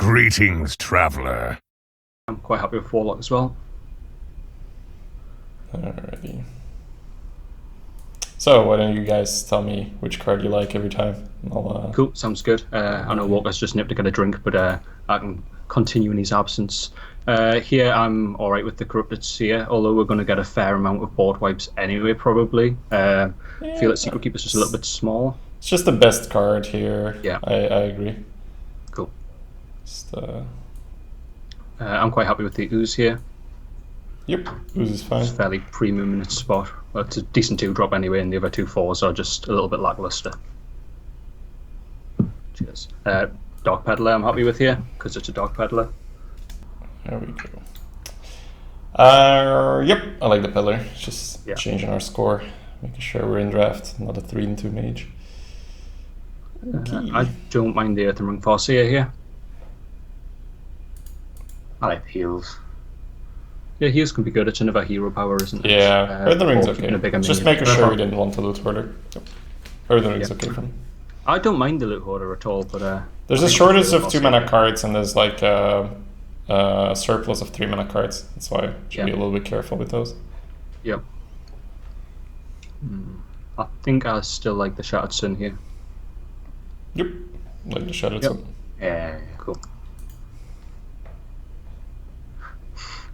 Greetings, traveler. I'm quite happy with Warlock as well. Alrighty. So, why don't you guys tell me which card you like every time? Cool, sounds good. I know Walker's just nipped to get a drink, but I can continue in his absence. Here, I'm alright with the Corrupted Seer, although we're going to get a fair amount of board wipes anyway, probably. I feel like Secret Keeper's just a little bit small. It's just the best card here. Yeah. I agree. Cool. Just, I'm quite happy with the Ooze here. Yep, Ooze is fine. It's fairly premium in its spot. Well, it's a decent 2-drop anyway, and the other 2 4s are just a little bit lackluster. Cheers. Dog Peddler, I'm happy with here, because it's a Dog Peddler. There we go. Yep, I like the Peddler. It's just changing our score, making sure we're in draft, not a 3-2 mage. Okay. I don't mind the Earthen Ring Farseer here. I like the heals. Yeah, heals can be good. It's another hero power, isn't it? Yeah, Earthen Ring's okay. Just making sure we didn't want to loot hoarder. Yep. Earthen Ring's okay for me. I don't mind the loot hoarder at all, but there's a shortage of 2-mana cards, and there's like a surplus of 3-mana cards. That's why I should be a little bit careful with those. Yep. I think I still like the Shattered Sun here. Yep, like the Shattered Sun. Yeah, cool.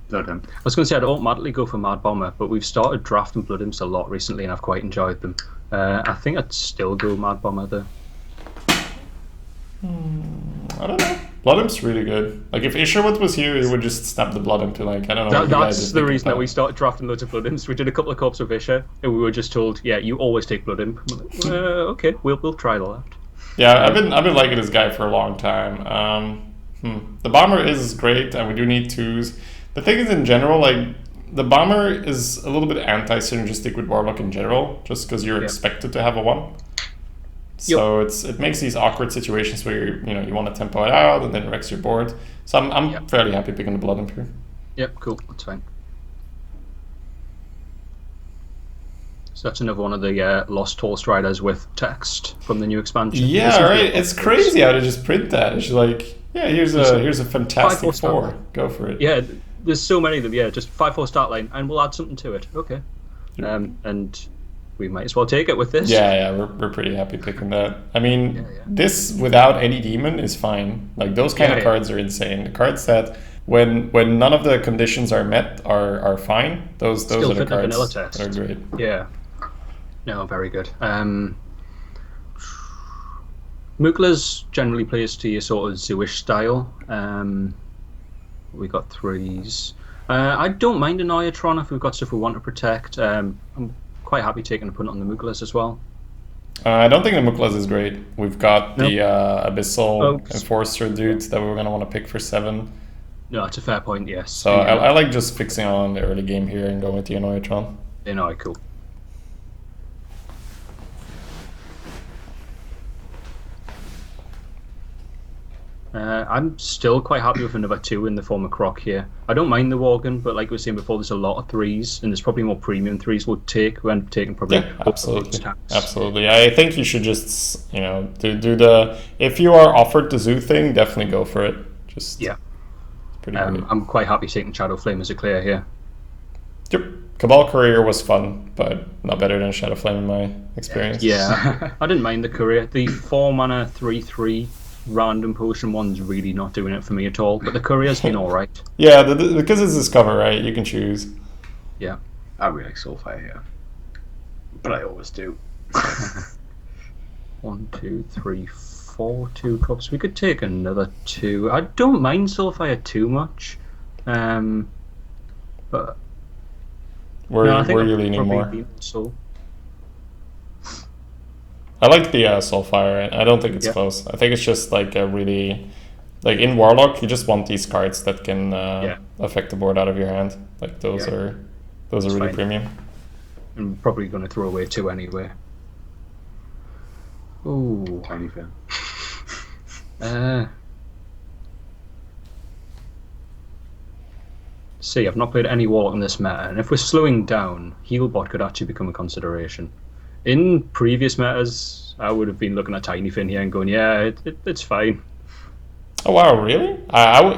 Blood Imp. I was going to say I don't automatically go for Mad Bomber, but we've started drafting Blood Imps a lot recently, and I've quite enjoyed them. I think I'd still go Mad Bomber though. I don't know. Blood Imp's really good. Like if Isherwood was here, he would just snap the Blood Imp to like I don't know. That's the reason that we started drafting loads of Blood Imps. We did a couple of corps with Isher, and we were just told, yeah, you always take Blood Imp. Like, okay, we'll try that. Yeah, I've been liking this guy for a long time. The bomber is great, and we do need 2s. The thing is, in general, like the bomber is a little bit anti-synergistic with Warlock in general, just because you're expected to have a 1. So it makes these awkward situations where you want to tempo it out and then it wrecks your board. So I'm fairly happy picking the Blood Imp here. Yep, cool, that's fine. So that's another one of the Lost Tall Striders with text from the new expansion. Yeah, right. It's crazy how to just print that. It's like, yeah, here's a fantastic 4. Go for it. Yeah, there's so many of them. Yeah, just 5/4 start line, and we'll add something to it. Okay. And we might as well take it with this. Yeah, we're pretty happy picking that. I mean, this without any demon is fine. Like those kind of cards are insane. The cards that when none of the conditions are met are fine. Those are the cards that are great. Yeah. No, very good. Mooklas generally plays to your sort of Zooish style. We got 3s. I don't mind an Iotron if we've got stuff we want to protect. I'm quite happy taking a punt on the Mooklas as well. I don't think the Mooklas is great. We've got the Abyssal Enforcer dudes that we're going to want to pick for 7. No, it's a fair point, yes. So I like just fixing on the early game here and going with the Iotron. Yeah, cool. I'm still quite happy with another 2 in the form of Croc here. I don't mind the Worgen, but like we were saying before, there's a lot of 3s, and there's probably more premium 3s we'll take. We're taking probably absolutely. I think you should just do the if you are offered the Zoo thing, definitely go for it. Just it's pretty great. I'm quite happy taking Shadow Flame as a clear here. Yep. Cabal Courier was fun, but not better than Shadow Flame in my experience. Yeah, I didn't mind the Courier. The 4-mana 3/3 random potion one's really not doing it for me at all, but the Courier's been alright. Yeah, because it's Discover, right? You can choose. Yeah. I really like Soulfire here. But I always do. 1, 2, 3, 4 2-drops. We could take another 2. I don't mind Soulfire too much. But where are you leaning more? I like the Soulfire. I don't think it's close. I think it's just like a really, like in Warlock, you just want these cards that can affect the board out of your hand. Like those are really premium. I'm probably going to throw away 2 anyway. Ooh, Tiny Fin. See, I've not played any Warlock in this meta, and if we're slowing down, Healbot could actually become a consideration. In previous metas, I would have been looking at Tiny Fin here and going, yeah, it's fine. Oh wow, really?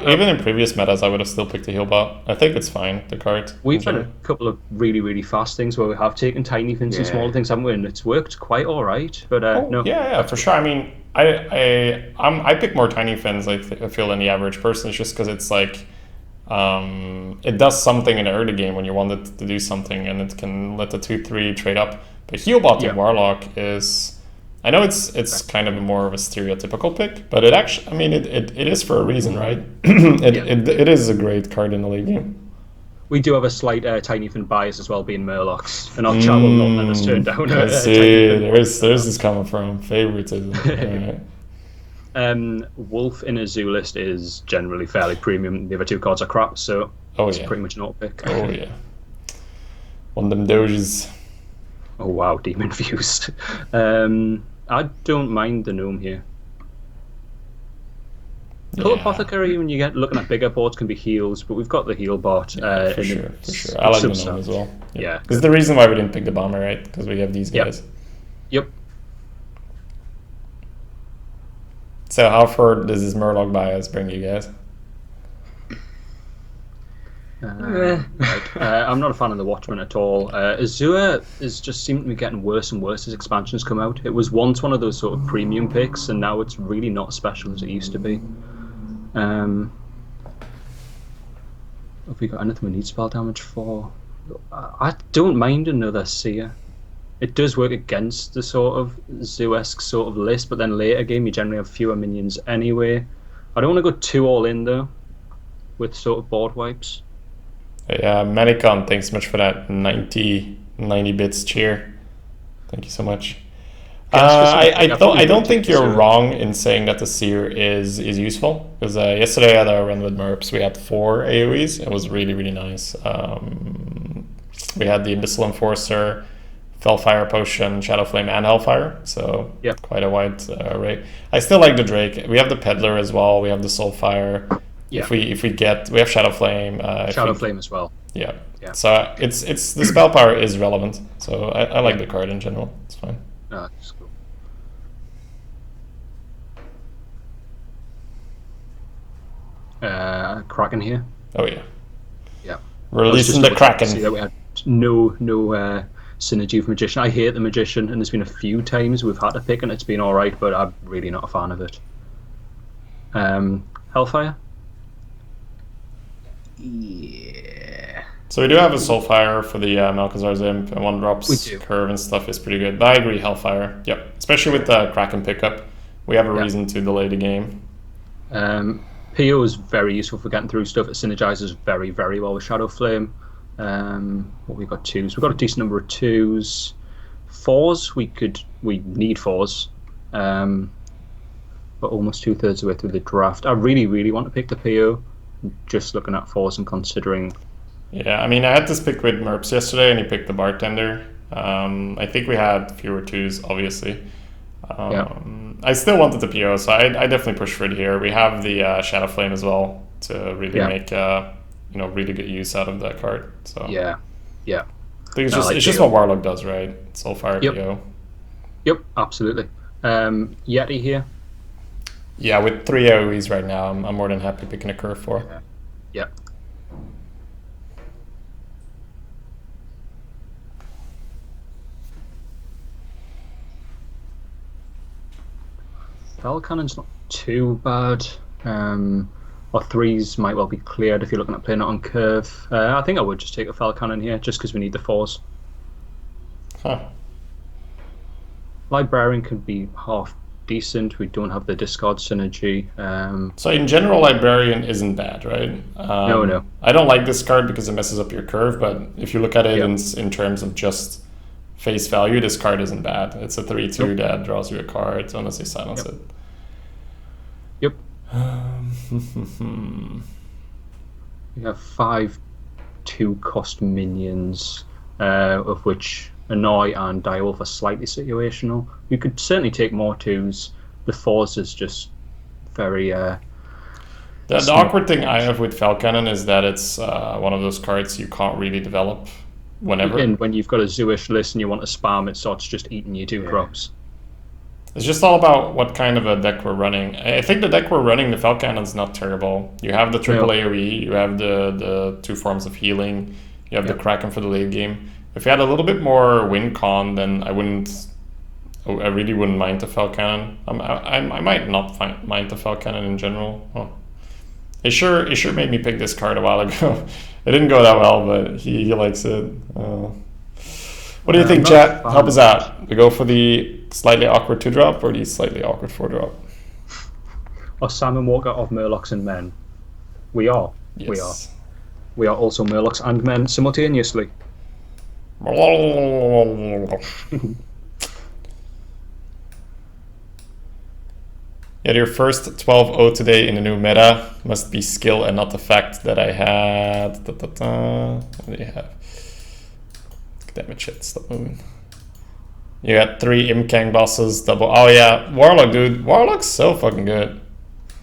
Even in previous metas, I would have still picked the heal bot. I think it's fine, the card. We've done a couple of really, really fast things where we have taken tiny things and smaller things, haven't we? And it's worked quite all right. But no. Yeah, for sure. I mean, I pick more tiny fins. I feel than the average person. It's just because it's like, it does something in the early game when you want it to do something, and it can let the 2/3 trade up. But Healbot in Warlock is, I know it's kind of more of a stereotypical pick, but it actually, I mean, it is for a reason, right? It is a great card in the late game. We do have a slight tiny fin bias as well, being Murlocs, and our chat will not let us turn down. I see. There's this coming from favoritism. Wolf in a zoo list is generally fairly premium. The other two cards are crap, so it's pretty much an auto pick. Oh yeah. One of them doges. Oh wow, Demon Fused. I don't mind the gnome here. Colour Apothecary, when you get looking at bigger boards, can be heals, but we've got the heal bot. For sure. I like the gnome as well. Yeah. This is the reason why we didn't pick the bomber, right? Because we have these guys. Yep. So how far does this Murloc bias bring you guys? I'm not a fan of the Watchman at all. Azure is just seeming to be getting worse and worse as expansions come out. It was once one of those sort of premium picks, and now it's really not as special as it used to be. Have we got anything we need spell damage for? I don't mind another Seer. It does work against the sort of Zoo-esque sort of list, but then later game you generally have fewer minions anyway. I don't want to go too all in though, with sort of board wipes. Yeah, Manicon, thanks so much for that 90 bits cheer. Thank you so much. I don't think you're wrong in saying that the Seer is useful, because yesterday at our run with Merps we had 4 AoEs. It was really, really nice. We had the Abyssal Enforcer, Fellfire Potion, Shadow Flame, and Hellfire, so quite a wide array. I still like the Drake. We have the Peddler as well. We have the Soulfire. Yeah. If we have Shadow Flame. Shadow Flame as well. Yeah. So it's the spell power is relevant. So I like the card in general. It's fine. That's cool. Kraken here. Oh yeah. Yeah. Releasing the Kraken. See that we had no synergy with Magician. I hate the Magician, and there's been a few times we've had to pick, and it's been all right, but I'm really not a fan of it. Hellfire. Yeah. So we do have a Soulfire for the Malkazar's Imp, and 1-drops curve and stuff is pretty good. But I agree, Hellfire. Yep. Especially with the Kraken pickup. We have a reason to delay the game. PO is very useful for getting through stuff. It synergizes very, very well with Shadow Flame. What we got 2s. We've got a decent number of 2s. 4s, we need 4s. But almost 2/3 of the way through the draft. I really, really want to pick the PO. Just looking at 4s and considering. Yeah, I mean, I had this pick with Merps yesterday, and he picked the Bartender. I think we had fewer 2s, obviously. I still wanted the PO, so I definitely push for it here. We have the Shadow Flame as well to really make really good use out of that card. So yeah. I think it's just what Warlock does, right? Soulfire PO. Yep, absolutely. Yeti here. Yeah, with 3 AoEs right now, I'm more than happy picking a curve for. Yeah. Fell Cannon's not too bad. Or 3s might well be cleared if you're looking at playing it on curve. I think I would just take a Fell Cannon here, just because we need the 4s. Huh. Librarian could be half decent. We don't have the discard synergy. So in general, Librarian isn't bad, right? No. I don't like this card because it messes up your curve, but if you look at it in terms of just face value, this card isn't bad. It's a 3/2 that draws you a card unless you silence it. Yep. We have 5 2-cost minions, of which Annoy and Direwolf are slightly situational. We could certainly take more 2s. The 4s is just very... The awkward thing I have with Falcanon is that it's one of those cards you can't really develop whenever. And when you've got a Zoo-ish list and you want to spam, it starts just eating your 2 drops. It's just all about what kind of a deck we're running. I think the deck we're running, the Fel Cannon's not terrible. You have the triple AoE, you have the 2 forms of healing, you have the Kraken for the late game. If you had a little bit more win con, then I really wouldn't mind the Fel Cannon. I might not mind the Fel Cannon in general. Oh. It sure made me pick this card a while ago. It didn't go that well, but he likes it. What do you think, chat? Help us out. We go for the slightly awkward 2-drop or the slightly awkward 4-drop? Or Simon Walker of Murlocs and Men? We are. Yes. We are. We are also Murlocs and Men simultaneously. Yeah, your first 12-0 today in the new meta must be skill and not the fact that I had. What do you have? Damn it, shit, stop moving. You got 3 Imkang bosses, double. Oh yeah, Warlock, dude. Warlock's so fucking good.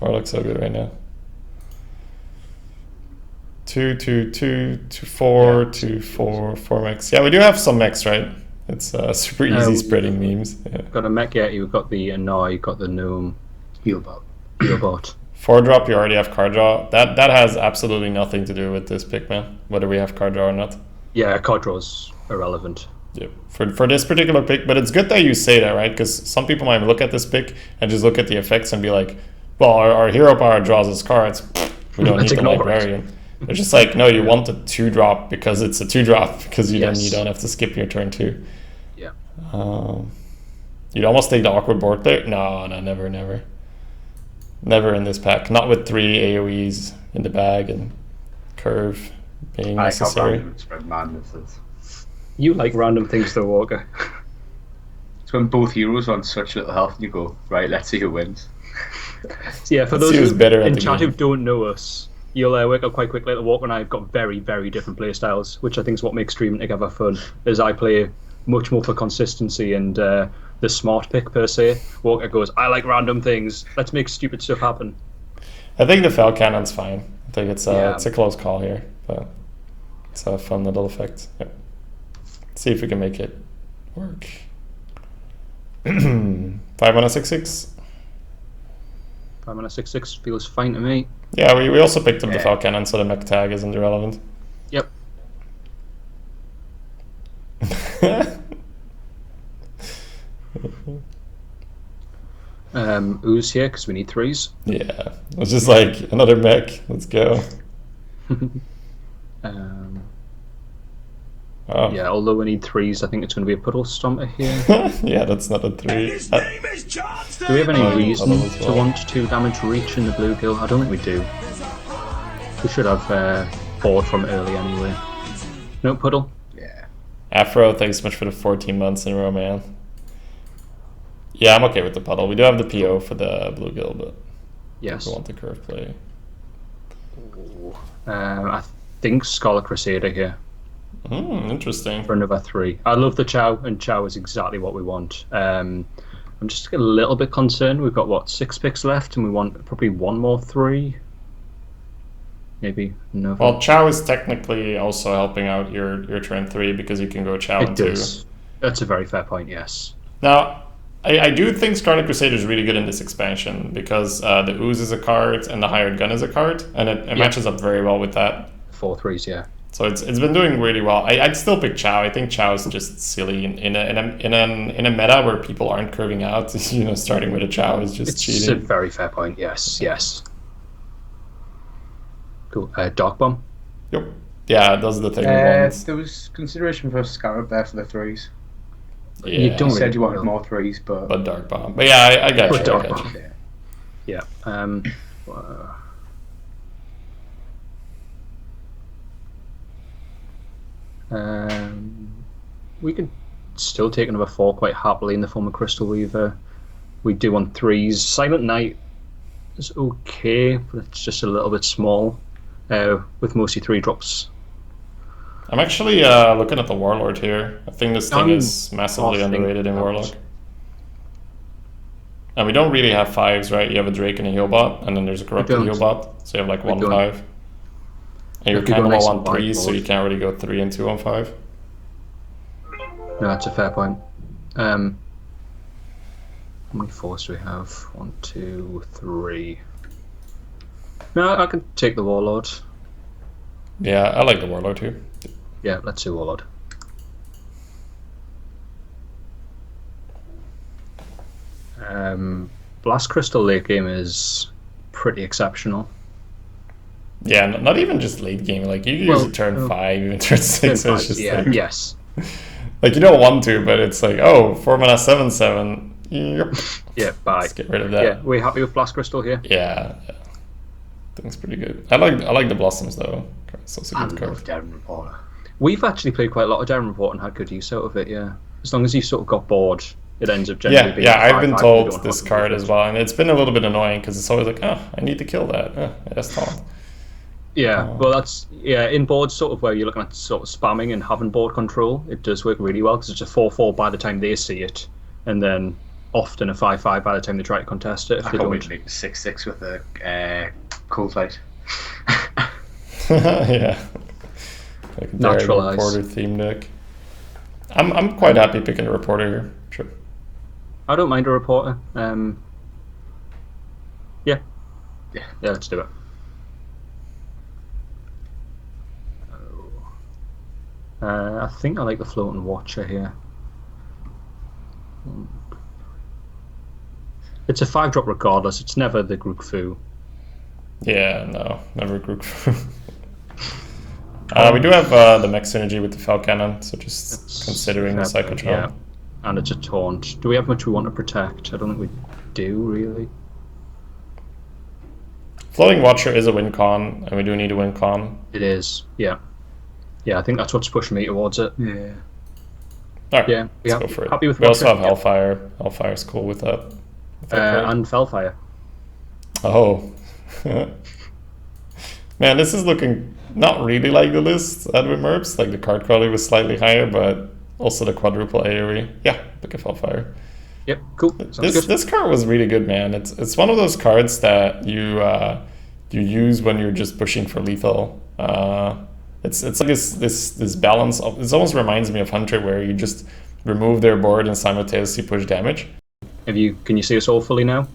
Warlock's so good right now. 2, 2, 2, 2, 4, 2, 4, 4 mechs. Yeah, we do have some mechs, right? It's super easy spreading memes. Yeah. Got a mech, yeah. You've got the Annoy, you've got the Gnome. Healbot. 4-drop, you already have card draw. That has absolutely nothing to do with this pick, man. Whether we have card draw or not. Yeah, card draw's irrelevant. Yep. For this particular pick, but it's good that you say that, right? Because some people might look at this pick and just look at the effects and be like, well, our hero power draws his cards. We don't need the librarian. They're just like, no, you want the 2-drop because it's a 2-drop because then you don't have to skip your turn 2. Yeah. You'd almost take the awkward board there. No, never. Never in this pack. Not with 3 AoEs in the bag and curve being necessary. You like random things though, Walker. It's when both heroes are on such little health and you go, right, let's see who wins. So yeah, for those in chat who don't know us, you'll work out quite quickly that Walker and I have got very, very different play styles, which I think is what makes streaming together fun, as I play much more for consistency and the smart pick per se. Walker goes, I like random things, let's make stupid stuff happen. I think the Fel Cannon's fine. I think it's a close call here, but it's a fun little effect. Yep. Let's see if we can make it work. 5 on a 6/6. 5 on a 6/6 feels fine to me. Yeah, we also picked up the Fel Cannon, so the mech tag isn't irrelevant. Yep. Ooze here because we need 3s. Yeah, it's just like another mech. Let's go. Yeah, although we need 3s, I think it's going to be a puddle stomper here. Yeah, that's not a 3. Do we have any reason to want 2 damage reach in the bluegill? I don't think we do. We should have board from early anyway. No puddle? Yeah. Afro, thanks so much for the 14 months in a row, man. Yeah, I'm okay with the puddle. We do have the PO for the bluegill, but yes, we want the curve play. I think Scarlet Crusader here. Interesting. For another 3. I love the Chow, and Chow is exactly what we want. I'm just a little bit concerned. We've got, what, 6 picks left, and we want probably 1 more 3? Maybe no. Well, Chow is technically also helping out your turn 3 because you can go Chow it in 2. Does. That's a very fair point, yes. Now, I do think Scarlet Crusader is really good in this expansion because the Ooze is a card and the Hired Gun is a card, and it matches up very well with that. 4 3s, yeah. So it's been doing really well. I'd still pick Chow. I think Chow is just silly in a meta where people aren't curving out. Starting with a Chow is just cheating. It's a very fair point. Yes. Cool. Dark Bomb. Yep. Yeah, it does the thing. There was consideration for Scarab there for the 3s. Yeah. You don't said you wanted more 3s, but Dark Bomb. But yeah, I got you. Dark Bomb. Yeah. We could still take another 4 quite happily in the form of Crystal Weaver. We do on 3s. Silent Knight is okay, but it's just a little bit small with mostly 3 drops. I'm actually looking at the Warlord here. I think this thing is massively underrated in Warlock. And we don't really have 5s, right? You have a Drake and a Healbot, and then there's a Corrupted Healbot, so you have like 1 5. And you're kind of all on 3s, so you can't really go 3 and 2 on 5. No, that's a fair point. How many fours do we have? 1, 2, 3. No, I can take the Warlord. Yeah, I like the Warlord too. Yeah, let's do Warlord. Blast Crystal late game is pretty exceptional. Yeah, not even just late game. Like you use it turn 5, even turn 6. So it's just yeah, like, yes. like you don't want to, but it's like, oh, 4 mana 7/7. Yep. Yeah, bye. Let's get rid of that. Yeah, we're happy with Blast Crystal here. Yeah. I think it's pretty good. I like the Blossoms though. It's also a I good love card. Darren Reporter. We've actually played quite a lot of Darren Report and had good use out of it, yeah. As long as you sort of got bored, it ends up generally being I've been 5/5, told this card as well, and it's been a little bit annoying because it's always like, oh, I need to kill that. That's taunt. Yeah, well, that's in boards sort of where you're looking at sort of spamming and having board control. It does work really well because it's a 4/4 by the time they see it, and then often a 5/5 by the time they try to contest it. If I they can't don't, wait to make the 6/6 with a cold fight. Yeah, like a Naturalize. Reporter theme deck. I'm quite happy picking a Reporter here. Sure. I don't mind a reporter. Yeah, Yeah. let's do it. I think I like the Floating Watcher here. It's a 5-drop regardless. It's never the Grook Fu. Yeah, no, never Grook. We do have the mech synergy with the Fel Cannon, so just considering the Psychotron. Yeah, and it's a taunt. Do we have much we want to protect? I don't think we do, really. Floating Watcher is a win con, and we do need a win con. It is, yeah. Yeah, I think that's what's pushing me towards it. Yeah. Alright, Yeah, let's go for it. happy with We also Watcher. have Hellfire. Hellfire's cool with that. And Fellfire. Oh. Man, this is looking not really like the list at Merps. Like the card quality was slightly higher, but also the quadruple AoE. Yeah, pick a Hellfire. Yep, cool. Sounds good. This card was really good, man. It's one of those cards that you use when you're just pushing for lethal. It's like this balance of, it almost reminds me of Hunter, where you just remove their board and simultaneously push damage. Can you see us all fully now?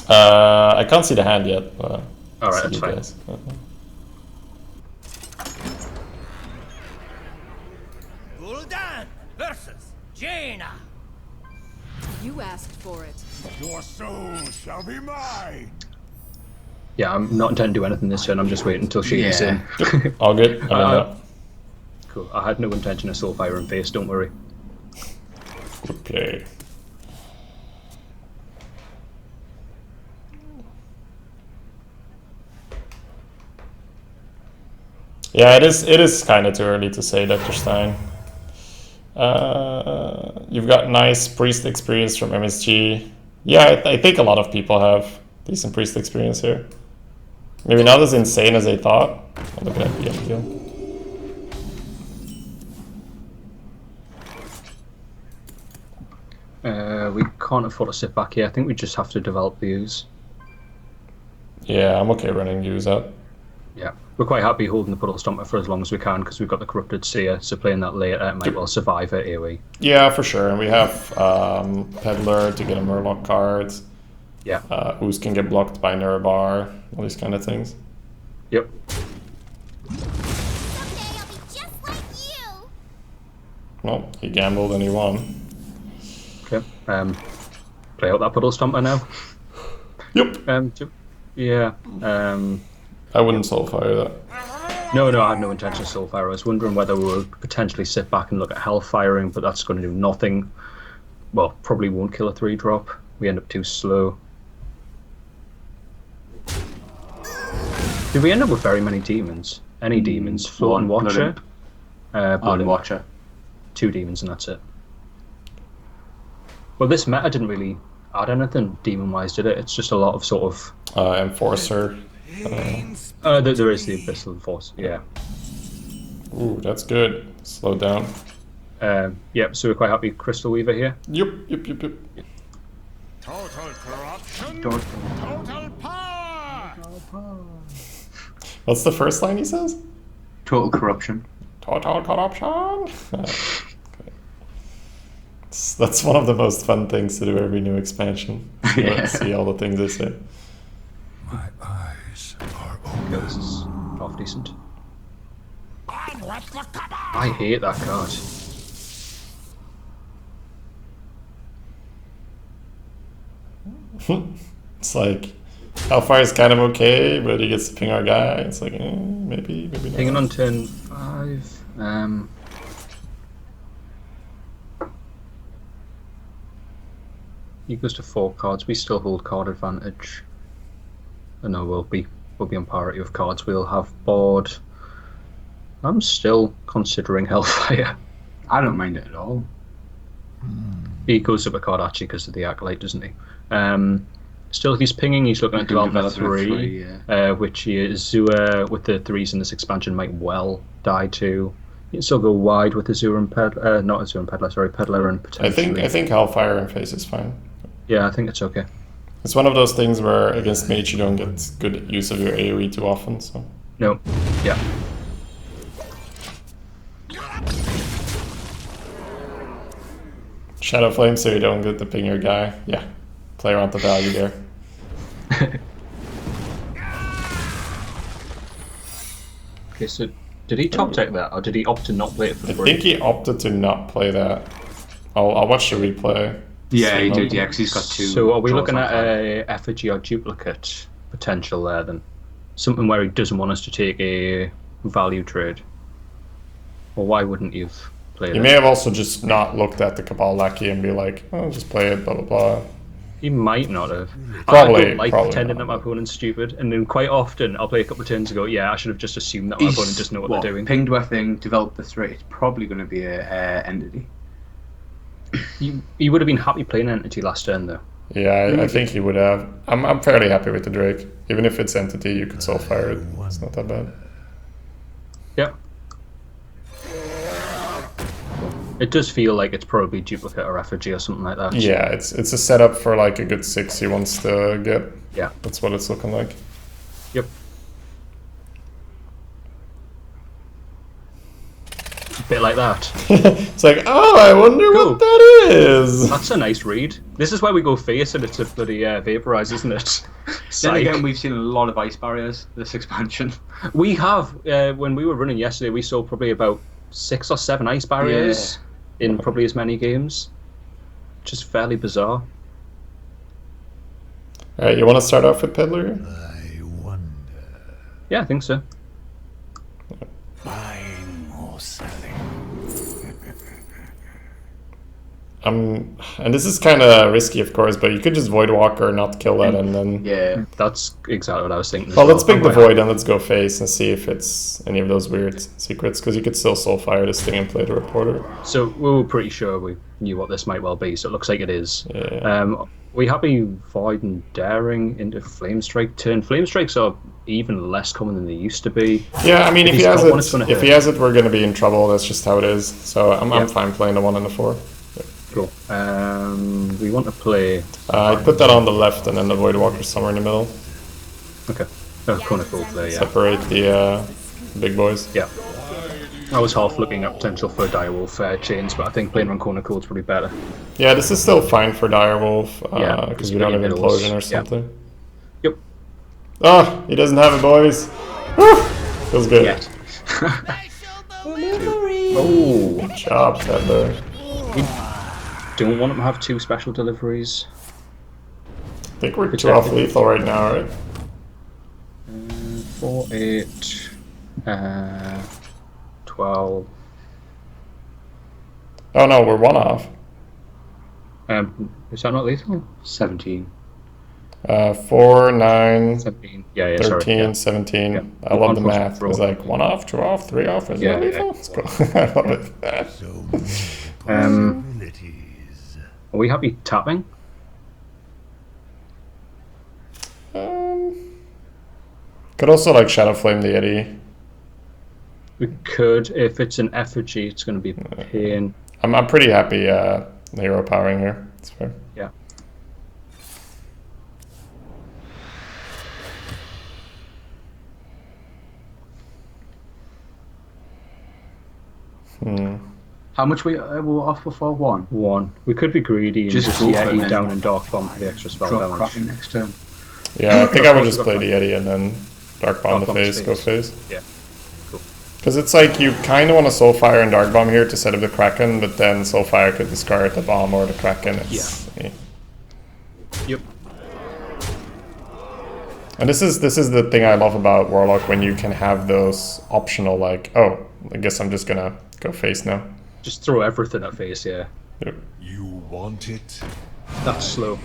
I can't see the hand yet. All right, that's fine. Gul'dan versus Jaina. You asked for it. Your soul shall be mine. Yeah, I'm not intending to do anything this turn. I'm just waiting until Shady's in. All good. Cool. I had no intention of Soulfire in face. Don't worry. Good play. Yeah, it is kind of too early to say, Dr. Stein. You've got nice priest experience from MSG. Yeah, I think a lot of people have decent priest experience here. Maybe not as insane as they thought. Oh, look at that BM deal. We can't afford to sit back here. I think we just have to develop the ooze. Yeah, I'm okay running use up. Yeah, we're quite happy holding the Puddle Stomper for as long as we can because we've got the Corrupted Seer, so playing that later might well survive at AoE. Yeah, for sure. And we have Peddler to get a Murloc card. Yeah. Ooze can get blocked by Nurabar, all these kind of things. Yep. Someday I'll be just like you. Well, he gambled and he won. Okay. Play out that Puddle Stomper now. Yep. Yeah. I wouldn't Soulfire that. No, I had no intention of Soulfire. I was wondering whether we would potentially sit back and look at Hellfiring, but that's going to do nothing. Well, probably won't kill a 3-drop. We end up too slow. Did we end up with very many demons? Any demons? Floating Watcher? Blood Watcher. 2 demons and that's it. Well, this meta didn't really add anything demon-wise, did it? It's just a lot of sort of... Enforcer. there is the Abyssal Enforcer, yeah. Ooh, that's good. Slow down. Yep, so we're quite happy Crystal Weaver here. Yep. Total corruption. Total power. What's the first line he says? Total corruption. Total corruption. That's one of the most fun things to do every new expansion. Yeah. See all the things they say. My eyes are open. Yeah, this is half decent. I'm with the cabal. I hate that card. It's like Hellfire is kind of okay, but he gets to ping our guy. It's like maybe not. Pinging on turn 5. He goes to 4 cards. We still hold card advantage. No, we'll be on parity of cards. We'll have board. I'm still considering Hellfire. I don't mind it at all. He goes up a card actually because of the Acolyte, doesn't he? Still, if he's pinging, he's looking at You can development develop a 3, yeah. which is Zua with the 3s in this expansion might well die to. You can still go wide with Azure and Peddler, not Azure and Peddler, sorry, Peddler and potentially. I think Hellfire in face is fine. Yeah, I think it's okay. It's one of those things where against mage you don't get good use of your AoE too often. So No, yeah. Shadow Flame, so you don't get to ping your guy. Yeah, play around the value there. Okay, so did he top deck that, or did he opt to not play it for I free? think he opted to not play that. I'll watch the replay. Yeah, he did. Yeah, because he's got 2. So are we draws looking on at hand. a effigy or duplicate potential there then? Something where he doesn't want us to take a value trade? Or why wouldn't you have played He it? may have also just not looked at the Cabal Lackey and be like, oh, just play it, blah blah blah. He might not have. Probably- I don't like probably pretending not. that my opponent's stupid, and then quite often I'll play a couple of turns and go, yeah, I should have just assumed that my opponent doesn't know what they're doing. Pinged with thing, developed the threat. It's probably going to be a entity. He would have been happy playing Entity last turn though. Yeah, I think he would have. I'm fairly happy with the Drake. Even if it's Entity, you could soul fire it. It's not that bad. Yep. It does feel like it's probably duplicate or effigy or something like that. Yeah, it's a setup for like a good 6 he wants to get. Yeah. That's what it's looking like. Yep. A bit like that. It's like, oh, I wonder Cool. what that is. That's a nice read. This is why we go face and it's a bloody vaporize, isn't it? Then Psych. again, we've seen a lot of ice barriers this expansion. We have, when we were running yesterday, we saw probably about 6 or 7 ice barriers in probably as many games. Just fairly bizarre. Alright, you want to start off with Peddler? I wonder. Yeah, I think so. Buying or selling. And this is kind of risky, of course, but you could just Void Walker, not kill that, and then... Yeah. That's exactly what I was thinking. as Well, let's pick the I'm Void and let's go face and see if it's any of those weird secrets, because you could still Soulfire this thing and play the Reporter. So we were pretty sure we knew what this might well be, so it looks like it is. Yeah. We happy Void and Daring into Flame Strike turn. Flame Strikes are even less common than they used to be. Yeah, I mean, if he he's has got one, it's gonna it, if he hurt. has it, we're gonna be in trouble. That's just how it is. So I'm Yeah. fine playing the 1 and the 4. Cool. We want to play. I put that on the left, and then the Void Walker somewhere in the middle. Okay. Oh, Conical play, yeah. Separate the big boys. Yeah. I was half looking at potential for Direwolf chains, but I think playing around Conical is probably better. Yeah, this is still fine for Direwolf, Yeah, because we don't have middles. Implosion or Yeah. something. Yep. Oh, he doesn't have it, boys. Woo! Feels good. Yet. Delivery. Oh, Good job, Peddler. don't want him to have 2 special deliveries. I think we're 2 off lethal right now, right? 4, 8, 12. Oh no, we're 1 off. Is that not lethal? 17. 4, 9, 17. Yeah, 13, sorry. Yeah. 17. Yeah. I love the One plus math. roll. It's like 1 off, 2 off, 3 off. Is Yeah, that yeah. lethal? It's cool. I love it. So many Um, possibilities. Are we happy tapping? Could also like Shadow Flame the Yeti. We could. If it's an effigy, it's going to be a pain. I'm pretty happy hero powering here. It's fair. Yeah. How much we were off before? 1. 1. We could be greedy and Just just go for it, Yeti man. down and Dark Bomb for the extra spell Drop damage. Kraken next turn. Yeah, I think I would just play the Yeti and then Dark Bomb the Dark Bomb's face, go face. Yeah. Cool. Because it's like you kind of want to Soulfire and Dark Bomb here to set up the Kraken, but then Soulfire could discard the bomb or the Kraken. Yeah. Yep. And this is the thing I love about Warlock, when you can have those optional, like, oh, I guess I'm just gonna go face now. Just throw everything at face, yeah. Yep. You want it? That's slow.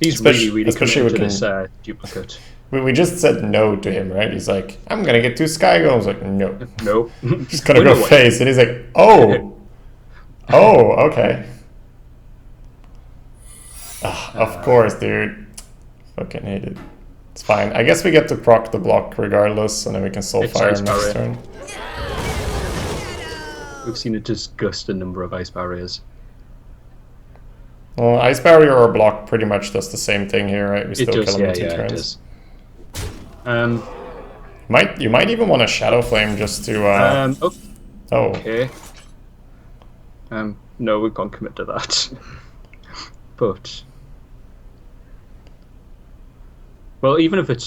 He's Especially- really especially committed to with this duplicate. We just said no to him, right? He's like, I'm gonna get 2 Sky Golems. I was like, no. No. Just gonna We go know what- face. And he's like, oh. Oh, okay. Of course, dude. Fucking hate it. It's fine. I guess we get to proc the block regardless, and then we can Soulfire Ice him next Barrier. turn. We've seen a disgusting number of ice barriers. Well, Ice Barrier or block pretty much does the same thing here, right? We It still does, kill him yeah, in 2 yeah, it turns. does. You might even want a Shadow Flame just to... oh, Okay. No, we can't commit to that. But... Well, even if it's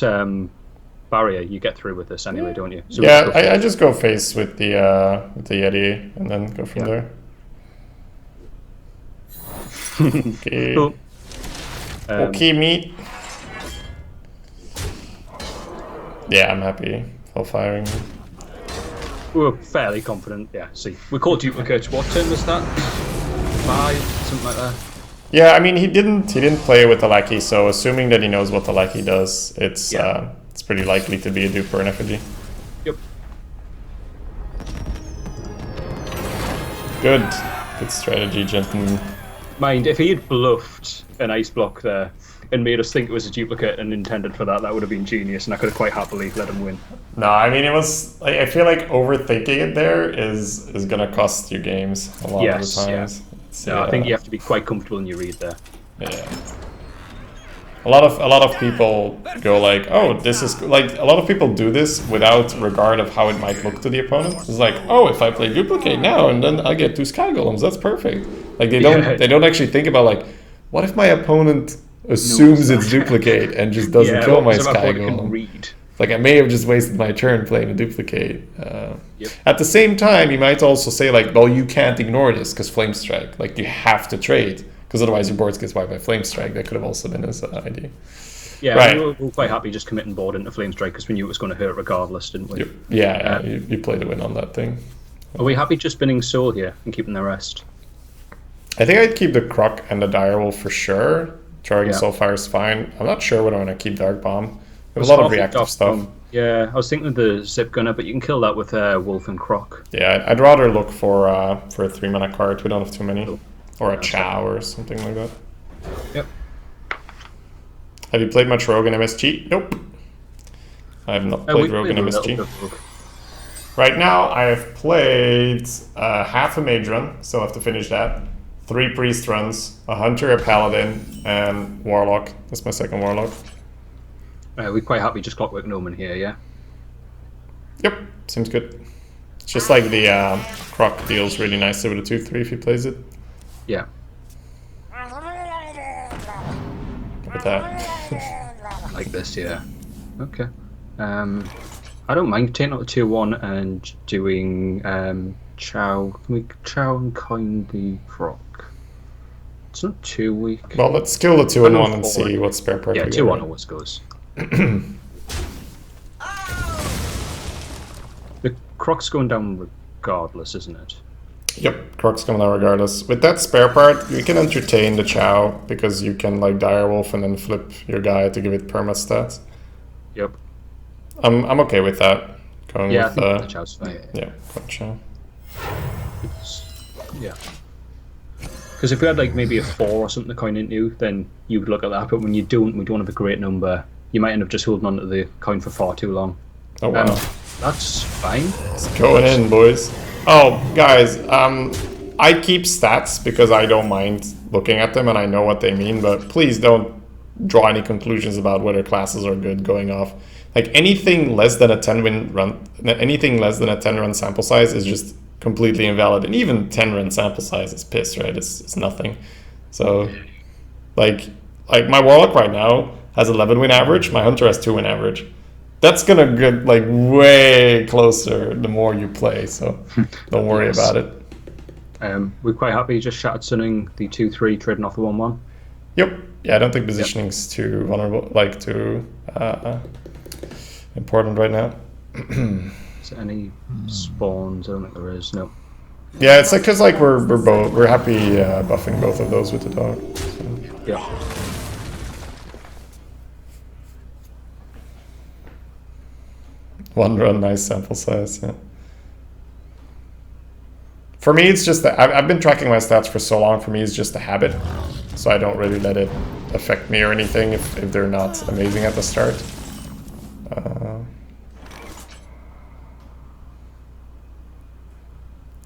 barrier, you get through with this anyway, don't you? So we yeah, just go for I just go face with the Yeti and then go from there. Okay. Cool. Okay, meat. Yeah, I'm happy. Full firing. We were fairly confident, yeah. See, we called duplicates. What turn was that? 5, something like that. Yeah, I mean he didn't play with the Lackey, so assuming that he knows what the Lackey does, it's pretty likely to be a dupe or an effigy. Yep. Good strategy, gentlemen. Mind, if he had bluffed an ice block there and made us think it was a duplicate and intended for that, that would have been genius, and I could have quite happily let him win. No, I mean it was. I feel like overthinking it there is gonna cost you games a lot of the times. No, I think you have to be quite comfortable in your read there. Yeah. A lot of people go like, oh, this is like a lot of people do this without regard of how it might look to the opponent. It's like, oh, if I play duplicate now and then I get 2 Sky Golems, that's perfect. Like they don't actually think about like, what if my opponent assumes it's duplicate and just doesn't kill my Sky Golem? Read. Like I may have just wasted my turn playing a duplicate. At the same time, you might also say like, well, you can't ignore this because Flame Strike. Like you have to trade because otherwise your board gets wiped by Flame Strike. That could have also been his idea. Yeah, right. we were quite happy just committing board into Flame Strike because we knew it was going to hurt regardless, didn't we? Yeah, you played a win on that thing. Are we happy just spinning Soul here and keeping the rest? I think I'd keep the Croc and the Direwolf for sure. Dragon Soulfire is fine. I'm not sure whether I want to keep Dark Bomb. There's a lot of reactive stuff. Yeah, I was thinking of the Zip Gunner, but you can kill that with Wolf and Croc. Yeah, I'd rather look for a 3-mana card. We don't have too many. Or a Chow or something like that. Yep. Have you played much Rogue in MSG? Nope. I have not played Rogue in MSG. Right now, I have played half a Mage run, so I have to finish that. 3 Priest runs, a Hunter, a Paladin, and Warlock. That's my second Warlock. We're quite happy just Clockwork Gnomon here, yeah? Yep, seems good. It's just like the Croc deals really nicely with a 2-3 if he plays it. Yeah. Look at that. Like this, yeah. Okay. I don't mind taking out the tier 1 and doing Chow. Can we Chow and coin the Croc? It's not too weak. Well, let's kill the 2-1 and see what spare part Yeah, we 2-1 get. always goes. The Croc's going down regardless, isn't it? Yep, Croc's coming out regardless. With that spare part, you can entertain the Chow because you can like Direwolf and then flip your guy to give it perma stats. Yep. I'm okay with that. Going Yeah, with I think the Chow's fine. yeah, Chow. Yeah. Because if we had like maybe a 4 or something to coin into, then you would look at that. But when you don't, we don't have a great number. You might end up just holding on to the coin for far too long. Oh wow. That's fine. It's going in, boys. Oh, guys, I keep stats because I don't mind looking at them and I know what they mean, but please don't draw any conclusions about whether classes are good going off. Like anything less than a 10 win run, anything less than a 10 run sample size is just completely invalid. And even 10 run sample size is piss, right? It's nothing. So, like my Warlock right now has 11 win average. My Hunter has 2 win average. That's gonna get like way closer the more you play. So don't worry about it. We're quite happy just shattered sunning the 2-3 trading off the 1-1. Yep. Yeah, I don't think positioning's too vulnerable, like too important right now. Is there any spawns? I don't think there is. No. Yeah, it's like because like we're happy buffing both of those with the dog. So. Yeah. One run, nice sample size. Yeah. For me, it's just that I've been tracking my stats for so long. For me, it's just a habit, so I don't really let it affect me or anything if they're not amazing at the start.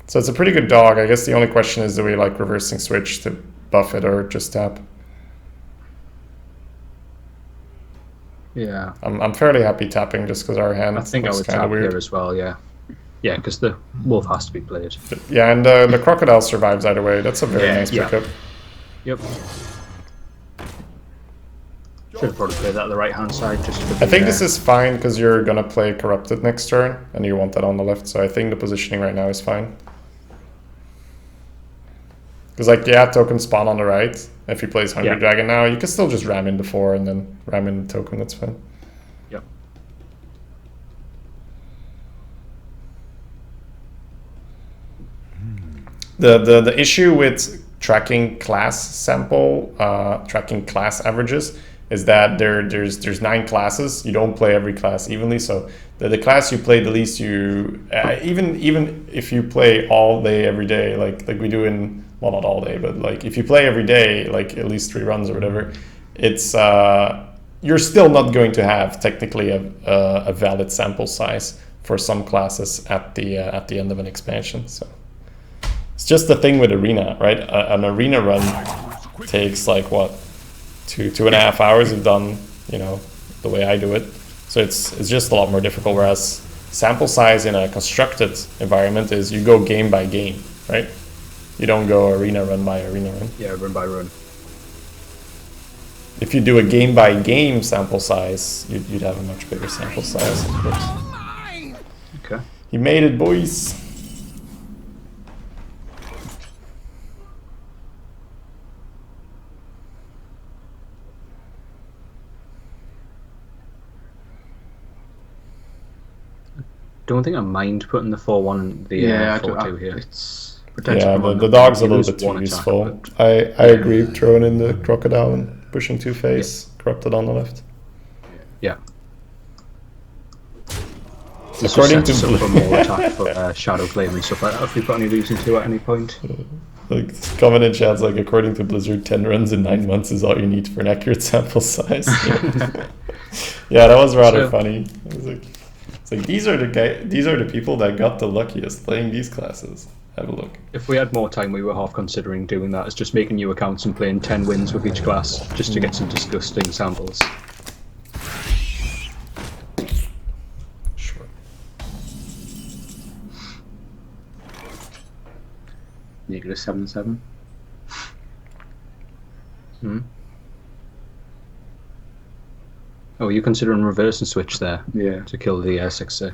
So it's a pretty good dog. I guess the only question is, do we like reversing switch to buff it or just tap? Yeah. I'm fairly happy tapping just because our hand. I think I would tap here as well. Yeah. Yeah, because the wolf has to be played. Yeah, and the crocodile survives either way. That's a very nice pickup. Yep. Should have probably played that on the right hand side just for I think this is fine because you're gonna play corrupted next turn and you want that on the left, so I think the positioning right now is fine. Because like token spawn on the right. If he plays Hungry Dragon now, you can still just ram in the 4 and then ram in the token, that's fine. Yep. The issue with tracking class averages is that there's 9 classes. You don't play every class evenly, so the class you play the least, you even if you play all day every day, like we do in, well, not all day, but like if you play every day, like at least 3 runs or whatever, it's you're still not going to have technically a valid sample size for some classes at the end of an expansion. So it's just the thing with arena, right? An arena run takes like what, 2.5 hours if done, the way I do it. So it's just a lot more difficult. Whereas sample size in a constructed environment is you go game by game, right? You don't go arena run by arena run. Yeah, run by run. If you do a game by game sample size, you'd have a much bigger sample size, of course. Okay. You made it, boys. Don't think I mind putting the 4-1 and the 4-2 here. It's Yeah, the dog's a little bit too useful. I agree, throwing in the crocodile and pushing 2-face, corrupted on the left. Yeah. According to some more attack for Shadow Flame and stuff like that, if we've got any reason to at any point. Like Covenant chat's like, according to Blizzard, 10 runs in 9 months is all you need for an accurate sample size. Yeah, that was rather funny. It was like, it's like these are the people that got the luckiest playing these classes. Have a look. If we had more time, we were half considering doing that as just making new accounts and playing 10 wins with each class, just to get some disgusting samples. Sure. -7-7. Oh, you considering reverse and switch there? Yeah. To kill the 6-6.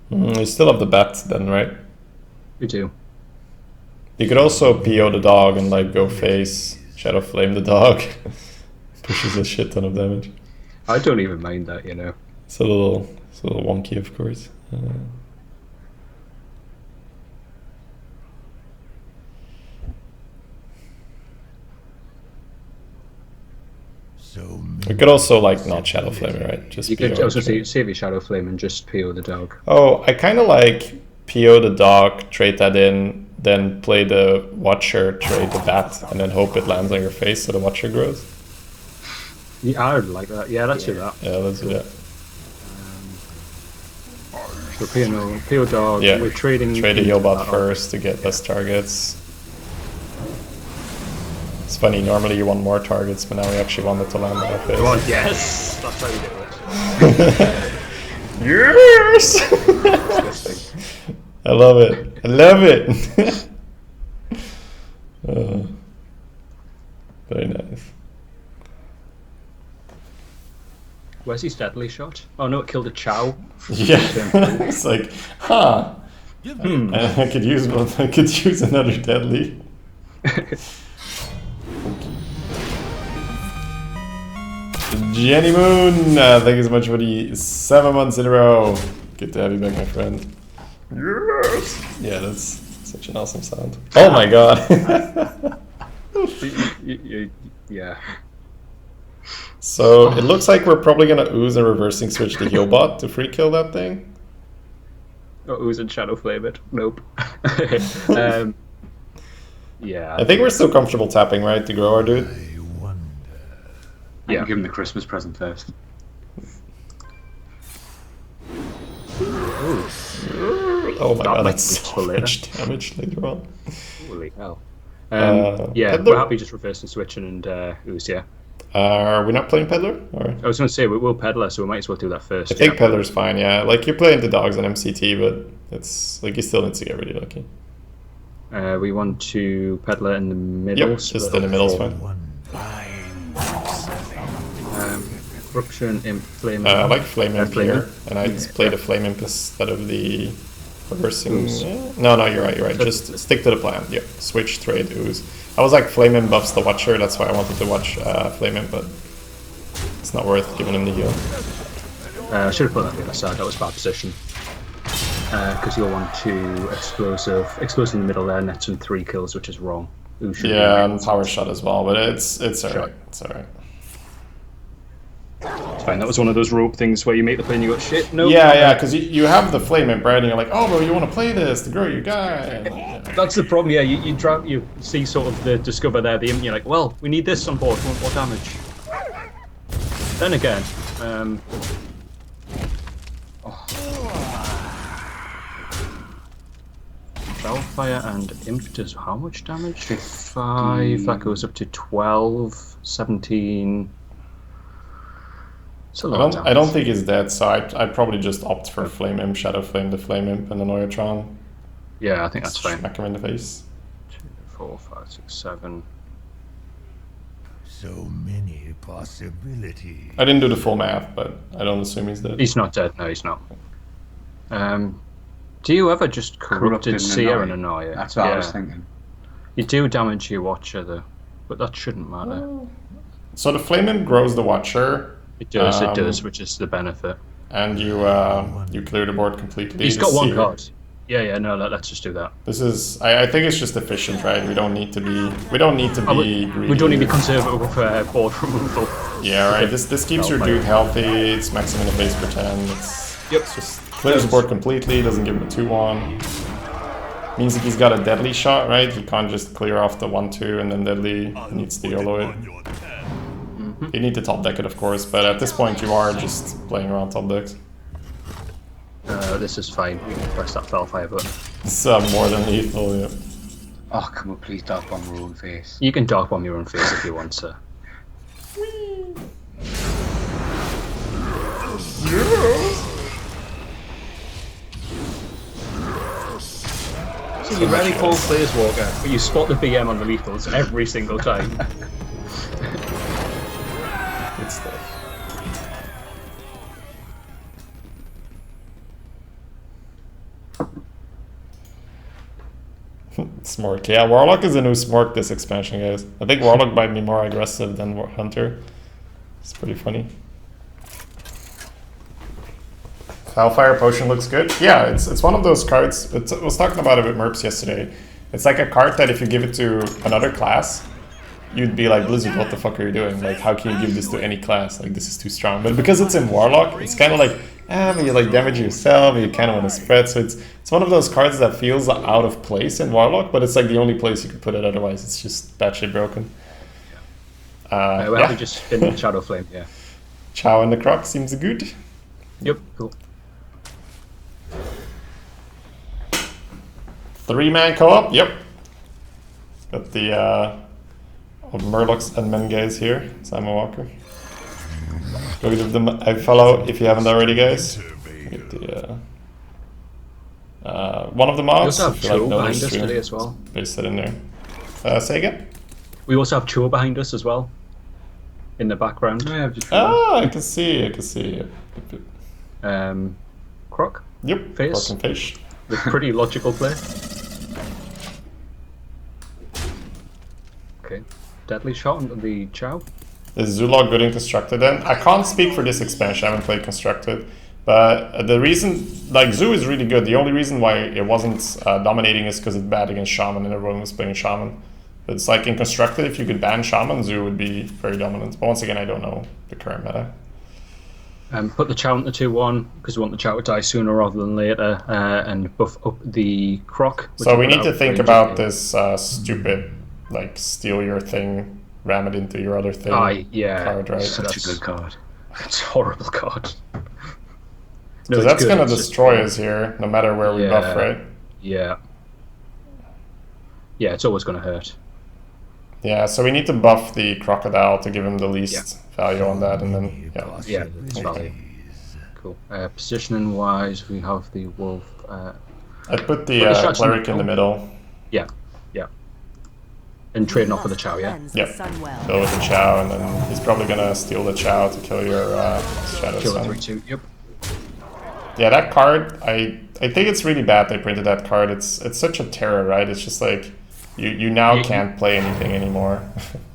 You still have the bat then, right? We do. You could also PO the dog and like go face, Shadow Flame the dog. Pushes a shit ton of damage. I don't even mind that, It's a little wonky, of course. We could also like not Shadow Flame, right? Just You could PO also trade. save your Shadow Flame and just PO the dog. Oh, I kind of like PO the dog, trade that in, then play the Watcher, trade the bat, and then hope it lands on your face so the Watcher grows. Yeah, I would like that. Yeah, let's do that. Yeah, let's do that. So PO dog. Yeah, We're trading. trade the into Healbot that first to get less targets. It's funny, normally you want more targets, but now we actually want it to land on our face. Come on, yes! That's how you do it. Yes! I love it. I love it. Very nice. Where's his deadly shot? Oh no, it killed a Chow. Yeah. It's like, huh. I could use one. I could use another deadly. Jenny Moon, thank you so much for the 7 months in a row. Good to have you back, my friend. Yes. Yeah, that's such an awesome sound. Oh my god. Yeah. So it looks like we're probably gonna ooze and reversing switch the heal bot to free kill that thing. Oh, ooze and shadow flame it. Nope. Yeah. I think we're still comfortable tapping, right, to grow our dude. I wonder. I can give him the Christmas present first. Oh my god, might that's be so for later. much damage later on. Holy hell. Yeah, Peddler? we're happy just reversing switching and ooze, yeah. Are we not playing Peddler? Or? I was going to say, we'll peddler, so we might as well do that first. I think Peddler's fine, yeah. Like, you're playing the dogs on MCT, but it's like you still need to get really lucky. We want to peddler in the middle. Yep, just in the middle's fine. One blind Corruption, Imp, Flame. I like Flame Imp Flame here, Imp. and I play the Flame Imp instead of the reversing. Yeah. No, you're right. Just stick to the plan. Yep, switch, trade, ooze. I was like, Flame Imp buffs the Watcher, that's why I wanted to watch Flame Imp, but it's not worth giving him the heal. I should have put that on the other side, that was bad position. Because you'll want to explosive in the middle there, nets and 3 kills, which is wrong. Ooze should Yeah, be and power shot as well, but it's alright. It's alright. It's fine, that was one of those rope things where you make the play and you go, shit, no. Yeah, because you have the Flame Imp, right? And you're like, oh, bro, you want to play this to grow your guy. And, That's the problem, yeah, you see sort of the discover there, the imp, and you're like, well, we need this on board, we want more damage. Then again, Spellfire and Imp does how much damage? 5, that goes up to 12, 17. It's a lot of damage. I don't think he's dead, so I'd probably just opt for Flame Imp, Shadow Flame, the Flame Imp, and then Oiotron. Yeah, I think that's fine. Smack him in the face. 2, 4, 5, 6, 7. So many possibilities. I didn't do the full math, but I don't assume he's dead. He's not dead, no, he's not. Do you ever just corrupted Seer and annoy it? That's what I was thinking. You do damage your Watcher though, but that shouldn't matter. So the Flame Imp grows the Watcher. It does, which is the benefit. And you clear the board completely. He's got The 1 Seer. card. Yeah, no, let's just do that. This is, I think it's just efficient, right? We don't need to be greedy. We don't need to be conservative with board removal. Yeah, right. This keeps your dude healthy. It's maximum in the base for 10. It's just clears the board completely. Doesn't give him a 2/1. Means if he's got a deadly shot, right? He can't just clear off the 1/2 and then deadly. He needs to YOLO it. You need to top deck it, of course, but at this point you are just playing around top decks. This is fine. You can press that Spellfire button. It's more than lethal, yeah. Oh, come on, please dark bomb your own face. You can dark bomb your own face if you want to. So you rarely call Players Walker, but you spot the BM on the lethals every single time. Good stuff. Smork. Yeah, Warlock is a new Smork this expansion, guys. I think Warlock might be more aggressive than Hunter. It's pretty funny. Hellfire Potion looks good. Yeah, it's one of those cards. I was talking about it with Merps yesterday. It's like a card that if you give it to another class, you'd be like, Blizzard, what the fuck are you doing? Like, how can you give this to any class? Like, this is too strong. But because it's in Warlock, it's kind of like, but you like damage yourself, you kind of want to spread. So it's one of those cards that feels out of place in Warlock, but it's like the only place you could put it. Otherwise, it's just batshit broken. We're happy just spin the Shadow Flame, yeah. Chow and the Croc seems good. Yep, cool. 3-man co-op, yep. Got the Murlocs and Men guys here. Simon Walker. Go give them a follow if you haven't already, guys. Get the One of the We mods. also have if you like Cho another behind us stream, today as well. paste it in there. Say again? We also have Cho behind us as well. In the background. I have just Oh, I can see. Croc. Yep. Face. Croc and face. With pretty logical play. Okay. Deadly shot on the Chow. Is Zulog good in Constructed then? I can't speak for this expansion, I haven't played Constructed. But the reason, like, Zoo is really good. The only reason why it wasn't dominating is because it's bad against Shaman and everyone was playing Shaman. But it's like in Constructed, if you could ban Shaman, Zoo would be very dominant. But once again, I don't know the current meta. Put the Chow into 2-1 because we want the Chow to die sooner rather than later, and buff up the Croc. So we need to think about this stupid, like, steal your thing, ram it into your other thing card, right? such a good card. It's a horrible card. Because that's going to destroy us here, no matter where we buff, right? Yeah. Yeah, it's always going to hurt. Yeah, so we need to buff the Crocodile to give him the least value on that, and then, Yeah, it's value. Cool. Positioning wise, we have the Wolf. I'd put the shots in Cleric in the middle. Yeah. And trading off with the Chow, yeah? Yep. Go with the Chow, and then he's probably going to steal the Chow to kill your Shadow Kill the Sun. 3-2, yep. Yeah, that card, I think it's really bad they printed that card. It's such a terror, right? It's just like, you now can't play anything anymore.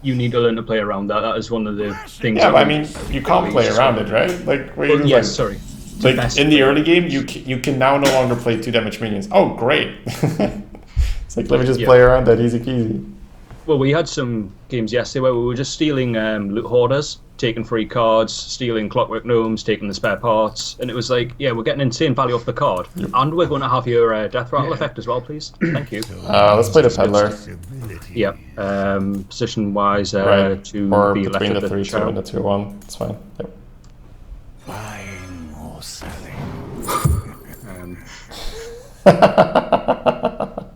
You need to learn to play around that. That is one of the things. Yeah, but I mean, you can't play around it, right? Like, sorry. Like in the early game, you can now no longer play 2 damage minions. Oh, great! It's like, let me just play around that, easy peasy. Well, we had some games yesterday where we were just stealing loot hoarders, taking free cards, stealing Clockwork Gnomes, taking the spare parts, and it was like, yeah, we're getting insane value off the card, and we're going to have your Death Rattle effect as well, please. Thank you. Let's play the Peddler. Yep. Position-wise, Right. to Or be between left the at 3-2 and the 2-1. It's fine. Yep. Buying or selling.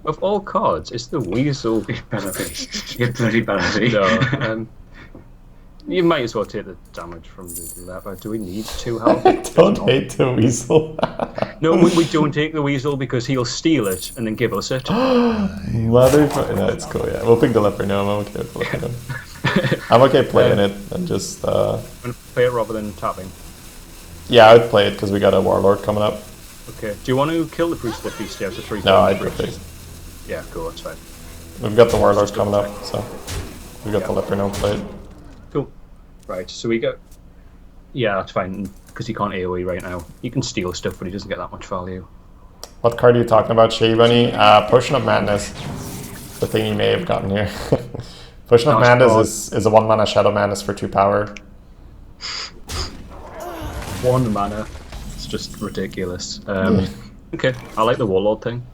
Of all cards, it's the Weasel. Better be. You bloody better be. No, you might as well take the damage from the lever. Do we need 2 health? I don't hate the Weasel. No, we don't take the Weasel because he'll steal it and then give us it. Motherfucker. No, it's cool, yeah. We'll pick the Leper. No, I'm okay with the Leper. I'm okay playing it and just... I'm gonna play it rather than tapping. Yeah, I'd play it because we got a Warlord coming up. Okay. Do you want to kill the Priest of Beast? Yeah, it's a 3. No, I'd perfect. Yeah, cool, that's fine. We've got the Warlord coming up, so... We've got the Leper now played. Cool. Right, so we go... Yeah, that's fine, because he can't AoE right now. He can steal stuff, but he doesn't get that much value. What card are you talking about, Shady Bunny? Potion of Madness. The thing you may have gotten here. Potion of Madness is a 1-mana Shadow Madness for 2 power. 1 mana. It's just ridiculous. Okay, I like the Warlord thing.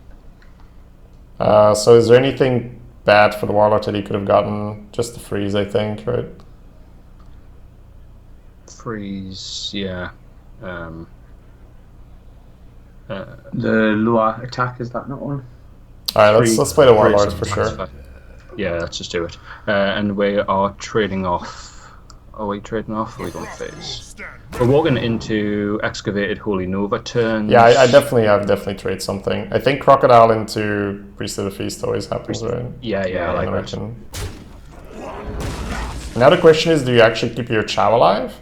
So is there anything bad for the Warlord that he could have gotten? Just the freeze, I think, right? Freeze, yeah. The lower attack, is that not one? Alright, let's play the Warlords for sure. Yeah, let's just do it. And we are trading off. Are we trading off? Or are we going phase? We're walking into Excavated Holy Nova turns. Yeah, I'd definitely trade something. I think Crocodile into Priest of the Feast always happens, right? Yeah, I like that. Now the question is, do you actually keep your Chow alive?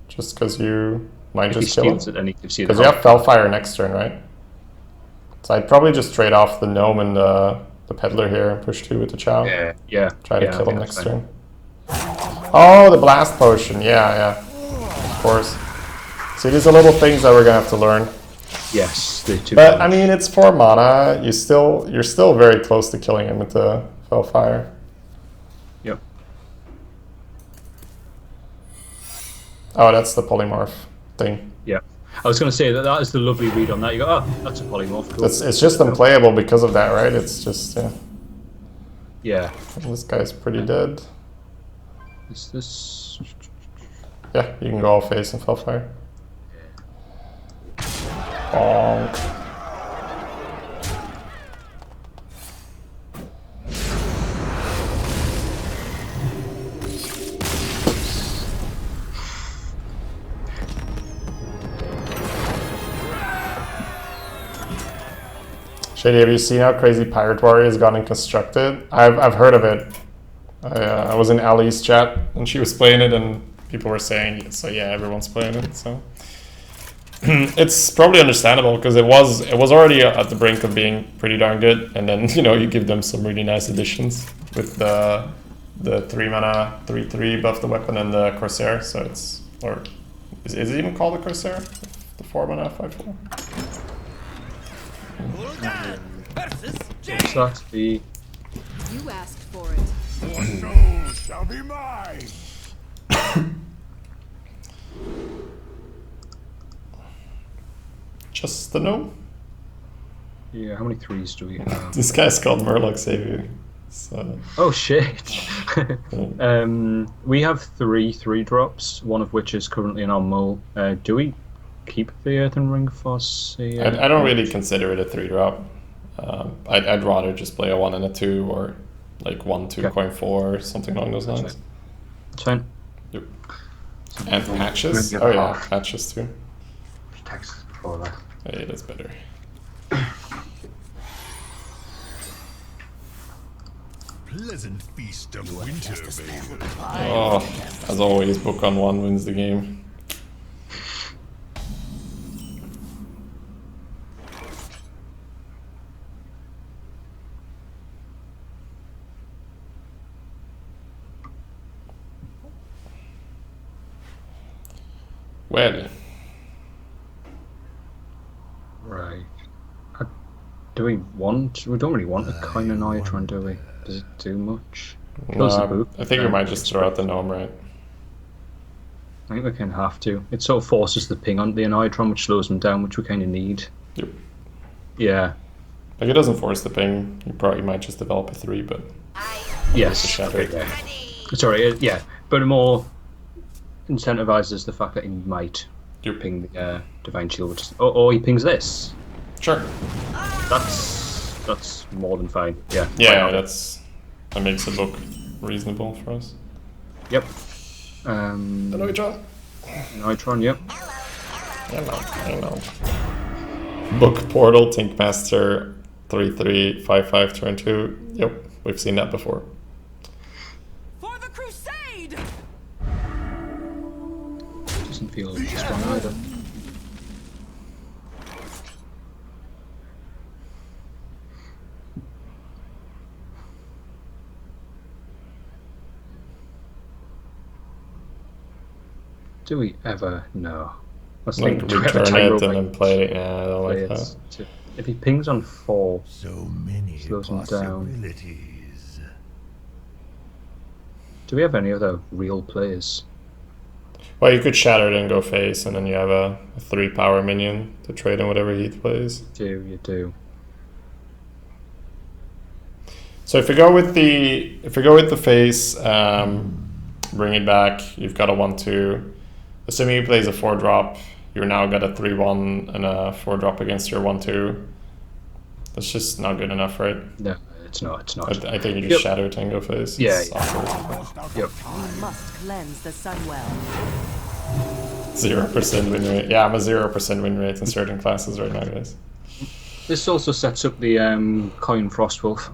Just because you might just kill him? Because you have Fellfire next turn, right? So I'd probably just trade off the Gnome and the Peddler here and push 2 with the Chow. Yeah. Try to kill him next turn. Oh, the Blast Potion. Yeah. Of course. See, these are little things that we're going to have to learn. Yes, the 2. But, I mean, it's 4 mana. You're still very close to killing him with the Fellfire. Yep. Oh, that's the Polymorph thing. Yeah. I was going to say that is the lovely read on that. You go, oh, that's a Polymorph. Cool. It's just unplayable because of that, right? It's just, yeah. Yeah. This guy's pretty dead. Is this... Yeah, you can go all face and Fellfire. Bonk. Shady, have you seen how Crazy Pirate Warrior has gotten constructed? I've heard of it. I was in Ali's chat and she was playing it and people were saying, so yeah, everyone's playing it. So it's probably understandable because it was already at the brink of being pretty darn good, and then you give them some really nice additions with the 3-mana 3/3 buff the weapon and the Corsair. So it's, or is it even called the Corsair? The 4-mana 5/4. Versus What's that? The You asked for it. Your soul shall be mine. Just the gnome. yeah. How many 3s do we have? This guy's called Murloc Savior. So Oh shit! We have 3 drops, one of which is currently in our mull. Do we keep the Earthen Ring Foss here? I don't really consider it a 3-drop. I'd rather just play a 1 and a 2, or like 1/2 Okay. coin 4 or something along those lines. It's fine. Yep. And patches. Ring Oh of yeah, half. patches too. Texas before that. Hey, that's better. Pleasant feast of winter, baby. Oh, as always, book on 1 wins the game. Well, Right. Do we want? We don't really want a coin and Nitron, do we? Does it do much? Close the book. I think we might just throw out the gnome, right? I think we kind of have to. It sort of forces the ping on the Anitron, which slows them down, which we kind of need. Yep. Yeah. Like, it doesn't force the ping. You probably might just develop a 3, but Yes. shadow. Okay, yeah. Sorry. Yeah, but it more incentivizes the fact that he might Yep. ping the Divine Shield, which is, or he pings this. Sure. That's more than fine. Yeah. why Yeah, not? that makes it look reasonable for us. Yep. Hello, John. Nitron. Yep. I know. Book Portal, Tinkmaster, 3/3, 5/5, turn 2. Yep, we've seen that before. for the crusade. Doesn't feel strong either. Do we ever know? Let's Like, think. Do we ever return time it rope and like then play it. Yeah, I don't like that. players if he pings on 4, So many Slows them down. possibilities. do we have any other real players? Well, you could shatter it and go face, and then you have a 3 power minion to trade in whatever Heath plays. You do. So if we go with the face, bring it back. You've got a 1/2. Assuming he plays a 4-drop, you're now got a 3/1 and a 4-drop against your 1/2. That's just not good enough, right? No, it's not. It's not. I think you just Yep. shatter it and go face. Yeah, It's yeah. awkward. Yep. We must cleanse the Sunwell. 0% win rate. Yeah, I'm a 0% win rate in certain classes right now, guys. This also sets up the coin Frostwolf.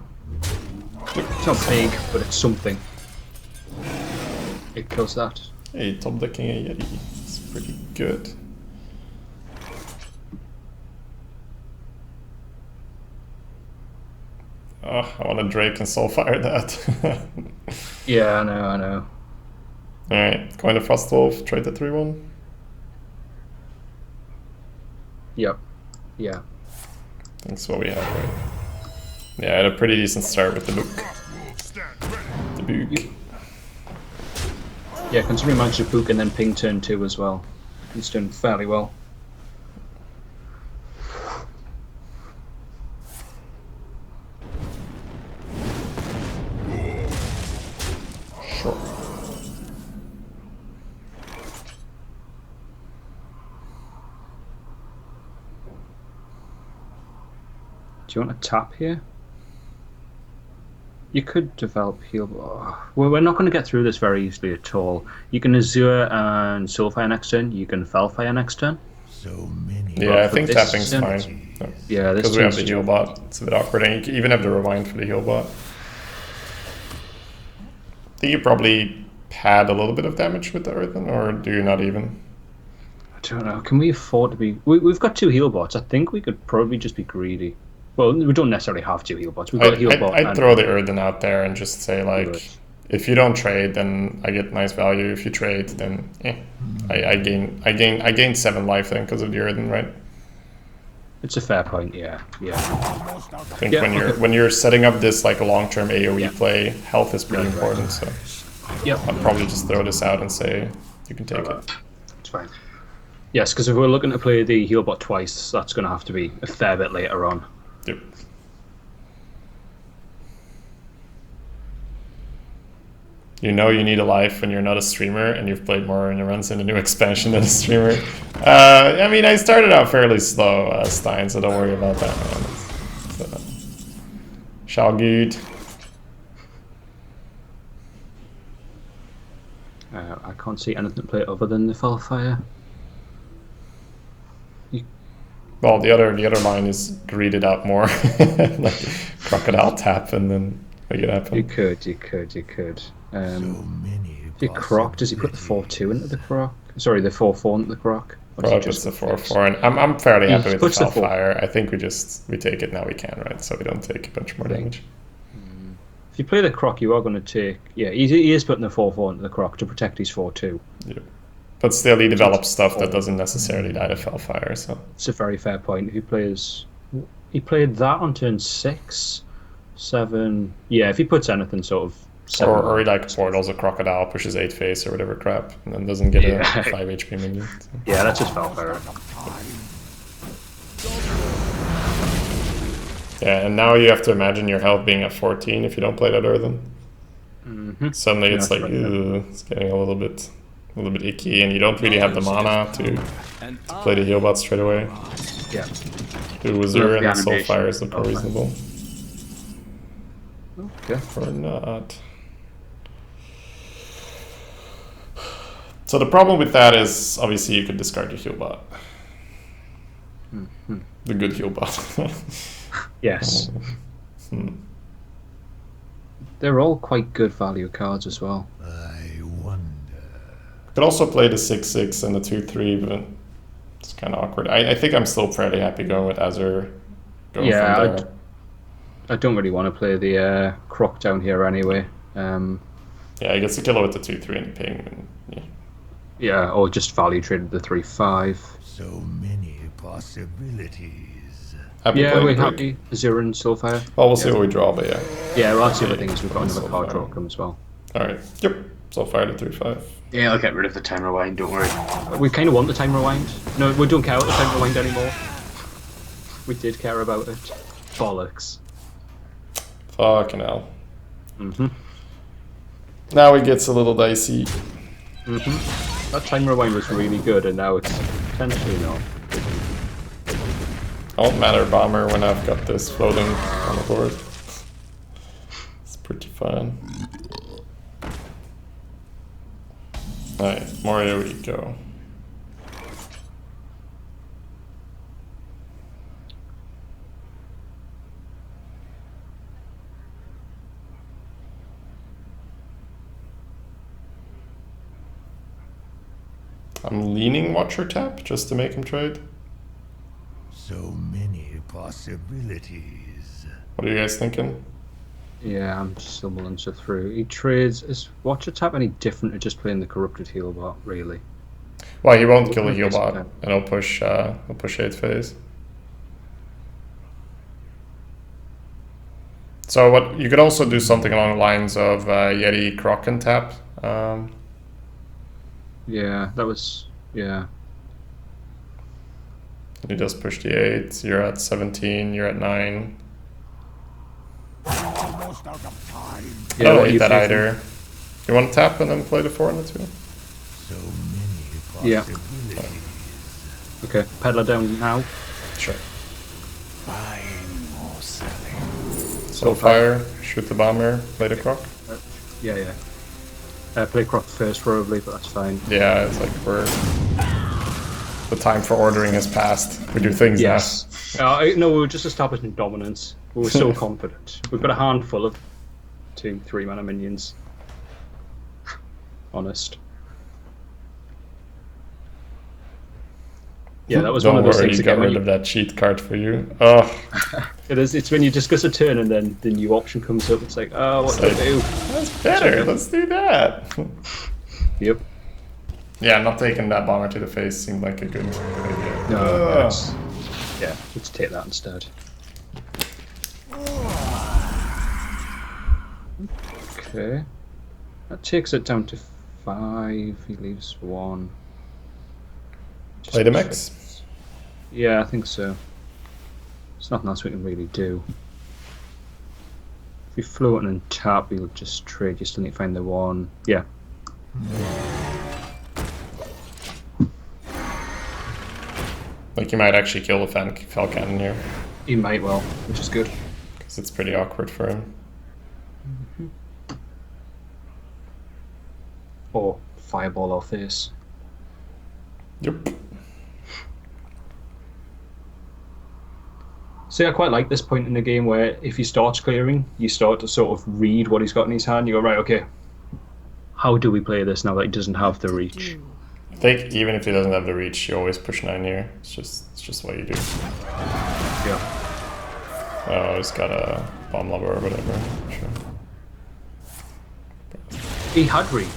It's not big, but it's something. It kills that. Hey, top decking a Yeti. It's pretty good. Oh, I want to Drake and Soulfire that. Yeah, I know. Alright, going to Frostwolf, trade the 3/1. Yep. Yeah. That's what we have, right? Yeah, I had a pretty decent start with the book. The book. Yeah, considering Magic Book and then ping turn 2 as well. He's doing fairly well. Sure. Do you want to tap here? You could develop heal. Oh, well, we're not going to get through this very easily at all. You can Azure and Soulfire next turn. You can Felfire next turn. So many. Yeah, I think this tapping's turn, fine. Yeah, this Because we have the team's heal bot, it's a bit awkward, and you can even have the rewind for the heal bot. I think you probably pad a little bit of damage with the earthen, or do you not even? I don't know. Can we afford to be? We've got 2 heal bots. I think we could probably just be greedy. Well, we don't necessarily have 2 heal bots. We've got a heal bot. I'd and throw the earthen out there and just say like, Good. if you don't trade, then I get nice value. If you trade, then I gain 7 life then because of the earthen, right? It's a fair point. Yeah, yeah. I think Yeah, when you're setting up this like a long-term AOE Yeah. play, health is pretty Right. important. So Yep. I'd probably just throw this out and say you can take it. It's fine. Yes, because if we're looking to play the heal bot twice, that's going to have to be a fair bit later on. Yep. You know you need a life when you're not a streamer and you've played more in runs in the new expansion than a streamer. I mean, I started out fairly slow, Stein, so don't worry about that, man. Shall good. I can't see anything to play other than the Fellfire. Well, the other line is greeded out more, like crocodile tap, and then make it happen. You could. So many. Your croc, does he put the 4-2 into the croc? Sorry, the 4-4 into the croc? Or does he Probably puts the put 4-4, and I'm fairly He happy with the puts the 4. Fellfire. I think we take it now we can, right? So we don't take a bunch more damage. If you play the croc, you are going to take... Yeah, he is putting the 4-4 into the croc to protect his 4-2. Yeah. But still, he develops stuff that doesn't necessarily die to Fellfire, so... It's a very fair point. If he plays... He played that on turn 6, 7... Yeah, if he puts anything sort of... 7, Or he like portals a crocodile, pushes 8 face or whatever crap, and then doesn't get a 5 HP minion. So. Yeah, that's just Fellfire. Yeah, and now you have to imagine your health being at 14 if you don't play that earthen. Suddenly it's Yeah, like, that's right. ew, it's getting a little bit icky, and you don't really have the mana to play the heal bot straight away. Yeah. Do Wizard the and animation. Soulfire is looking reasonable. Okay. Or not. So the problem with that is, obviously, you could discard your heal bot. The good heal bot. Yes. They're all quite good value cards as well. I wonder. Could also play the 6-6 and the 2-3, but it's kind of awkward. I think I'm still fairly happy going with Azure. Going Yeah, from there. I don't really want to play the croc down here anyway. Yeah, he gets to kill it with the 2-3 and ping. And, yeah. Yeah, or just value traded the 3-5. So many possibilities. Happy Yeah, playing we're quick. happy. Azure and Soulfire. Well, we'll see what we draw, but yeah. Yeah, well, that's the other thing is we've got Yeah, another card Soulfire. draw come as well. Alright, yep. Soulfire to 3-5. Yeah, I'll get rid of the time rewind, don't worry. We kind of want the time rewind. No, we don't care about the time rewind anymore. We did care about it. Bollocks. Fucking hell. Mhm. Now it gets a little dicey. That time rewind was really good, and now it's potentially not. I won't matter bomber when I've got this floating on the board. It's pretty fun. Alright, more here we go. I'm leaning Watcher Tap just to make him trade. So many possibilities. What are you guys thinking? Yeah, I'm just still mulling to through. He trades. Is Watcher Tap any different to just playing the corrupted heal bot, really? Well, he won't kill the heal Okay. bot, and he'll push 8 phase. So what you could also do something along the lines of Yeti Croc and tap. Yeah, that was. Yeah. You just push the 8. You're at 17. You're at 9. Almost out of time. I Yeah, don't what do hate you that think? either. You want to tap and then play the 4 and the 2? So many Yeah. possibilities. Okay, peddler down now. Sure. Buying or selling. Soulfire, shoot the bomber, play the croc. Yeah, yeah. Play Croc first, probably, but that's fine. Yeah, it's like we're The time for ordering has passed. We do things Yes. No, we were just establishing dominance. We were so confident. We've got a handful of 2-3 mana minions. Honest. Yeah, that was Don't one of those worry, things you got again. rid of that cheat card for you. Oh, It is. It's when you discuss a turn and then the new option comes up. It's like, oh, what do I do? that's better. Let's do that. Yep. Yeah, not taking that bomber to the face seemed like a good idea. No, Ugh. yeah, let's take that instead. Okay. That takes it down to 5. He leaves 1. Play the mix. Yeah, I think so. There's nothing else we can really do. If you float and tap, you'll just trade. You still need to find the 1. Yeah. Like you might actually kill the Fell Cannon here, He might well, which is good. because it's pretty awkward for him. Or fireball or face. Yep. See, I quite like this point in the game where if he starts clearing, you start to sort of read what he's got in his hand. You go, right, okay, how do we play this now that he doesn't have the reach? I think even if he doesn't have the reach, you always push 9 here. It's just what you do. Yeah. Oh, he's got a bomb lover or whatever. Sure. He had reach.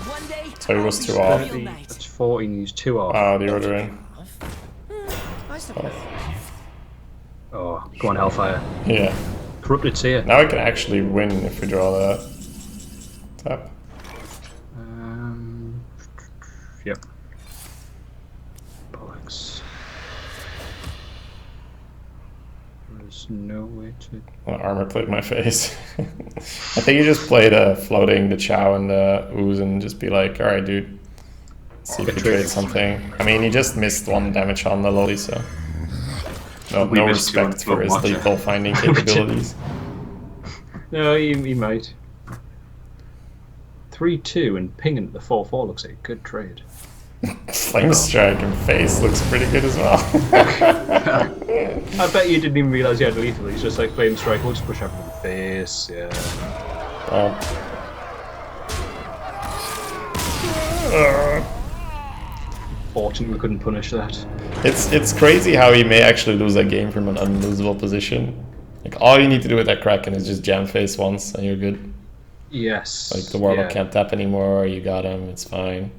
One day, So he was I'll too be off. real nice. That's 14, he's 2 off. Oh, the order in. I suppose. Oh, go on, Hellfire. Yeah. Corrupted's here. Now we can actually win if we draw that. Tap. Yep. Bollocks. There's no way to... Well, armor played my face. I think you just play the floating, the Chow, and the Ooze and just be like, alright, dude. See if you trade something. I mean, he just missed 1 damage on the lolly, so. No We missed two on respect for his Watcher. lethal finding capabilities. No, he might. 3-2 and pinging at the 4-4 looks like a good trade. Flame Strike and face looks pretty good as well. I bet you didn't even realise he had lethal. He's just like Flame Strike, we'll just push up in the face, yeah. Fortunately, we couldn't punish that. It's crazy how he may actually lose a game from an unlosable position. Like all you need to do with that Kraken is just jam face once and you're good. Yes. Like the Warlock yeah. can't tap anymore, you got him, it's fine.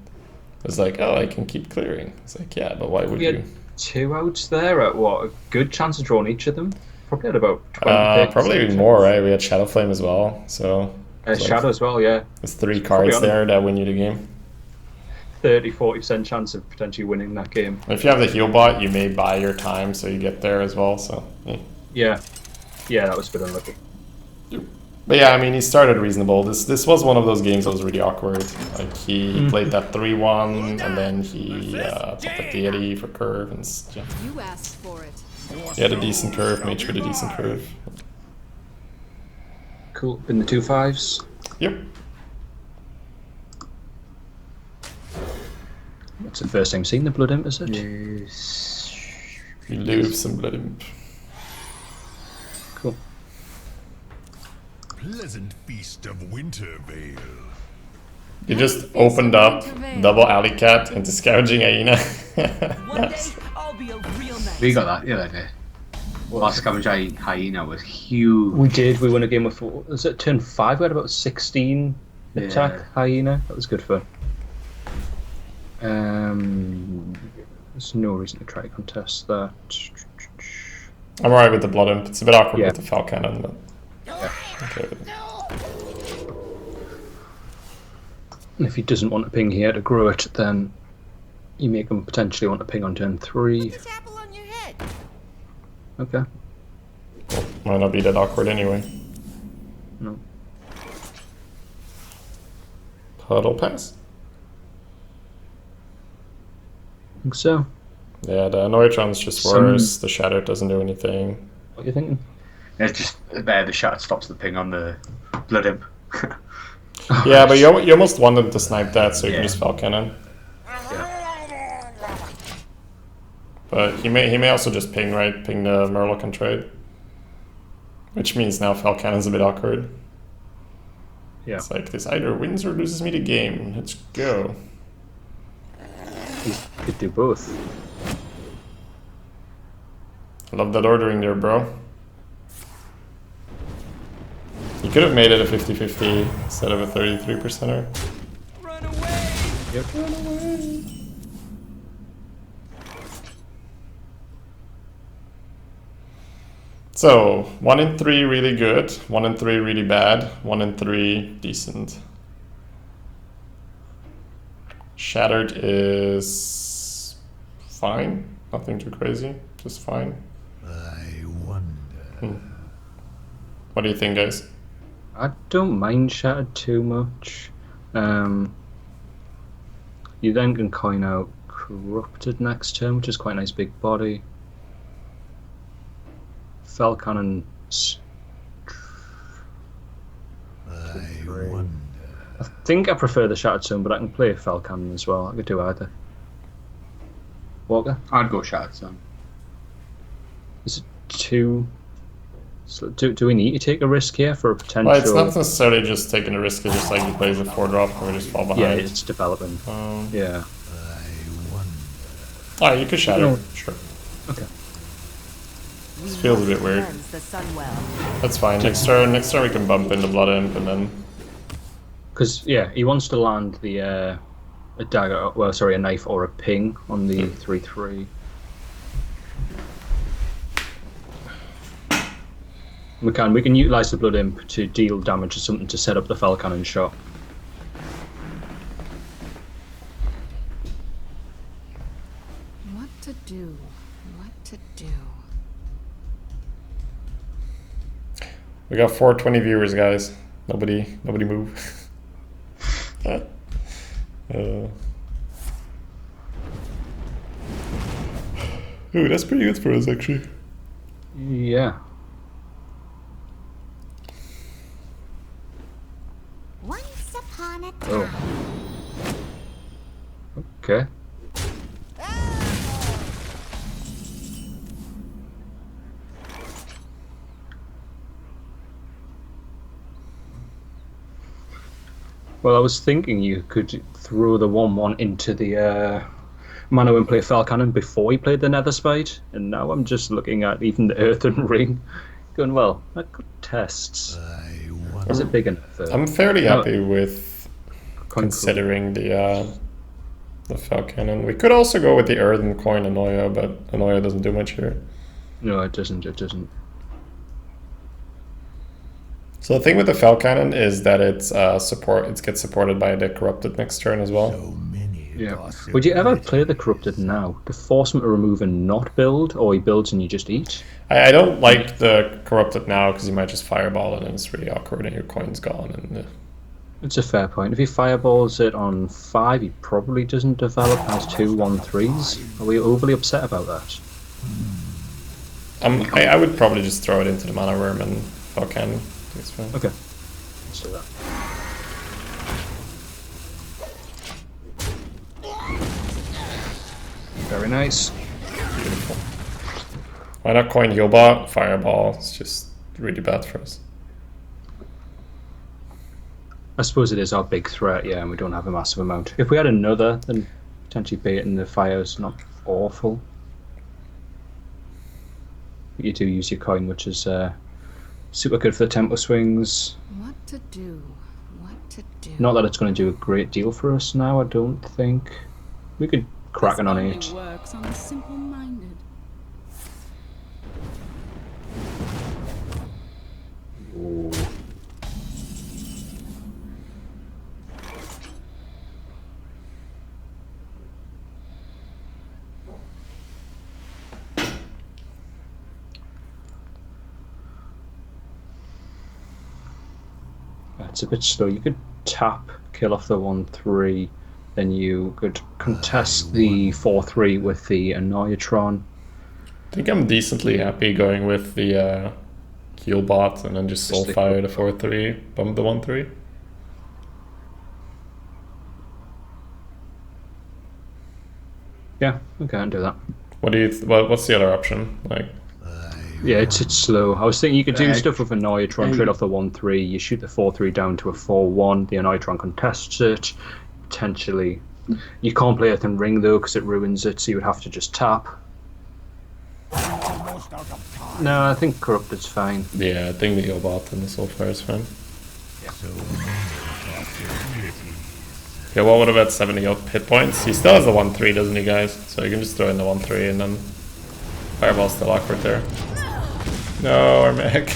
It's like, oh, I can keep clearing. It's like, yeah, but why would We you? had 2 outs there at what? A good chance of drawing each of them? Probably at about 20 Probably even more, right? We had Shadow Flame as well, so it's like- Shadow as well, yeah. there's 3 Probably cards on there that win you the game. 30-40% chance of potentially winning that game. If you have the heal bot, you may buy your time so you get there as well. So, yeah. Yeah, that was a bit unlucky. But yeah, I mean, he started reasonable. This was one of those games that was really awkward. Like he played that 3-1, and then he popped a deity for curve, and yeah. You asked for it. He had a decent curve, made sure the decent curve. Cool. In the 2-5s. Yep. That's the first time seeing the Blood Imp, is it? Yes. We lose some blood imp. Cool. Pleasant feast of Wintervale. You just opened up double alley cat into scavenging hyena. One day, I'll be a real nice. We got that the other day. Our scavenger hyena was huge. We did. We won a game with, was it turn 5? We had about 16 attack Yeah. hyena. That was good fun. There's no reason to try to contest that. I'm alright with the blood imp. It's a bit awkward Yeah. with the Fell Cannon, but okay with it. And if he doesn't want to ping here to grow it, then you make him potentially want to ping on turn 3. This apple on your head. Okay. Might not be that awkward anyway. No. Puddle pass. I think so. Yeah, the Noitron's just worse. The Shatter doesn't do anything. What are you thinking? It's just the shot stops the ping on the blood imp. Yeah, but you almost wanted to snipe that, so you can Yeah. just Fell Cannon. But he may also just ping, right? Ping the Murloc and trade. Which means now Falcanon's a bit awkward. Yeah. It's like this either wins or loses me the game. Let's go. He could do both. I love that ordering there, bro. You could have made it a 50-50 instead of a 33%er. Run away! Yep. Run away. So 1 in 3 really good, 1 in 3 really bad, 1 in 3 decent. Shattered is fine, nothing too crazy, just fine. I wonder. What do you think, guys? I don't mind Shattered too much. You then can coin out Corrupted next turn, which is quite a nice big body. Falcanon. I wonder. I think I prefer the Shattered Stone, but I can play Falcanon as well. I could do either. Walker? I'd go Shattered Sun. Is it two? So do we need to take a risk here for a potential? Well, it's not necessarily just taking a risk, it's just like he plays a 4-drop and we just fall behind. Yeah, it's developing. Yeah. I wonder. Oh, you could shatter, No. sure. Okay. This feels a bit weird. Cleanse the Sunwell. That's fine. Next turn we can bump in the Blood Imp and then... Because yeah, he wants to land the a dagger. Well, sorry, a knife or a ping on the 3/3. We can utilize the Blood Imp to deal damage or something to set up the Falcanon shot. What to do? What to do? We got 420 viewers, guys. Nobody move. Ooh, that's pretty good for us, actually. Yeah. Once upon a time. Oh. Okay. Well, I was thinking you could throw the 1/1 into the Mano and play Falcanon before he played the Nether Spite, and now I'm just looking at even the Earthen Ring, going, well, that could tests. I wonder. Is it big enough? I'm fairly No. happy with Coin considering the Falcanon. We could also go with the Earthen Coin Anoya, but Anoya doesn't do much here. No, it doesn't. It doesn't. So the thing with the Falcanon is that it's it gets supported by the Corrupted next turn as well. So many Yeah. possibilities. Would you ever play the Corrupted now to force him to remove and not build, or he builds and you just eat? I don't like the Corrupted now because you might just fireball and then it's really awkward and your coin's gone. And It's a fair point. If he fireballs it on 5, he probably doesn't develop as 2 1/3s. Are we overly upset about that? I would probably just throw it into the Mana Worm and Falcanon. It's fine. Okay. Let's do that. Very nice. Beautiful. Why not coin Healbot? Fireball. It's just really bad for us. I suppose it is our big threat, yeah, and we don't have a massive amount. If we had another, then potentially baiting the fire's not awful. But you do use your coin, which is super good for the tempo swings. What to do? What to do? Not that it's going to do a great deal for us now, I don't think. We could crack it on 8. Works on the simple-minded. Ooh. It's a bit slow. You could tap, kill off the 1/3, then you could contest the 4/3 with the Anoyatron. I think I'm decently happy going with the Healbot and then just Just the Soulfire the 4/3, bump the 1/3. Yeah, we can do that. What's the other option? Like, Yeah, it's slow. I was thinking you could do Uh, stuff with Annoy, try and trade off the 1-3. You shoot the 4-3 down to a 4-1. The Annoy try and contests it. Potentially. You can't play Earth and Ring though because it ruins it, so you would have to just tap. No, I think Corrupted's fine. yeah, I think the heal bot and the Soulfire is fine. Yeah, what would have had 70 hit points? He still has the 1-3, doesn't he, guys? So you can just throw in the 1-3 and then Fireball's still awkward there. No, our mech.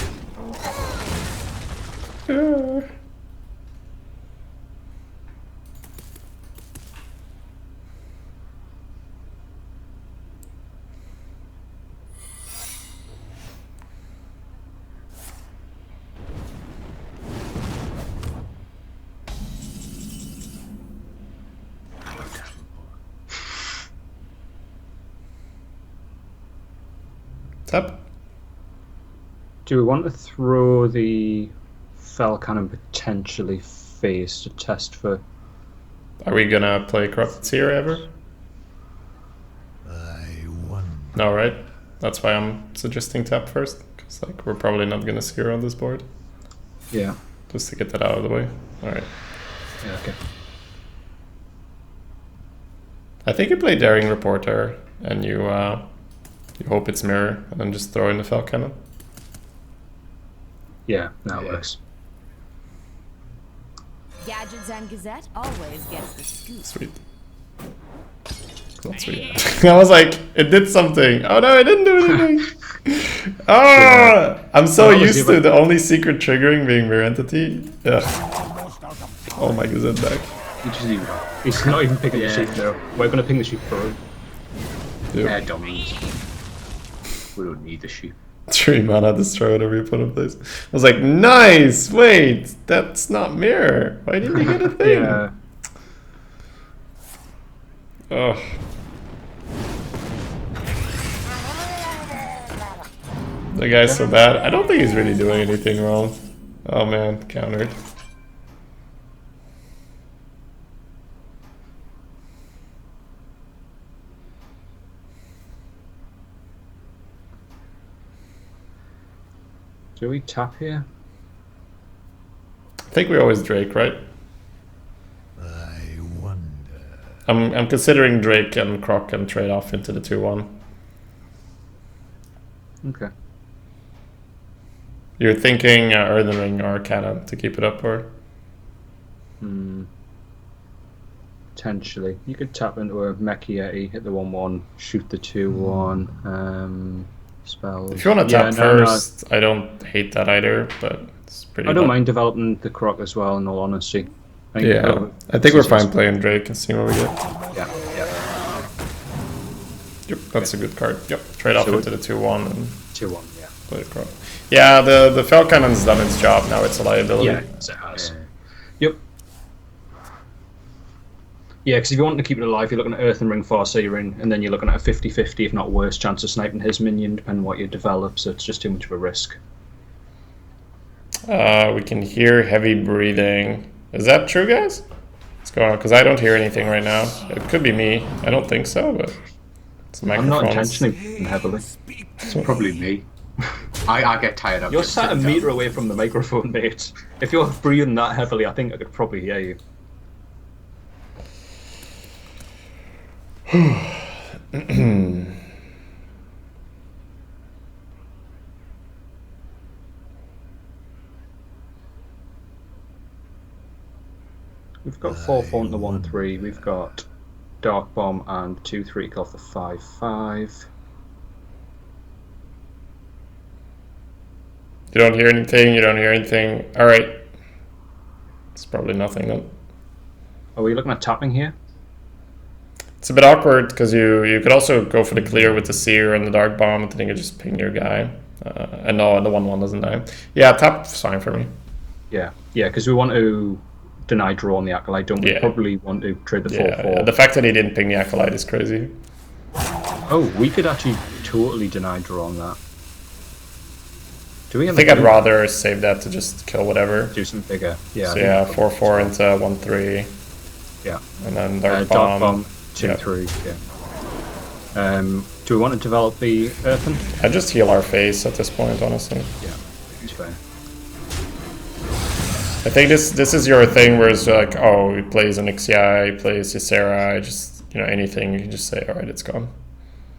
Tap. Do we want to throw the Fell Cannon potentially face to test for... Are we gonna play Corrupted Seer ever? I won. No, right? That's why I'm suggesting tap first. Because like, we're probably not gonna Seer on this board. Yeah. Just to get that out of the way. Alright. Yeah, okay. I think you play Daring Reporter and you hope it's Mirror and then just throw in the Fell Cannon. Yeah, that works. Gadgets and Gazette always gets the scoop. Sweet. Not sweet. I was like, it did something. Oh no, it didn't do anything. Ah, I'm so used to the only secret triggering being Mirror Entity. Ugh. Oh my Gazette back. He's not even picking the sheep though. We're going to ping the sheep for him. Yep. Dominance. We don't need the sheep. 3 mana, destroy whatever you put in place. I was like, nice! Wait, that's not Mirror. Why didn't you get a thing? Yeah. Oh. The guy's so bad. I don't think he's really doing anything wrong. Oh man, countered. Do we tap here? I think we always Drake, right? I wonder. I'm considering Drake and Croc and trade off into the 2-1. Okay. You're thinking Earthen Ring or Cannon to keep it up, or? Potentially. You could tap into a Mechieti, hit the 1-1, shoot the 2-1. Spells. If you want to tap first, I don't hate that either, but it's pretty. I don't mind developing the Croc as well, in all honesty. I think we're fine playing Drake and seeing what we get. Yeah. Yep, that's a good card. Yep, trade off into the 2-1 and 2-1, yeah. play the Croc. Yeah, the Fell Cannon's done its job, now it's a liability. Yeah, it has. Yep. Yeah, because if you want to keep it alive, you're looking at Earthen Ring, Farseer Ring, and then you're looking at a 50-50, if not worse, chance of sniping his minion, depending on what you develop, so it's just too much of a risk. We can hear heavy breathing. Is that true, guys? What's going on? Because I don't hear anything right now. It could be me. I don't think so, but it's the I'm not microphones. intentionally breathing heavily. It's probably me. I get tired of You're it. sat a meter away from the microphone, mate. If you're breathing that heavily, I think I could probably hear you. We've got 4-4 into 1-3. We've got Dark Bomb and 2-3 kill off the 5-5. You don't hear anything, you don't hear anything. Alright. It's probably nothing then. Are we looking at tapping here? It's a bit awkward because you could also go for the clear with the Seer and the Dark Bomb, and then you could just ping your guy. And no, the 1-1 doesn't die. Yeah, tap's fine for me. Yeah, because we want to deny draw on the Acolyte, don't we? Yeah. Probably want to trade the 4-4. Yeah, the fact that he didn't ping the Acolyte is crazy. Oh, we could actually totally deny draw on that. Do we I have think I'd rather save that to just kill whatever. do some bigger? Yeah. So yeah, 4-4 into 1-3. Yeah. And then Dark Dark Bomb. Bomb 2-3. Yeah. Do we want to develop the Earthen? I just heal our face at this point, honestly. Yeah, it's fine. I think this is your thing where it's like, oh, he plays an Ixia, he plays Ysera, just, you know, anything, you can just say, alright, it's gone.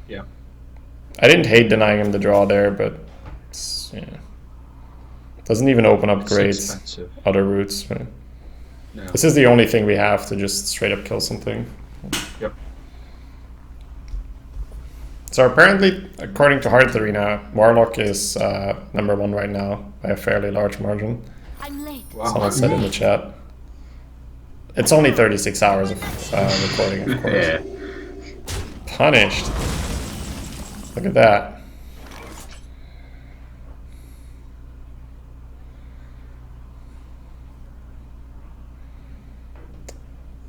Yeah. I didn't hate denying him the draw there, but it's, yeah. Doesn't even open up great expensive. other routes. Right? No. This is the only thing we have to just straight up kill something. Yep. So apparently, according to Untitled Arena, Warlock is #1 right now by a fairly large margin. I'm late. Someone said in the chat. It's only 36 hours of recording, of course. Yeah. Punished. Look at that.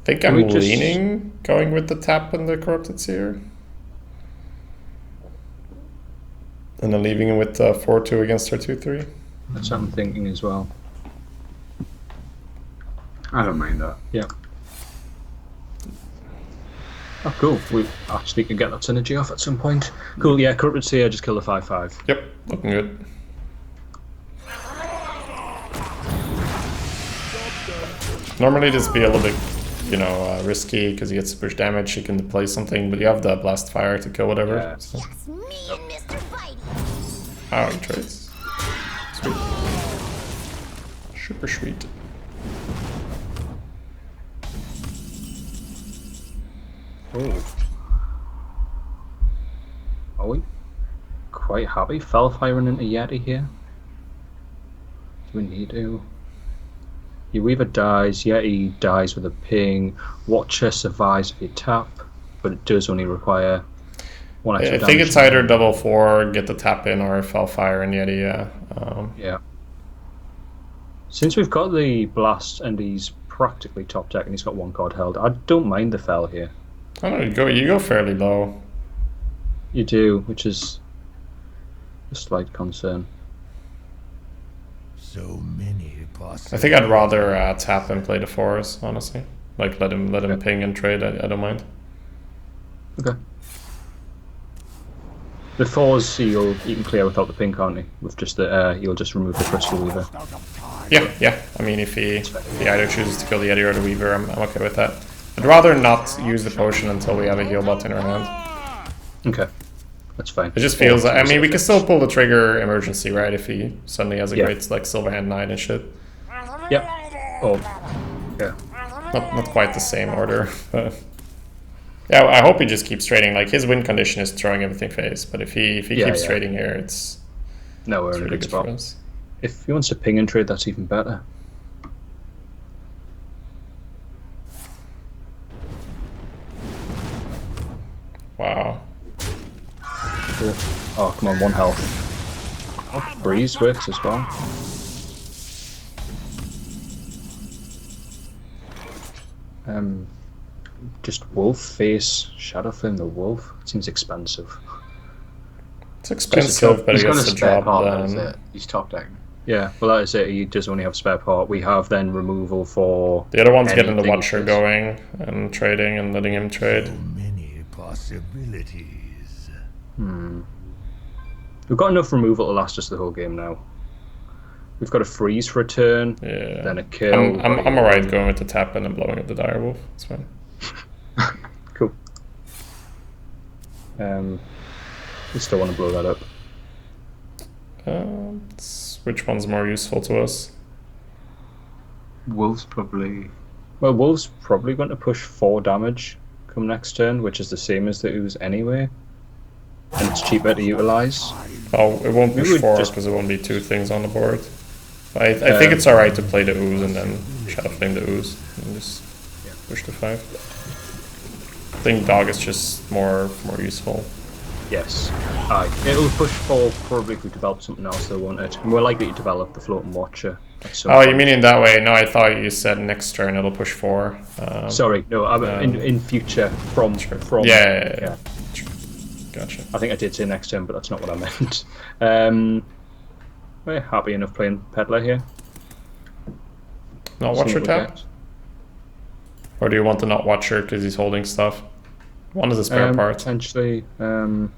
I think I'm leaning going with the tap and the Corrupted Seer. And then leaving him with 4-2 against her 2-3. That's what I'm thinking as well. I don't mind that. Yeah. Oh, cool. We actually can get that synergy off at some point. Cool, yeah, Corrupted Seer, just kill the 5/5. Yep, looking good. Normally this would be a little bit, you know, risky because he gets to push damage, he can deploy something, but you have the Blast Fire to kill whatever. Yeah. So. That's me and Mr. Fighty. Oh, he trades. Sweet. Super sweet. Oh. Are we quite happy fell firing into Yeti here? Do we need to? Your Weaver dies, Yeti dies with a ping, Watcher survives if you tap, but it does only require one extra I damage. think it's either double 4, get the tap in, or Fellfire and Yeti, yeah. Yeah. Since we've got the Blast and he's practically top deck and he's got 1 card held, I don't mind the Fell here. I don't know, you go fairly low. You do, which is a slight concern. So many possibilities. I think I'd rather tap and play the 4s, honestly. Like let him ping and trade, I don't mind. Okay. The 4s you can clear without the ping, can't you? With just the you'll just remove the Crystal Weaver. Yeah. I mean, if he either chooses to kill the Yeti or the Weaver, I'm okay with that. I'd rather not use the potion until we have a heal bot in our hand. Okay. That's fine. It just feels like, I mean, we can still pull the trigger emergency, right? If he suddenly has a great, like, Silverhand Knight and shit. Yep. Oh. Yeah. Not quite the same order, but... Yeah, I hope he just keeps trading. Like, his win condition is throwing everything face, but if he keeps trading here, it's... No, we're in a really good good spot. for us. If he wants to ping and trade, that's even better. Wow. Cool. Oh, come on, 1 health. Oh, Breeze works as well. Just Wolf face, Shadow Flame the Wolf. It seems expensive. It's expensive, but He's it got a gets the spare job part, done. is it? He's top decking. Yeah, well that is it. He does only have spare part. We have then removal for... The other one's getting the anything Watcher he does. going and trading and letting him trade. So many possibilities. We've got enough removal to last us the whole game now. We've got a freeze for a turn, Yeah. then a kill. I'm alright going with the tap and then blowing up the Direwolf. It's fine. Cool. We still want to blow that up. Which one's more useful to us? Wolves probably. Well, Wolf's probably going to push 4 damage come next turn, which is the same as the Ooze anyway. And it's cheaper to utilise. Oh, it won't We push would 4 just- because it won't be 2 things on the board. I think it's alright to play the Ooze and then Shadow Flame the Ooze and just push the 5. I think Dog is just more useful. Yes. Aye. It'll push 4 probably if we develop something else though, won't it? And we're likely to develop the Floating Watcher. Oh, you mean in that way? No, I thought you said next turn it'll push 4. Sorry, no, in future from... Yeah. Gotcha. I think I did say next turn, but that's not what I meant. We're happy enough playing Peddler here. Not See Watcher what we tap? get. Or do you want to not Watcher because he's holding stuff? One is a spare part. Potentially. Do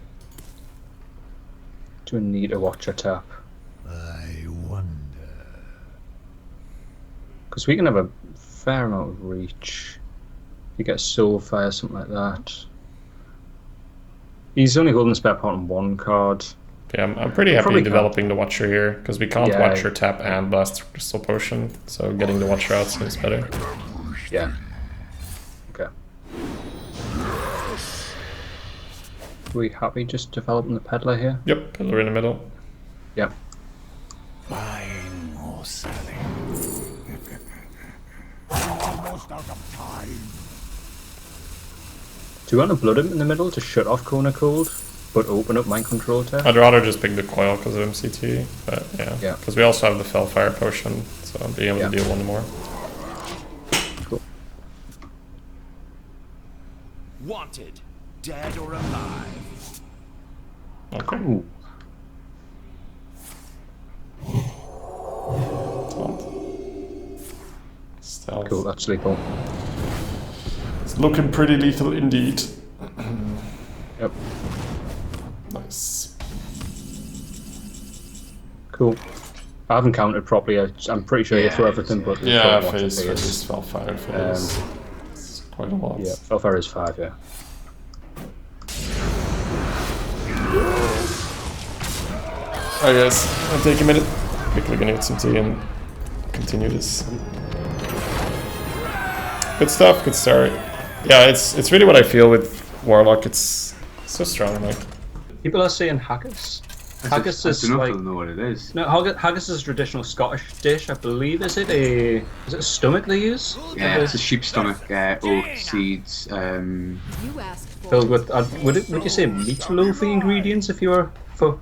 we need to watch a tap? I wonder. Because we can have a fair amount of reach. If you get Soulfire, something like that. He's only holding the spare part on one card. Yeah, I'm pretty happy probably developing the Watcher here, because we can't Yeah. Watcher tap and blast Crystal Potion, so getting the Watcher out seems better. Yeah. Okay. Are we happy just developing the Peddler here? Yep, Pillar in the middle. Yep. Buying or selling. Almost out of time. Do you want to Blood Imp in the middle to shut off Kona Cold, but open up Mind Control tap? I'd rather just pick the Coil because of MCT, but Yeah. yeah. Because we also have the Fellfire Potion, so I'll be able to deal one more. Cool. Wanted, dead or alive. Okay. Ooh. Stealth. Cool, that's lethal. It's looking pretty lethal indeed. Yep. Nice. Cool. I haven't counted properly. I'm pretty sure you throw everything, but Yeah, watch phase it. is Fellfire for this. It's quite a lot. Yeah, Fellfire is 5, yeah. Alright guys, I'll take a minute. Quickly gonna get some tea and continue this. Good stuff, good start. Yeah, it's really what I feel with Warlock. It's so strong, like. People are saying haggis. Haggis I is don't know like if I know what it is. no haggis is a traditional Scottish dish, I believe. Is it a stomach they use? Yeah, it's a sheep stomach, oat seeds, You asked for Filled with would you say meatloafy ingredients if you were for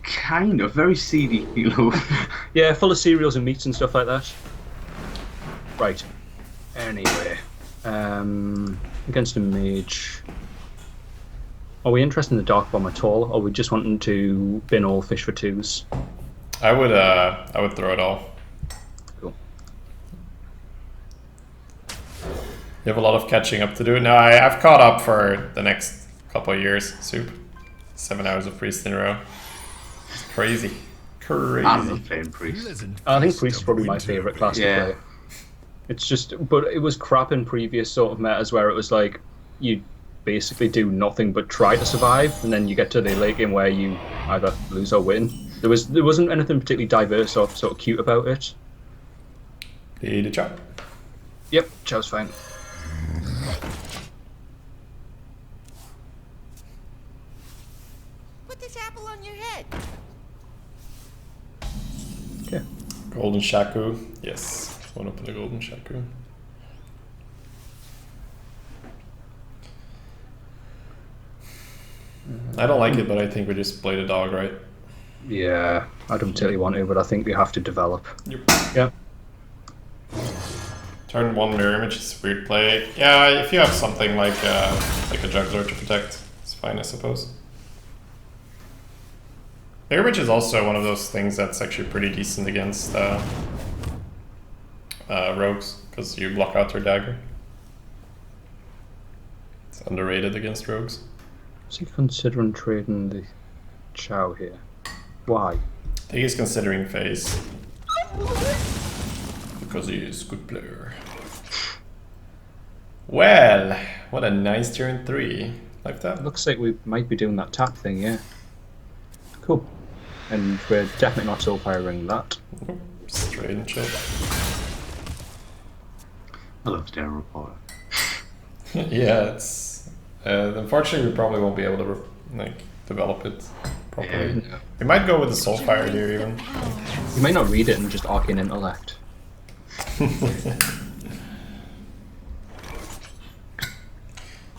kind of very seedy meatloaf. yeah, full of cereals and meats and stuff like that. Right. Anyway, against a mage. Are we interested in the Dark Bomb at all, or are we just wanting to bin all fish for 2s? I would throw it all. Cool. You have a lot of catching up to do. No, I've caught up for the next couple of years. Soup. 7 hours of Priest in a row. It's crazy. Crazy. I'm not playing priest. I think Priest is probably my favourite class to Yeah. play. It's just, but it was crap in previous sort of metas where it was like you basically do nothing but try to survive, and then you get to the late game where you either lose or win. There wasn't anything particularly diverse or sort of cute about it. The chop. Yep, Chow's fine. Put this apple on your head. Okay. Golden Shaku. Yes. Want to put a Golden Shaku. I don't like it, but I think we just play the dog, right? Yeah, I don't particularly want to, but I think we have to develop. Yep. Yeah. Turn 1 mirror image is weird play. Yeah, if you have something like a juggler to protect, it's fine, I suppose. Mirror image is also one of those things that's actually pretty decent against rogues, because you block out their dagger. It's underrated against rogues. Is he considering trading the Chow here? Why? I think he's considering phase. Because he is a good player. Well, what a nice turn 3. Like that. Looks like we might be doing that tap thing, yeah. Cool. And we're definitely not soul-firing that. Nope, straight and chill. I love Dare Reporter. Yeah, it's... unfortunately, we probably won't be able to develop it properly. Yeah. We might go with the Soulfire here even. You might not read it and just Arcane Intellect.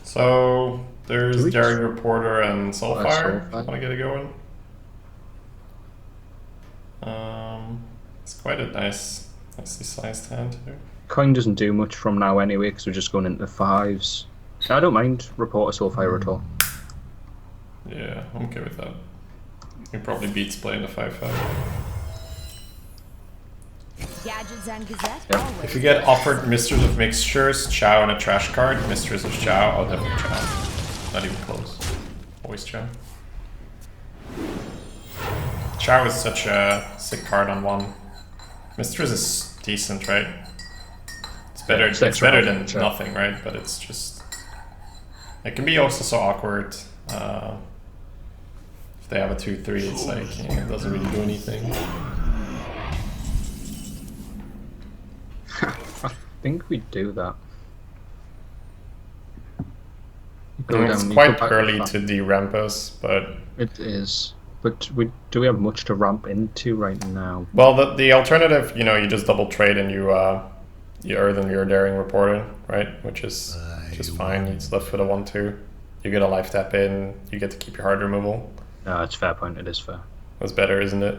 So there's Do we Daring Reporter and Soulfire. Soulfire. Want to get it going? It's quite a nicely sized hand here. Coin doesn't do much from now anyway, because we're just going into the 5s. I don't mind Reporter Soulfire at all. Yeah, I'm okay with that. He probably beats playing the 5/5. Gadgets and Gazette. Yep. Always. If you get offered Mistress of Mixtures, Chow, and a trash card, Mistress of Chow, I'll definitely Chow. not even close. Always Chow. Chow is such a sick card on 1. Mistress is decent, right? It's better. It's better than nothing, right? But it's just it can be also so awkward. If they have a 2/3, it's like it doesn't really do anything. I think we do that. It's quite early to de-ramp us, but it is. But do we have much to ramp into right now? well, the alternative, you know, you just double trade and you earthen your daring reporting, right? Which is just fine. It's left with a 1/2. You get a life tap in. You get to keep your hard removal. No, it's fair point. It is fair. That's better, isn't it?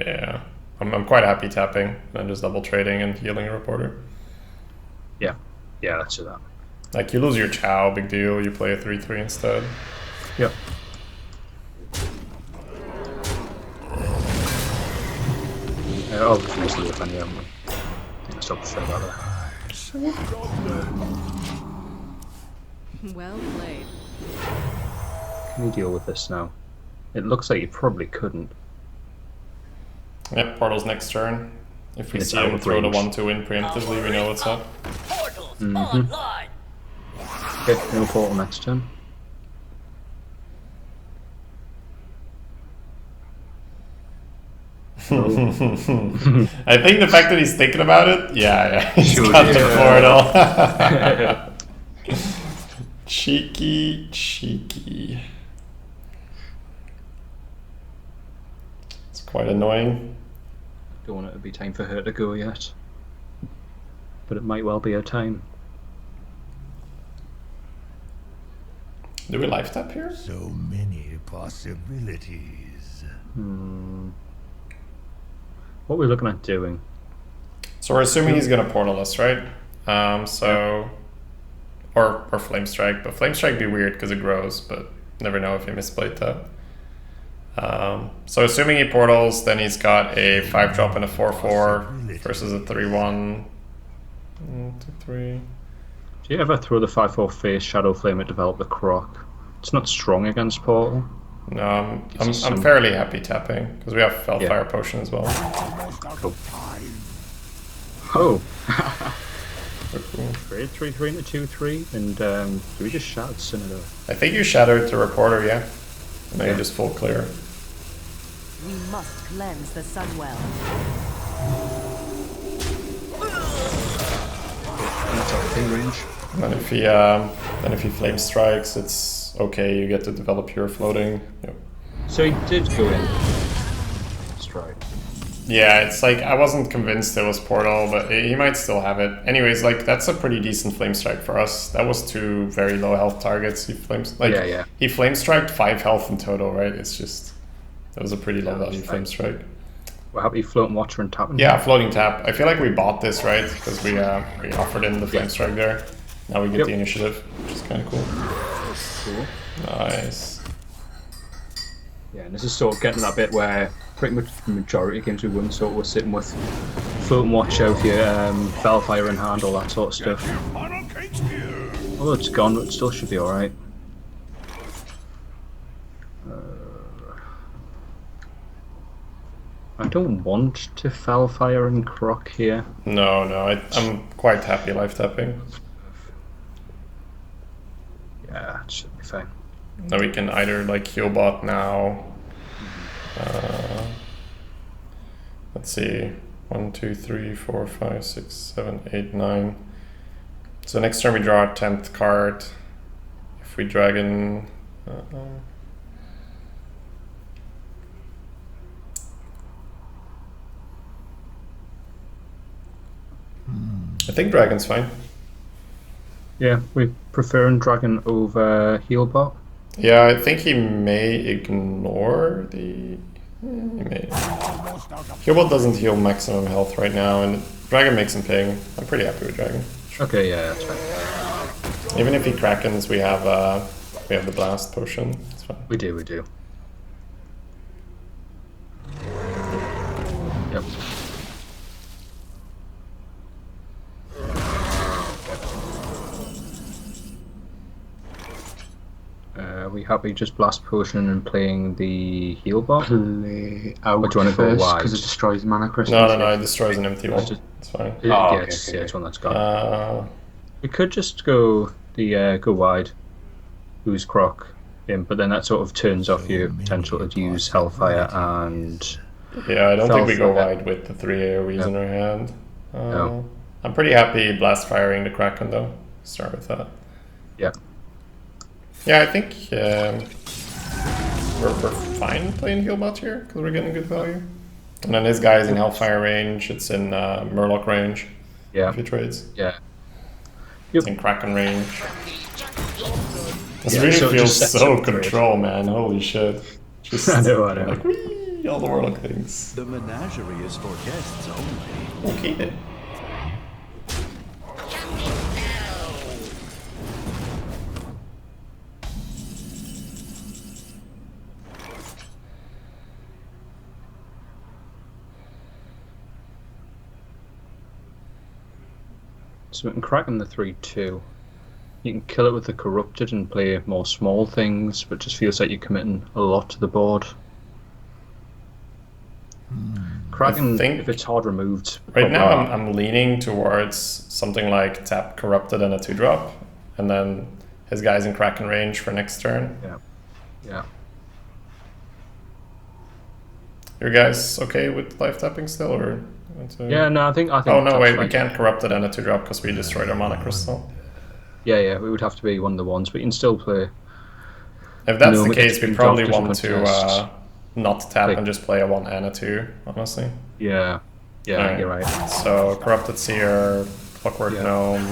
Yeah, I'm quite happy tapping and just double trading and healing a reporter. Yeah, let's do that. Like, you lose your Chow, big deal. You play a 3/3 instead. Yep. Obviously, if any of them. Let's not say about that. Well played. Can you deal with this now? It looks like you probably couldn't. Yep, Portal's next turn. If we It's see him out throw the range. 1/2 in preemptively, we know what's up. Okay, no portal next turn. I think the fact that he's thinking about it, yeah, he's got the portal. Cheeky. It's quite annoying. Don't want it to be time for her to go yet. But it might well be her time. Do we life tap here? So many possibilities. What are we looking at doing? So we're assuming he's gonna portal us, right? Or flame strike, but flame strike be weird because it grows, but never know if he misplayed that. So assuming he portals, then he's got a 5-drop and a 4/4 versus a 3/1. 2/3. Do you ever throw the 5/4 face Shadow Flame and develop the Croc? It's not strong against Portal. No, I'm fairly happy tapping because we have Fellfire Potion as well. Cool. Oh! Trade 3/3 into 2/3, and do we just Shattered Senator? I think you shattered the reporter, yeah. And then you just full clear. We must cleanse the Sunwell. Range. And then if he flame strikes, it's okay. You get to develop your floating. Yep. So he did go in. That's right. Yeah, it's like I wasn't convinced it was portal, but he might still have it. Anyways, like that's a pretty decent flame strike for us. That was 2 very low health targets. He flames He flame striked 5 health in total, right? It's just that was a pretty low value flame strike. We're happy floating watcher and tapping. Yeah, floating tap. I feel like we bought this, right? Because we offered in the flame strike there. Now we get the initiative, which is kind of cool. Cool. Nice. Yeah, and this is sort of getting that bit where pretty much the majority of games we win, so we're sitting with floating watch out here, Fellfire in hand, all that sort of stuff. Although it's gone, but it still should be alright. I don't want to Fellfire and Croc here. No, I'm quite happy life tapping. Yeah, it should be fine. Now we can either like Healbot now. Let's see. 1, 2, 3, 4, 5, 6, 7, 8, 9. So next turn we draw our 10th card. If we dragon. I think dragon's fine. Yeah, we prefer Dragon over Healbot. Yeah, I think he may ignore the. He may. Healbot doesn't heal maximum health right now, and Dragon makes him ping. I'm pretty happy with Dragon. Okay, yeah, that's fine. Even if he Krakens, we have the blast potion. It's fine. We do. Yep. Are we happy just blast potion and playing the heal bar? Play Or out do you want to go first wide? because it destroys mana crystals. No, it destroys an empty one. It's fine. Oh, yeah, okay, it's, okay. yeah, it's one that's gone. Uh, We could just go go wide, lose Croc, but then that sort of turns off your potential to use Hellfire and yeah, I don't think we go Hellfire. wide with the 3 AoEs in our hand. No. I'm pretty happy blast firing the Kraken though. Start with that. Yeah. Yeah, I think we're fine playing Healbot here because we're getting good value. And then his guy's in Hellfire range. It's in Murloc range. Yeah. If he trades. Yeah. It's in Kraken range. This Yeah, really so it feels just sets so up the trade. control, man. Holy shit. Just I know. like, whee, all the Warlock things. The menagerie is for guests only. Okay then. So we can crack in the 3/2. You can kill it with the Corrupted and play more small things, but just feels like you're committing a lot to the board. Kraken, think- if it's hard removed. Right now, probably- I'm leaning towards something like tap Corrupted and a 2-drop, and then his guy's in Kraken range for next turn. Yeah. Your guys okay with life tapping still, or? Yeah, no, I think. Oh no, that's wait, we fine. can't Corrupted and a 2-drop because we destroyed our mana crystal. Yeah, it would have to be one of the ones, but you can still play. If that's No, the it's case, we been probably dropped want as a to contest. not tap Like- and just play a 1 and a 2, honestly. Yeah, Alright. you're right. So, Corrupted Seer, Clockwork Yeah. Gnome.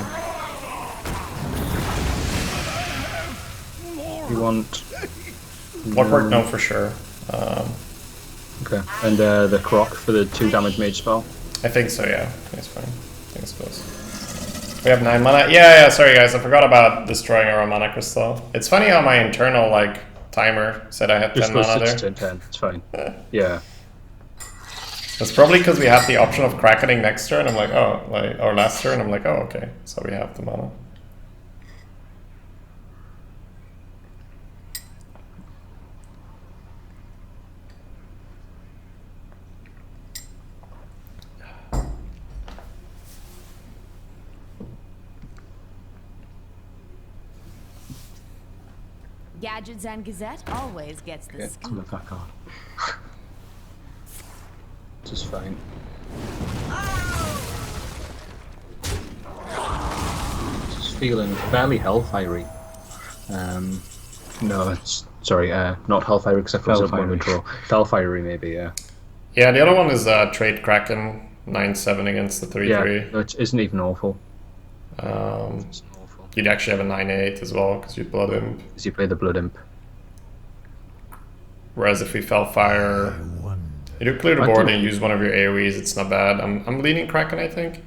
You want Clockwork Gnome for sure. okay, and the Croc for the 2 damage mage spell. I think so, yeah. It's fine. I think it's close. We have 9 mana. Yeah, sorry guys, I forgot about destroying our mana crystal. It's funny how my internal, like, timer said I had 10 Just goes mana 6 there. to 10. It's fine. Yeah. It's probably because we have the option of Krakening next turn. I'm like, oh, like, or last turn. I'm like, oh, okay. So we have the mana. Gadgets and Gazette always gets the Yeah. scoop. Come back on. Just fine. Just feeling fairly hellfiery. No, it's sorry, not hellfiery because I froze up one Hellfiery. control. Hellfiery maybe, yeah. Yeah, the other one is trade Kraken 9/7 against the 3/3. Yeah, no, it isn't even awful. It's It's awful. You'd actually have a 9/8 as well because you'd Blood Imp. Because you play the Blood Imp. Whereas if we fell fire, you do clear the I board think- and use one of your AoEs. It's not bad. I'm leaning Kraken, I think.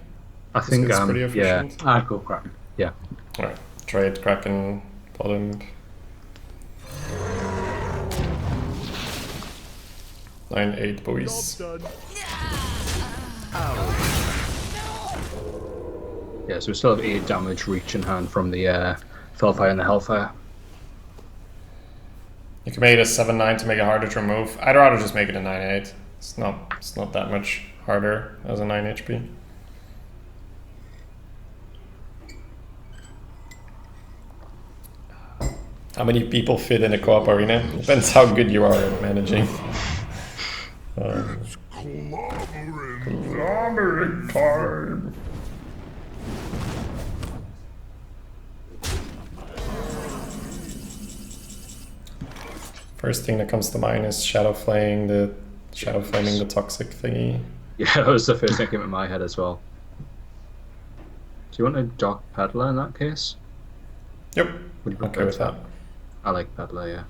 I think it's pretty yeah. efficient. I'd go Kraken. Yeah. Alright, trade Kraken, Blood Imp. 9/8 boys. Yeah, so we still have 8 damage reach in hand from the Fellfire and the Hellfire. You can make it a 7/9 to make it harder to remove. I'd rather just make it a 9/8. It's not that much harder as a 9 HP. How many people fit in a co-op arena? Depends how good you are at managing. Conglomerate time. First thing that comes to mind is shadow flaming the toxic thingy. Yeah, that was the first thing that came in my head as well. Do you want a Dark Peddler in that case? Yep. Would you Okay prefer with that. I like Peddler, yeah.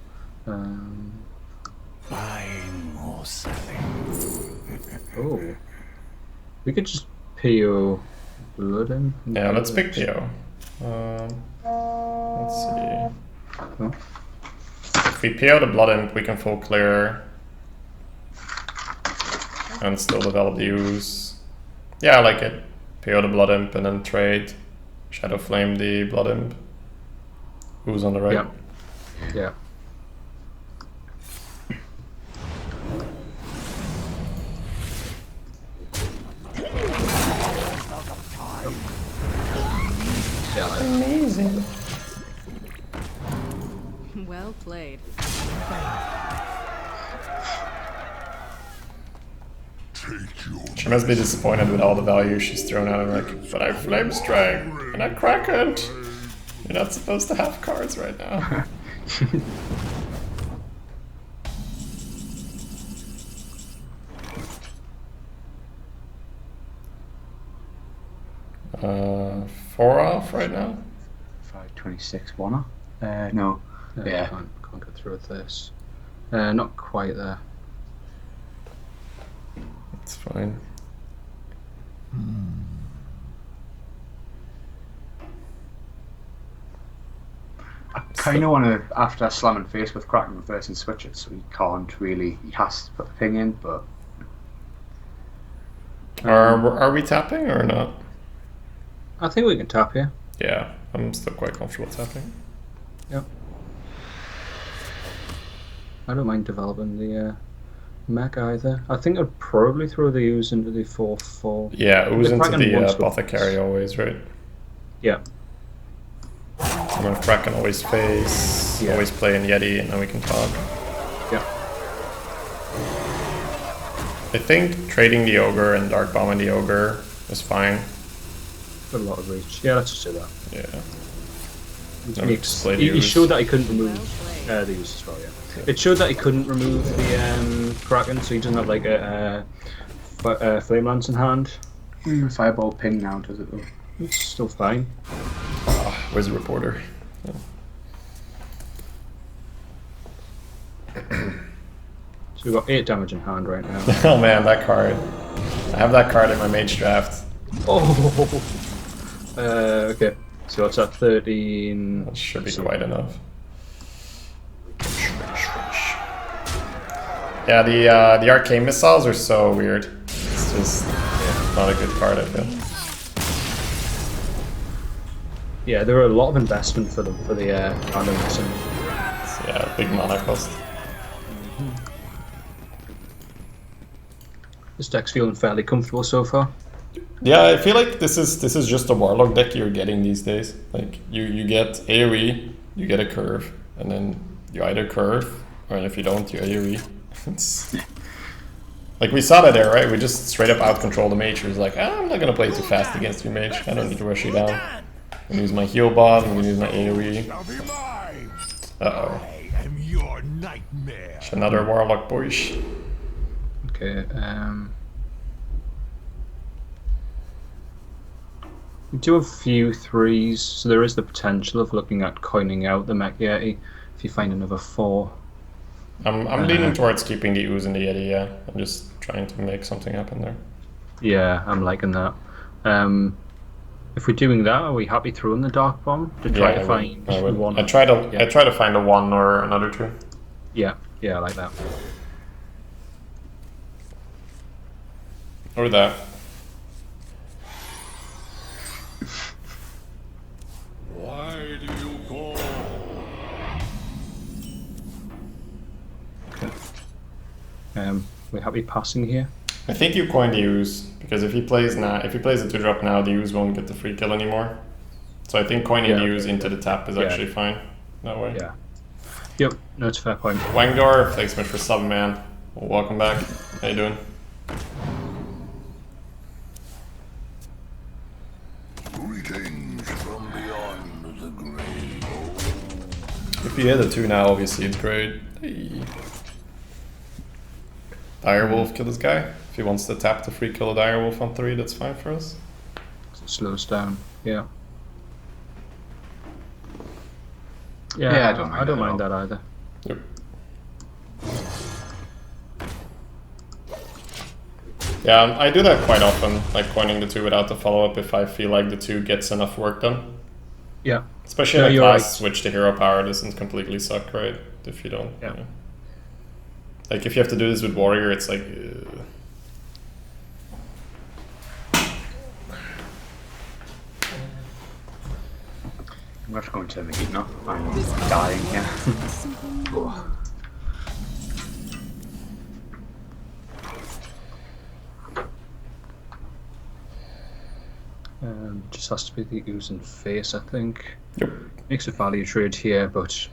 Buying or selling. Oh. We could just PO Blood Imp. Yeah, let's pick PO. Let's see. Huh? If we PO the Blood Imp, we can full clear and still develop the ooze. Yeah, I like it. PO the Blood Imp and then trade Shadow Flame the Blood Imp. Ooze on the right. Yeah. Yeah. Yeah, like Amazing. Well played. She must be disappointed with all the value she's thrown out. I'm like, but I flame strike and I crack it. You're not supposed to have cards right now. uh, 4 off right now. 526 wanna? No. Yeah. Can't get through with this. Not quite there. It's fine. I kind of want to, after slamming face with Kraken, reverse and switch it, so he can't really. He has to put the ping in, but. Are we tapping or not? I think we can tap here. Yeah, I'm still quite comfortable tapping. Yep. I don't mind developing the mech either. I think I'd probably throw the ooze into the 4/4. Yeah, ooze The into Kraken the wants to- apothecary always, right? Yeah. And then Kraken always face, Yeah. always play in Yeti, and then we can talk. Yeah. I think trading the ogre and dark bombing the ogre is fine. Got a lot of reach. Yeah, let's just do that. Yeah. He Just play the he ooze. showed that he couldn't remove Well played. the ooze as well, yeah. It showed that he couldn't remove the Kraken, so he doesn't have like a flame lance in hand. Fireball ping now, does it though? It's still fine. Where's the reporter? So we've got 8 damage in hand right now. Oh man, that card. I have that card in my mage draft. Oh! Okay. So it's at 13. That should be quite enough. Yeah, the arcane missiles are so weird. It's just not a good card, I feel. Yeah, there are a lot of investment for the randomness and Yeah, big mana cost. this deck's feeling fairly comfortable so far. Yeah, I feel like this is just a Warlock deck you're getting these days. Like you get AoE, you get a curve, and then you either curve, or if you don't, you AoE. It's like we saw that there, right? We just straight up out control the mage. He was like, I'm not gonna play too fast against you, mage. I don't need to rush you down. I'm gonna use my heal bot. I'm gonna use my AoE. Shall be mine. Uh-oh. I am your nightmare. Another Warlock push. Okay, we do have a few 3s, so there is the potential of looking at coining out the Mech Yeti if you find another 4. I'm leaning towards keeping the ooze and the Yeti, yeah. I'm just trying to make something happen there. Yeah, I'm liking that. If we're doing that, are we happy throwing the Dark Bomb to try to find I would. one? I try to find a 1 or another 2. Yeah, I like that. Or that. Why do you call? We're happy passing here. I think you coin the ooze, because if he plays now, if he plays a 2-drop now, the ooze won't get the free kill anymore. So I think coining the ooze into the tap is actually fine that way. Yeah. Yep, no, it's a fair point. Wangdor, thanks so much for subbing, man. Well, welcome back. How you doing? Greetings from beyond the grave. If you hit a 2 now, obviously it's great. Hey. Direwolf, kill this guy. If he wants to tap to free kill a Direwolf on 3, that's fine for us. It slows down. Yeah. Yeah, I don't mind that either. Yep. Yeah, I do that quite often, like coining the 2 without the follow-up if I feel like the 2 gets enough work done. Yeah. Especially No, in a you're class right. switch to hero power doesn't completely suck, right? If you don't. Yeah. You know. Like if you have to do this with warrior, it's like. I'm just going to the heat now. I'm dying here. Oh. Just has to be the ooze and face, I think. Yep. Makes a value trade here, but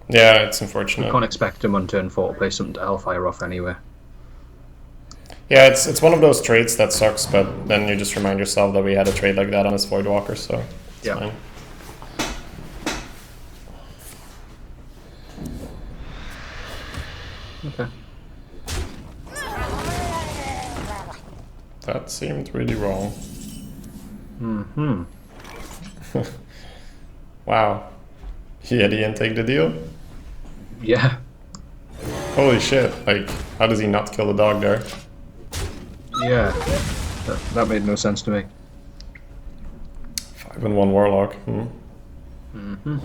Yeah, it's you unfortunate. can't expect him on turn 4 to play something to Hellfire off anyway. Yeah, it's one of those trades that sucks, but then you just remind yourself that we had a trade like that on his Voidwalker, so it's Yeah. fine. Okay. That seemed really wrong. Mm-hmm. Wow. Yeah, didn't take the deal? Yeah. Holy shit, like, how does he not kill the dog there? Yeah. That made no sense to me. 5 and 1 Warlock. Mm-hmm.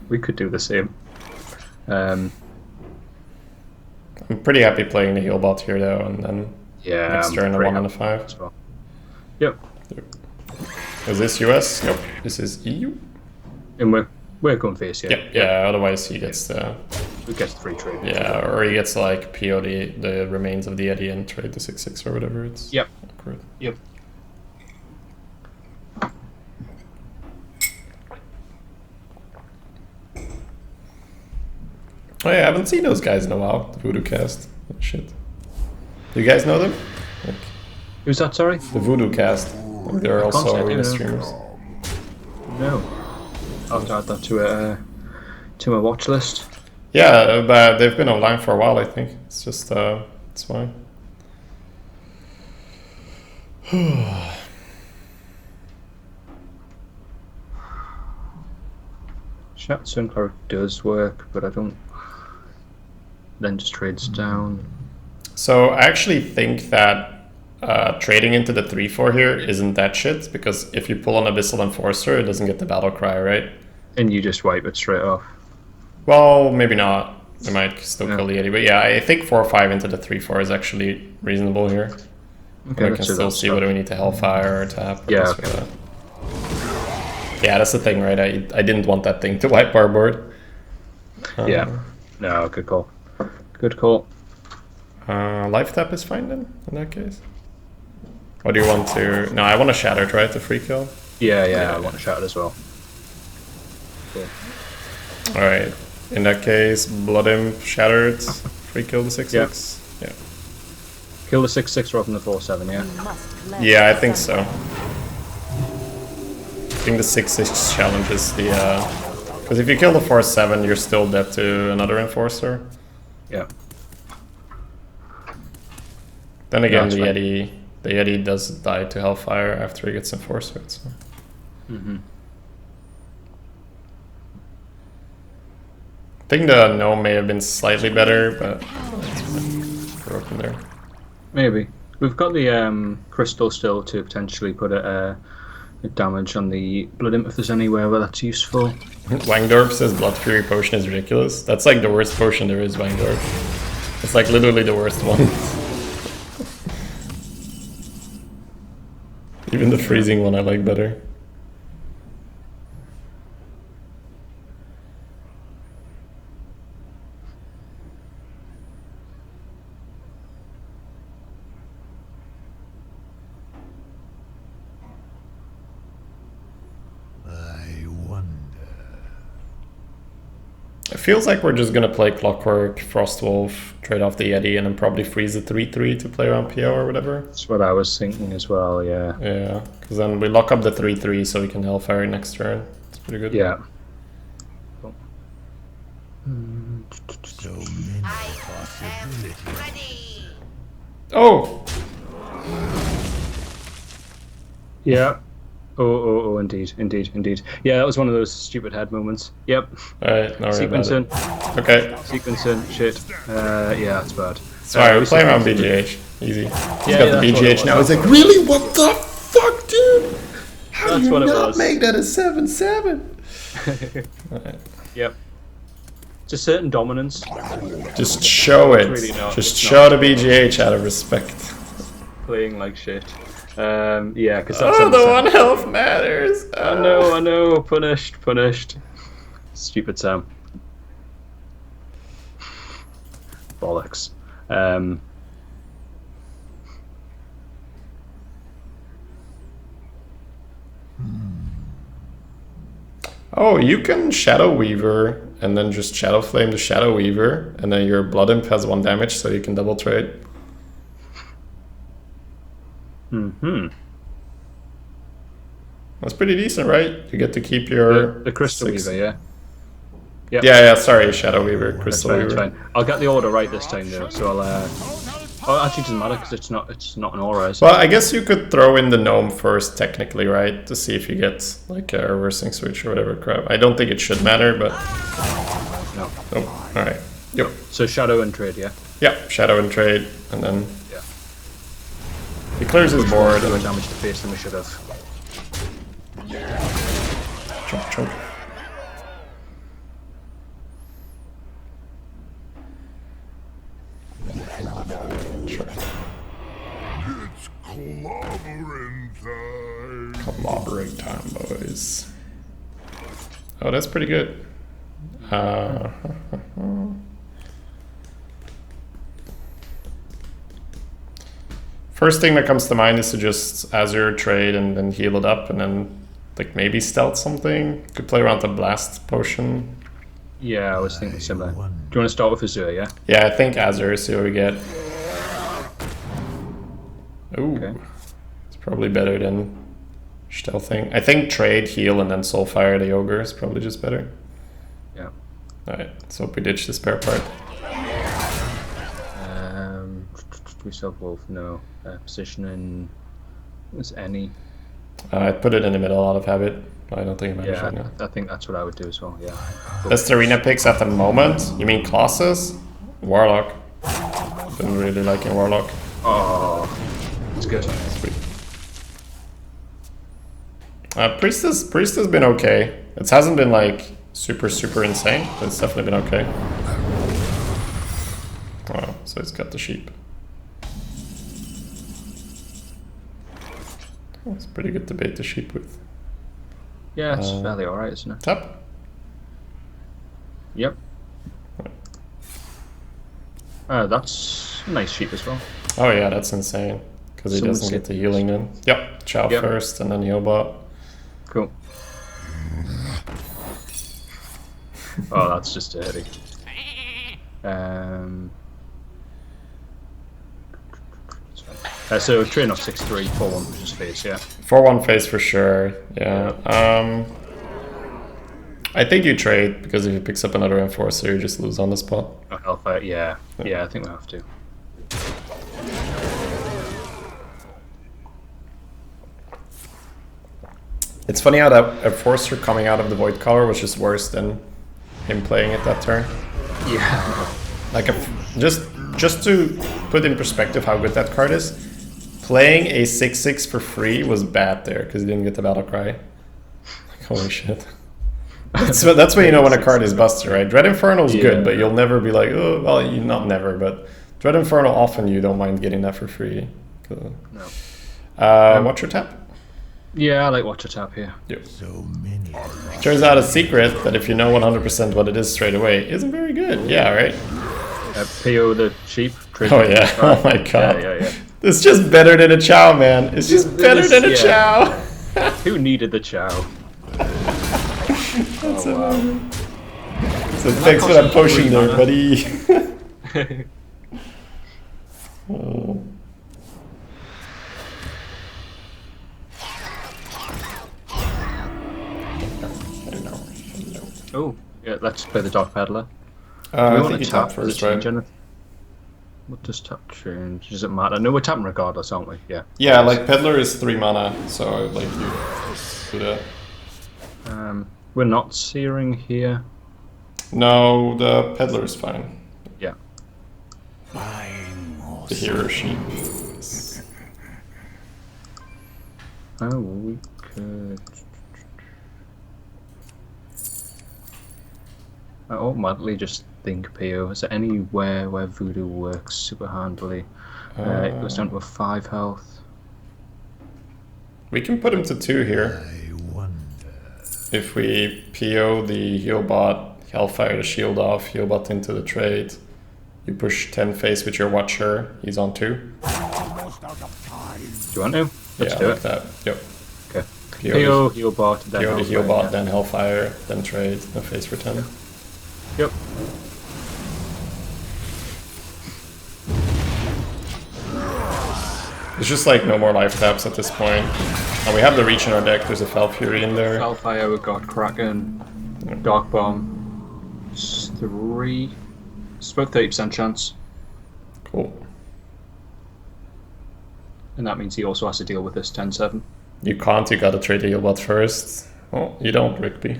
We could do the same. I'm pretty happy playing the heal bot here though, and then Yeah. next I'm turn a pretty 1 and a happy 5. as well. Yep. Is this US? Nope. This is EU? And we're going face, yeah. Yeah, otherwise he gets the... We get 3 trade. Yeah, or he gets like PO the remains of the Eddie and trade the 6/6 or whatever. It's Yep. awkward. Yep. Oh yeah, I haven't seen those guys in a while. The Voodoo Cast. Oh, shit. Do you guys know them? Like, Who's that, sorry? the Voodoo Cast. Like, they're also Concept, arena yeah. streamers. No. I'll have to add that to my watch list. Yeah, but they've been online for a while, I think. It's just, it's fine. Shout Sunclaw does work, but I don't. Then just trades down. So I actually think that trading into the 3/4 here isn't that shit, because if you pull an Abyssal Enforcer, it doesn't get the battle cry, right? And you just wipe it straight off. Well, maybe not. They might still Yeah. kill the Eddie, but yeah, I think 4/5 into the 3/4 is actually reasonable here. Okay, We let's can do still that. see whether we need to Hellfire or tap. Or Yeah, this or okay. that. Yeah, that's the thing, right? I didn't want that thing to wipe our board. Yeah. No, good call. Good call. Life tap is fine then, in that case. Or do you want to... No, I want to Shatter, try to free kill. Yeah, I want to shout it as well. Cool. Alright, in that case, Blood Imp shattered, free kill the 6/6. Yeah. Kill the 6/6 rather than the 4/7, yeah? We must cleanse Yeah, I the think so. Sunwell. I think the 6/6 challenges the... Because if you kill the 4/7, you're still dead to another Enforcer. Yeah. Then again, That's the fine. Eddie does die to Hellfire after he gets Enforcer. So. Mm-hmm. I think the Gnome may have been slightly better, but it's fine. Broken there. Maybe. We've got the crystal still to potentially put a damage on the Blood Imp if there's anywhere where that's useful. Wangdorf says Blood Fury Potion is ridiculous. That's like the worst potion there is, Wangdorf. It's like literally the worst one. Even the freezing one I like better. I wonder. It feels like we're just gonna play Clockwork, Frostwolf, trade off the Yeti, and then probably freeze the 3/3 to play around PO or whatever. That's what I was thinking as well, yeah. Yeah, because then we lock up the 3/3 so we can Hellfire next turn. It's pretty good. Yeah. So many possibilities. Oh! Yeah. Oh, indeed. Yeah, that was one of those stupid head moments. Yep. Alright, now we're about Sequencing. it. Okay, Sequencing, shit. Yeah, that's bad. sorry, we're playing around sequencing. BGH. Easy. He's Yeah, got the that's what it BGH was. now. He's like, really? What the fuck, dude? How That's do you what it not was. make that a 7/7? Alright. Yep. It's a certain dominance. Just show it. Really not. Just It's show not. the BGH out of respect. Playing like shit. Yeah, because that's Oh, the 1 health matters. I know. Punished. Stupid Sam. Bollocks. Oh, you can Shadow Weaver and then just Shadow Flame the Shadow Weaver, and then your Blood Imp has 1 damage, so you can double trade. That's pretty decent, right? You get to keep your The Crystal 6. Weaver, yeah. Yep. Yeah, sorry, Shadow Weaver, That's Crystal fine, Weaver. that's fine. I'll get the order right this time though, so I'll. Oh, actually, it doesn't matter because it's not an aura. Is it? Well, I guess you could throw in the gnome first, technically, right? To see if you get like a reversing switch or whatever crap. I don't think it should matter, but No. oh, all right. Yep. So shadow and trade, yeah. Yeah, shadow and trade, and then Yeah. he clears his board. More And damage to face than we should have. chunk. Sure. It's clobbering time. Clobbering time, boys. Oh, that's pretty good. First thing that comes to mind is to just Azure trade and then heal it up, and then like maybe stealth something. Could play around the blast potion. Yeah, I was thinking similar. Do you want to start with Azure, yeah? Yeah, I think Azure, see what we get. Ooh, Okay. it's probably better than stealthing. I think trade, heal, and then Soulfire the Ogre is probably just better. Yeah. Alright, let's hope we ditch the spare part. Do we sell Wolf? No. Positioning is any. I'd put it in the middle out of habit. I don't think it matters right now. I think that's what I would do as well, yeah. Best arena picks at the moment? You mean classes? Warlock. Been really liking Warlock. Oh, it's good. Sweet. Priest has been okay. It hasn't been like super insane, but it's definitely been okay. Oh, so it's got the sheep. Oh, it's pretty good to bait the sheep with. Yeah, it's fairly alright, isn't it? Tap. Yep. That's a nice sheep as well. Oh yeah, that's insane. Because he Someone doesn't get said- the healing then. Yep, Chow Yep. first and then Yobot. Cool. Oh, that's just dirty. So train off 6-3, 4-1, just face, yeah. 4-1 face for sure, yeah. I think you trade, because if he picks up another Enforcer, you just lose on the spot. Oh, Hellfire, yeah. Yeah, I think we have to. It's funny how that Enforcer coming out of the Void Collar was just worse than him playing it that turn. Yeah. Like, just to put in perspective how good that card is, playing a 6/6 for free was bad there, because he didn't get the Battle Cry. Like, holy shit. That's when you know when a card is busted, right? Dread Infernal's good, but you'll never be like, oh, well, you not never, but Dread Infernal often you don't mind getting that for free. No. Watch your tap. Yeah, I like Watcher Tap here. So many. Turns out a secret that if you know 100% what it is straight away isn't very good. Yeah, right? PO the sheep. Oh yeah, oh my god. Yeah. It's just better than a Chow, man. It's just better than a Chow. Who needed the Chow? That's Oh, wow. So thanks for that potion there, mana. buddy. Oh. Oh, yeah, let's play the Dark Peddler. I think you tap Does it first, right? change anything? What does tap change? Does it matter? No, we're tapping regardless, aren't we? Yeah. Yeah, like Peddler is 3 mana, so like you do that. We're not searing here. No, the Peddler is fine. Yeah. The hero sheep. Oh, we could. I automatically just think PO. Is there anywhere where Voodoo works super handily? It goes down to a 5 health. We can put him to 2 here. I wonder. If we PO the heal bot, Hellfire the shield off, heal bot into the trade. You push 10 face with your Watcher, he's on 2. Almost out of time. Do you want to? Let's yeah, do like it. that. Yep. Okay. PO PO, heal bot, then the heal Hellfire, bot, yeah. then Hellfire, then trade, then face for 10. Yep. It's just like no more life taps at this point. And we have the reach in our deck, there's a Fel Fury in there. Hellfire, we've got Kraken, Dark Bomb. It's 3. It's about 30% chance. Cool. And that means he also has to deal with this 10-7. You can't, you gotta trade the heal bot first. Oh, you don't, Rigby.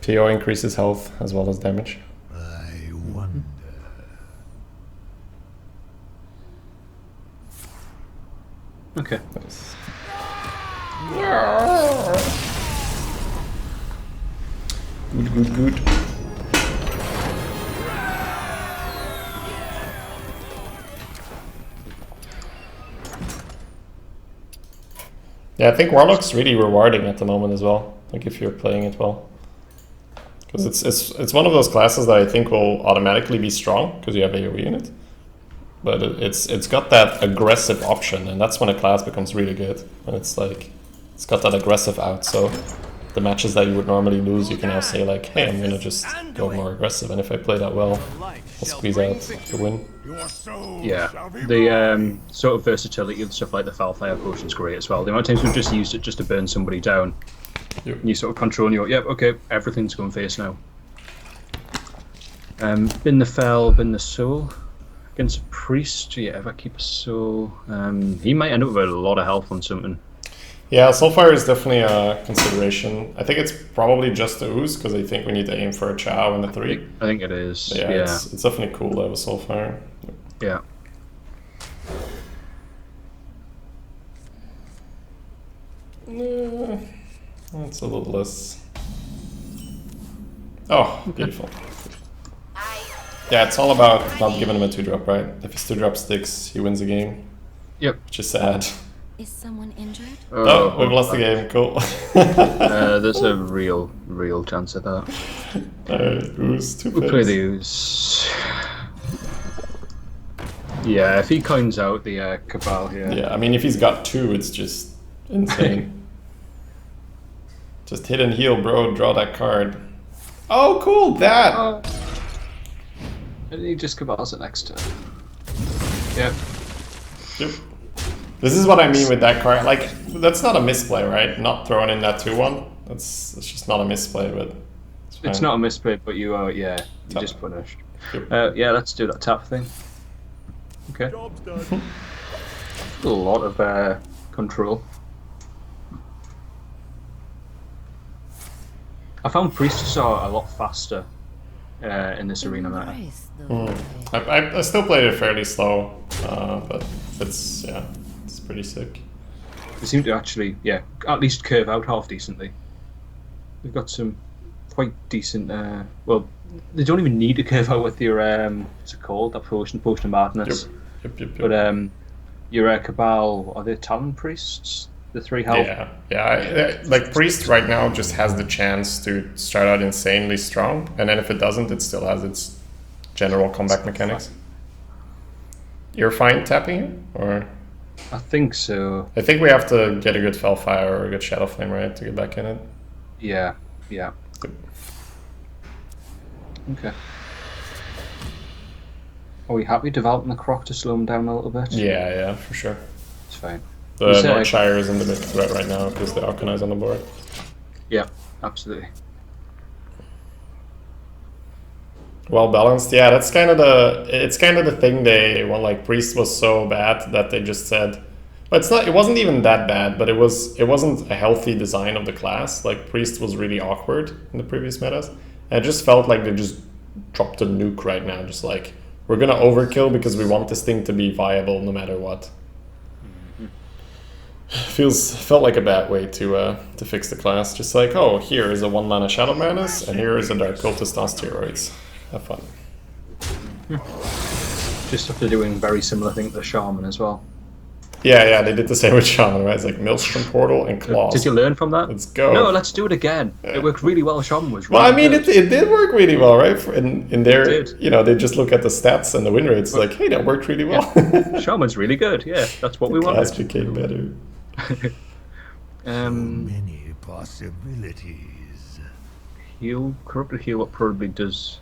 PO increases health as well as damage. I wonder. Okay. Nice. Good. Yeah, I think Warlock's really rewarding at the moment as well. Like if you're playing it well, because it's one of those classes that I think will automatically be strong because you have AoE in it. But it's got that aggressive option, and that's when a class becomes really good. When it's like it's got that aggressive out, so the matches that you would normally lose, you can now say like, hey, I'm gonna just go more aggressive, and if I play that well, I'll squeeze out the win. Your soul Yeah. shall be The sort of versatility of stuff like the Foulfire Potion is great as well. The amount of times we've just used it just to burn somebody down. Yep. And you sort of control and you're, yep, okay, everything's going face now. Bin the Fel, bin the Soul. Against a Priest, do you ever keep a Soul? He might end up with a lot of health on something. Yeah, Soulfire is definitely a consideration. I think it's probably just the Ooze, because I think we need to aim for a Chow and a 3. I think it is. Yeah, Yeah. It's definitely cool to have a Soulfire. Yeah. It's a little less. Oh, beautiful. Yeah, it's all about not giving him a 2-drop, right? If his 2-drop sticks, he wins the game. Yep. Which is sad. Is someone injured? Oh, we've lost the game. Cool. There's a real chance of that. Ooze, 2 We'll play picks. the Ooze. Yeah, if he coins out the Cabal here. Yeah, I mean, if he's got 2, it's just insane. Just hit and heal, bro. Draw that card. Oh, cool, that! And he just Cabals it next turn. Yep. Yep. This is what I mean with that card. Like, that's not a misplay, right? Not throwing in that 2-1. That's just not a misplay, but It's fine. not a misplay, but you are, yeah, you're Tap. just punished. Yep. Yeah, let's do that tap thing. Okay. Job's done. A lot of control. I found priests are a lot faster in this arena meta. Embrace the void. I still played it fairly slow, but it's pretty sick. They seem to actually, yeah, at least curve out half decently. They've got some quite decent. Well, they don't even need to curve out with your what's it called? That potion of madness. Yep. But your Cabal, are they Talon priests? The 3 health. Yeah. Like Priest right now just has the chance to start out insanely strong, and then if it doesn't, it still has its general combat mechanics. You're fine tapping it, or I think so. I think we have to get a good Felfire or a good Shadow Flame, right, to get back in it. Yeah. Okay. Are we happy developing the Croc to slow him down a little bit? Yeah, for sure. It's fine. The You said- Northshire is in the big threat right now because the Arcanine on the board. Yeah, absolutely. Well balanced, yeah. That's kind of the thing they well, like Priest was so bad that they just said, but it wasn't even that bad, but it wasn't a healthy design of the class. Like Priest was really awkward in the previous metas, and it just felt like they just dropped a nuke right now, just like we're gonna overkill because we want this thing to be viable no matter what. Felt like a bad way to fix the class. Just like, oh, here is a 1-mana Shadow Madness, and here is a Dark Cultist on steroids. Have fun. Just after doing very similar thing to the Shaman as well. Yeah, they did the same with Shaman, right? It's like Maelstrom Portal and Claws. Did you learn from that? Let's go. No, let's do it again. It worked really well. Shaman was really Well, I mean, good. it did work really well, right? In their, It did. you know, they just look at the stats and the win rates, like, hey, that worked really well. Shaman's really good. Yeah, that's what we Class wanted. became better. Many possibilities. Heal, corrupted heal, what probably does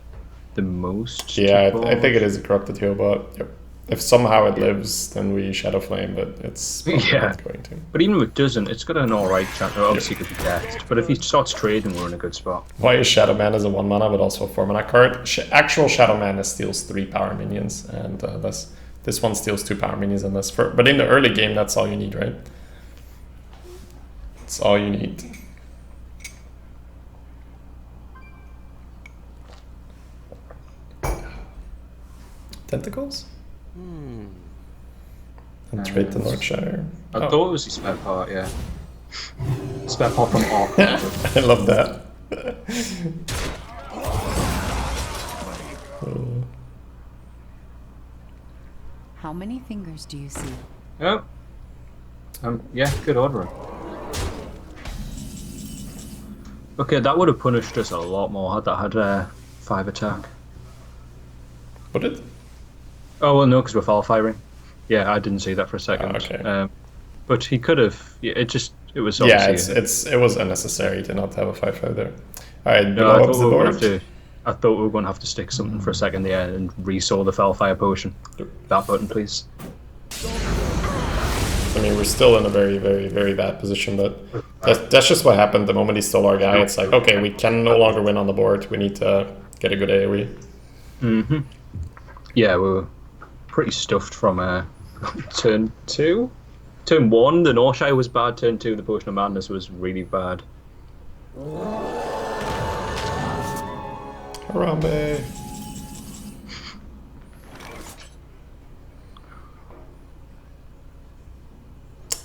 the most. Yeah, to I think it board. is a corrupted heal, but yep. If somehow it lives, then we Shadow Flame, but it's probably Yeah. not going to. But even if it doesn't, it's got an alright chance. Obviously, it could be death. But if he starts trading, we're in a good spot. Why is Shadow Man as a 1-mana, but also a 4-mana card? Actual Shadow Mana steals 3 power minions, and this one steals 2 power minions, and that's but in the early game, that's all you need, right? That's all you need. Tentacles? And trade the Northshire. I thought it was the spare part, yeah. Spare part from Ark. I love that. How many fingers do you see? Oh. Yeah, good ordering. Okay, that would have punished us a lot more had that had 5 attack. Would it? Oh, well, no, because we're foul firing. Yeah, I didn't see that for a second. Okay. But he could have. Yeah, it was Yeah, obviously. it was unnecessary to not have a 5/5 there. All right, No, blow I up thought, the we were board. gonna have to, I thought we were going to have to stick something for a second there and resaw the foul fire potion. That button, please. I mean, we're still in a very, very, very bad position, but that's just what happened the moment he stole our guy. It's like, okay, we can no longer win on the board. We need to get a good AoE. Mm-hmm. Yeah, we were pretty stuffed from turn 2. Turn 1, the Northshire was bad. Turn 2, the Potion of Madness was really bad. Harambe.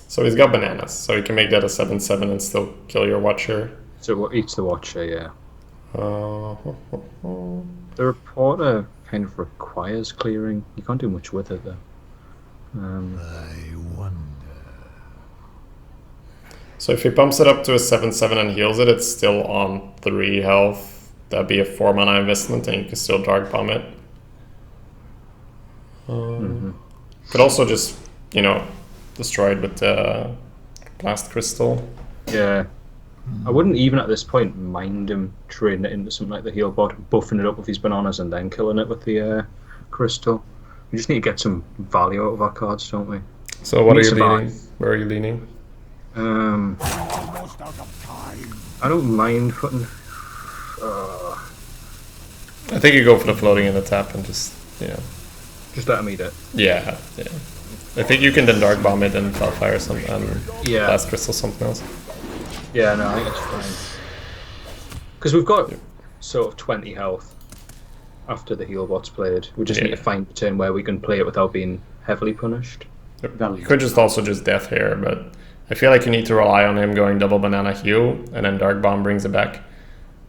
So he's got bananas, so he can make that a 7/7 and still kill your Watcher. So what eats the Watcher, yeah. Uh, The Reporter kind of requires clearing. You can't do much with it, though. I wonder. So if he bumps it up to a 7/7 and heals it, it's still on 3 health. That'd be a 4-mana investment, and you can still Dark Bomb it. Could also just, you know, destroy it with the Blast Crystal. Yeah. I wouldn't even at this point mind him trading it into something like the heal bot, buffing it up with his bananas and then killing it with the crystal. We just need to get some value out of our cards, don't we? So what are you Survive. leaning? Where are you leaning? Almost out of time. I don't mind putting... I think you go for the floating in the tap and just, yeah. just let him eat it. Yeah. I think you can then Dark Bomb it and Fire something and Yeah. Blast Crystal something else. Yeah, no, I think it's fine. Because we've got sort of 20 health after the heal bot's played. We just need to find a turn where we can play it without being heavily punished. You could just also just Death here, but I feel like you need to rely on him going double banana heal and then Dark Bomb brings it back.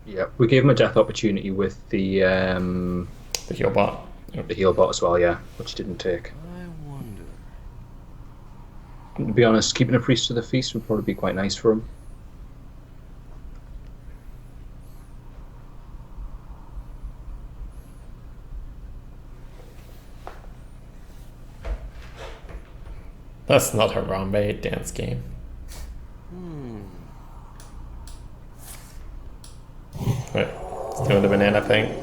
Yeah, we gave him a death opportunity with the heal bot. the heal bot as well, yeah, which didn't take. I wonder. To be honest, keeping a priest to the feast would probably be quite nice for him. That's not Harambe dance game. Wait, it's doing the banana thing.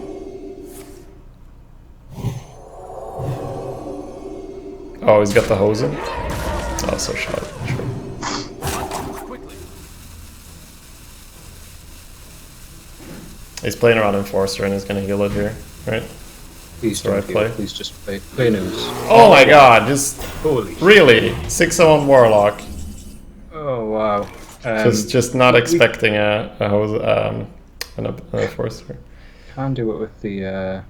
Oh, he's got the Hosen? Oh, so sharp. Sure. He's playing around Enforcer and he's gonna heal it here, right? Please the right don't play. play. Please just play news. Oh my god, just Holy. really 6-0 Warlock. Oh wow. Just not expecting a Enforcer. Can do it with the.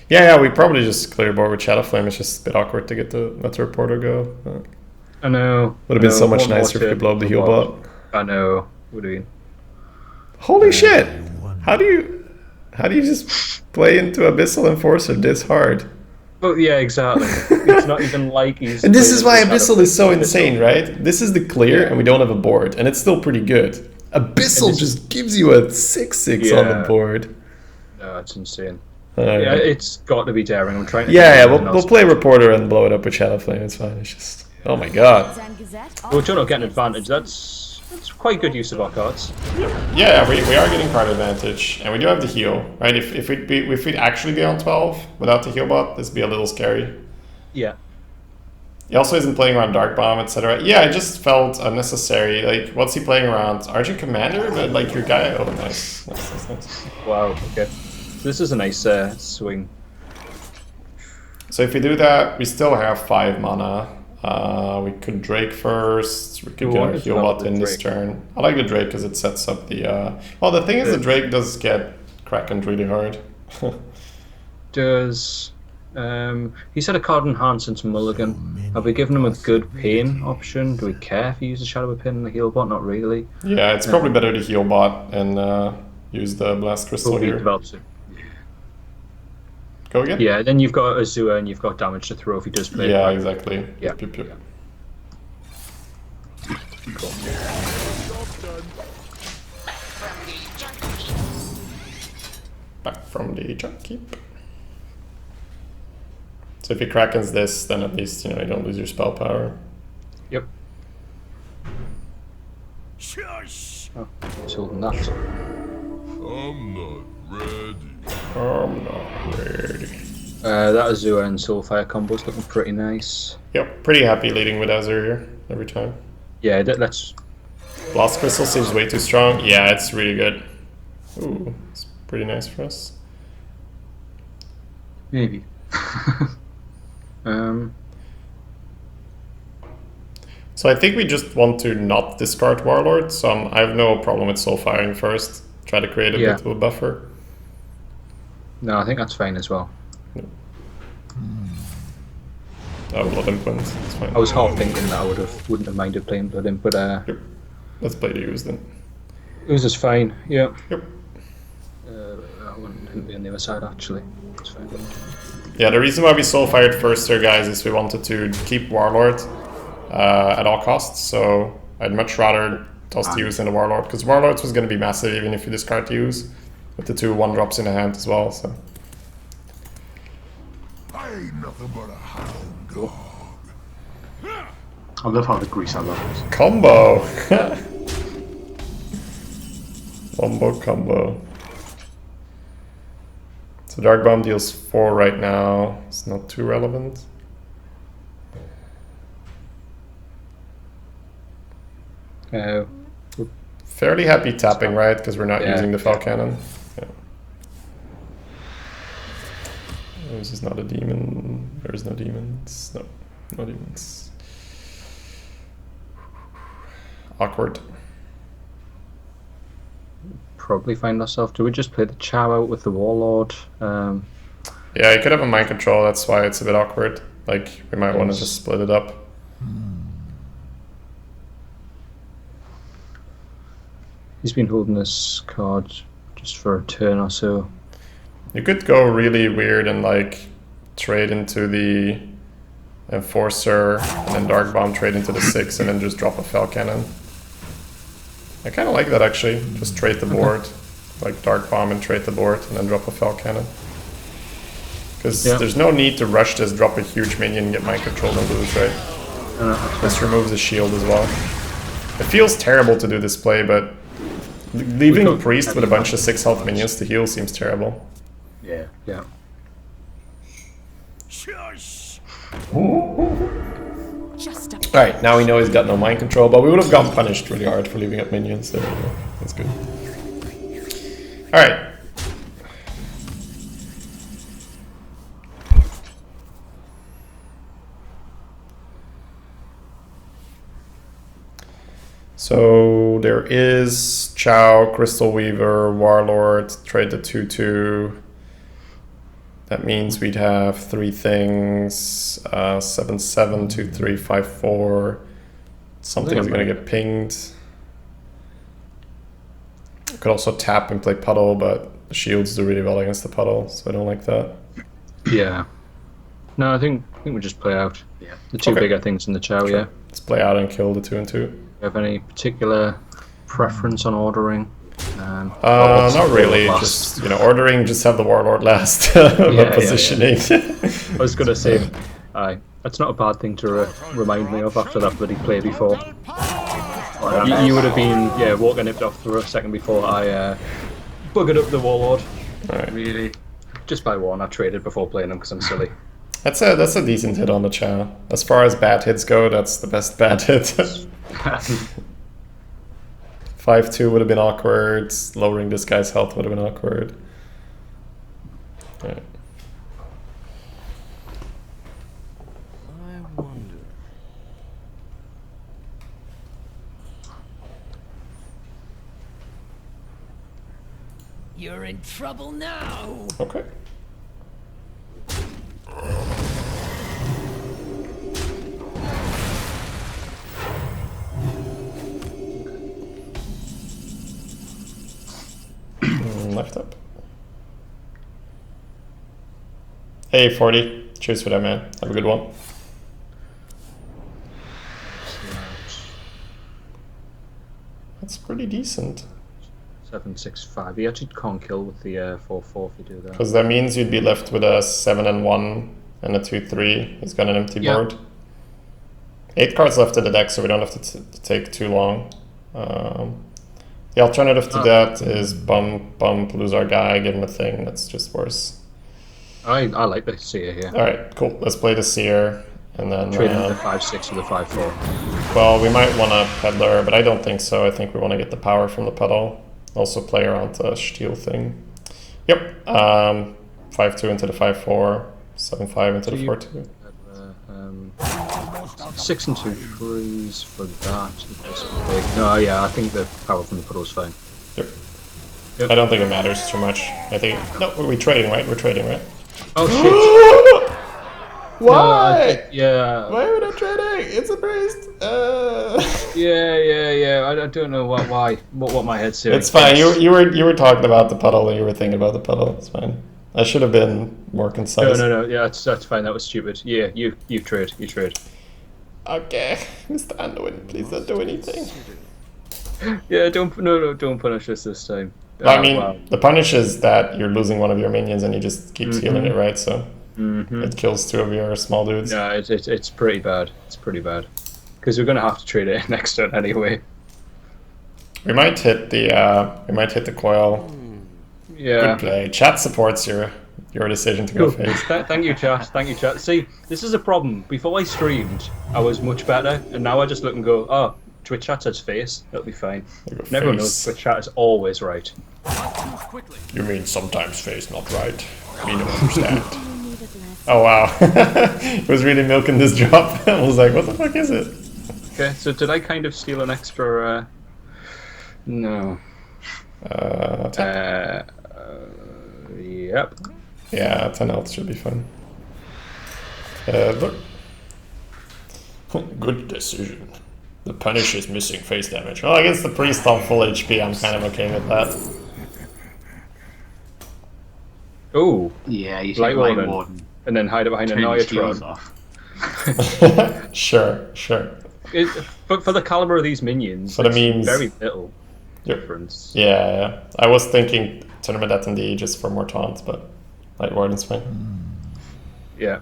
Yeah, we probably just clear board with Shadow Flame. It's just a bit awkward to let the reporter go. I know. Would have been so much One more nicer if we turn could blow up the heal bot. bot. I know. Would have been. Holy shit! How do you just play into Abyssal Enforcer this hard? Oh yeah, exactly. It's not even like he's. And this is why playing Abyssal is so insane, Abyssal. right? This is the clear, and we don't have a board, and it's still pretty good. Abyssal just gives you a 6/6 on the board. No, it's insane. Alright. Yeah, it's got to be daring. I'm trying to. Yeah, we'll play Reporter and blow it up with Shadow Flame. It's fine. It's just, oh my god. We're trying to get an advantage. That's quite good use of our cards. Yeah, we are getting card advantage, and we do have the heal, right? If we'd actually be on 12 without the heal bot, this would be a little scary. Yeah. He also isn't playing around Dark Bomb, etc. Yeah, it just felt unnecessary. Like, what's he playing around? Aren't you Commander? But like your guy. Oh, nice. Nice. Wow. Okay. This is a nice swing. So if we do that, we still have 5 mana. We could Drake first. We could get a heal bot in this turn. I like the Drake because it sets up the. Well, the thing is, the Drake does get Krakened really hard. Does he's had a card in hand since Mulligan? Have we given him a good pain option? Do we care if he uses Shadow of Pin and the heal bot? Not really. Yeah, it's probably better to heal bot and use the Blast Crystal He here. develops it. Go again? Yeah, then you've got Azure and you've got damage to throw if he does play. Yeah, it. exactly. Yeah. Yep. Cool. Back from the junk keep. So if he Krakens this, then at least you don't lose your spell power. Yep. Shush! Oh, he's holding that. I'm not ready. That Azure and Soulfire combo is looking pretty nice. Yep, pretty happy leading with Azure here every time. Yeah, let's. Blast Crystal seems way too strong. Yeah, it's really good. Ooh, it's pretty nice for us. Maybe. So I think we just want to not discard Warlord, so I have no problem with soul firing first. Try to create a bit of a buffer. No, I think that's fine as well. Oh, Blood Imprint, it's fine. I was half thinking that I wouldn't have minded playing Blood Imp, but Yep. Let's play the use then. it was just fine. Yeah. Yep. I wouldn't be on the other side actually. It's fine. Yeah, the reason why we soul fired first here, guys, is we wanted to keep Warlord at all costs. So I'd much rather toss the use than the Warlord, because Warlords was going to be massive even if you discard the use, with the 2 1-drops in the hand as well. So I ain't nothing but a hound dog. I love how the grease I love this. combo. Combo. So Dark Bomb deals 4 right now. It's not too relevant. Fairly happy tapping, right? Because we're not using the Fell Cannon. Yeah. This is not a demon. There's no demons. No demons. Awkward. Probably find ourselves. Do we just play the Chow out with the Warlord? Yeah, you could have a mind control. That's why it's a bit awkward. Like we might want to just split it up. He's been holding this card just for a turn or so. You could go really weird and like trade into the Enforcer and then Dark Bomb trade into the 6 and then just drop a Fell Cannon. I kind of like that actually. Just trade the board, like Dark Bomb and trade the board and then drop a Fell Cannon. Because there's no need to rush this, drop a huge minion and get mind control and lose, right? This removes the shield as well. It feels terrible to do this play, but leaving Priest with a bunch of 6 health minions to heal seems terrible. Yeah. Yeah. Shush! Alright, now we know he's got no mind control, but we would have gotten punished really hard for leaving up minions, so that's good. Alright. So there is Chow, Crystal Weaver, Warlord, trade the 2/2. That means we'd have 3 things, 7/7, 2/3, 5/4, Something's gonna get pinged. Could also tap and play puddle, but the shields do really well against the puddle, so I don't like that. Yeah. No, I think we just play out. Yeah. The two Okay. bigger things in the chow. Sure. Yeah. Let's play out and kill the 2 and 2. Do you have any particular preference on ordering? Not really. Just ordering. Just have the warlord last. But positioning. I was gonna say, that's not a bad thing to remind me of after that bloody play before. You would have been walking it off for a second before I buggered up the warlord. Right. Really, just by one. I traded before playing him because I'm silly. That's a decent hit on the chow. As far as bad hits go, that's the best bad hit. 5-2 would have been awkward. Lowering this guy's health would have been awkward. Right. I wonder. You're in trouble now. Okay. Left up. Hey, 40. Cheers for that, man. Have a good one. That's pretty decent. 7-6-5. You actually can't kill with the 4-4 if you do that. Because that means you'd be left with a 7 and 1 and a 2-3. He's got an empty board. 8 cards left in the deck, so we don't have to take too long. The alternative to that is bump, lose our guy, give him a thing. That's just worse. I like the seer here. Alright, cool. Let's play the seer. And then Trade the 5-6 with the 5-4. well, we might want a peddler, but I don't think so. I think we want to get the power from the pedal. Also play around the steel thing. Yep. 5-2 into the 5-4. 7-5 into the 4-2. 6 and 2 threes for that. No, yeah, I think the power from the puddle is fine. Yep. I don't think it matters too much. I think no, we're trading, right? We're trading, right? Oh shit! Why? Yeah. Why are we not trading? It's a priest. Yeah. I don't know why. What my head's doing. It's fine. You were talking about the puddle and you were thinking about the puddle. It's fine. I should have been more concise. No. Yeah, that's fine. That was stupid. Yeah, you trade. You trade. Okay, Mr. Anduin, please don't do anything. Yeah, don't punish us this time. Well, I mean, the punish is that you're losing one of your minions and he just keeps healing it, right? So it kills 2 of your small dudes. Yeah, it's pretty bad. It's pretty bad. Because we're gonna have to trade it next turn anyway. We might hit the coil. Yeah. Good play. Chat supports your decision to go face. Thank you, chat. See, this is a problem. Before I streamed, I was much better, and now I just look and go, oh, Twitch chat says face. That'll be fine. And everyone knows Twitch chat is always right. You mean sometimes face, not right? We don't understand. Oh wow, it was really milking this drop. I was like, what the fuck is it? Okay, so did I kind of steal an extra? No. Yep. Yeah, 10 health should be fun. Look. Good decision. The punish is missing face damage. Well, against the priest on full HP, I'm kind of okay with that. Oh. Yeah, you should Light Light Warden. Warden. And then hide behind a Turn the shields Neutron. off. Sure. But for the caliber of these minions, For the it's memes. very little difference. Yeah. I was thinking Tournament at just for more taunts, but Light Warden's fine. Yeah.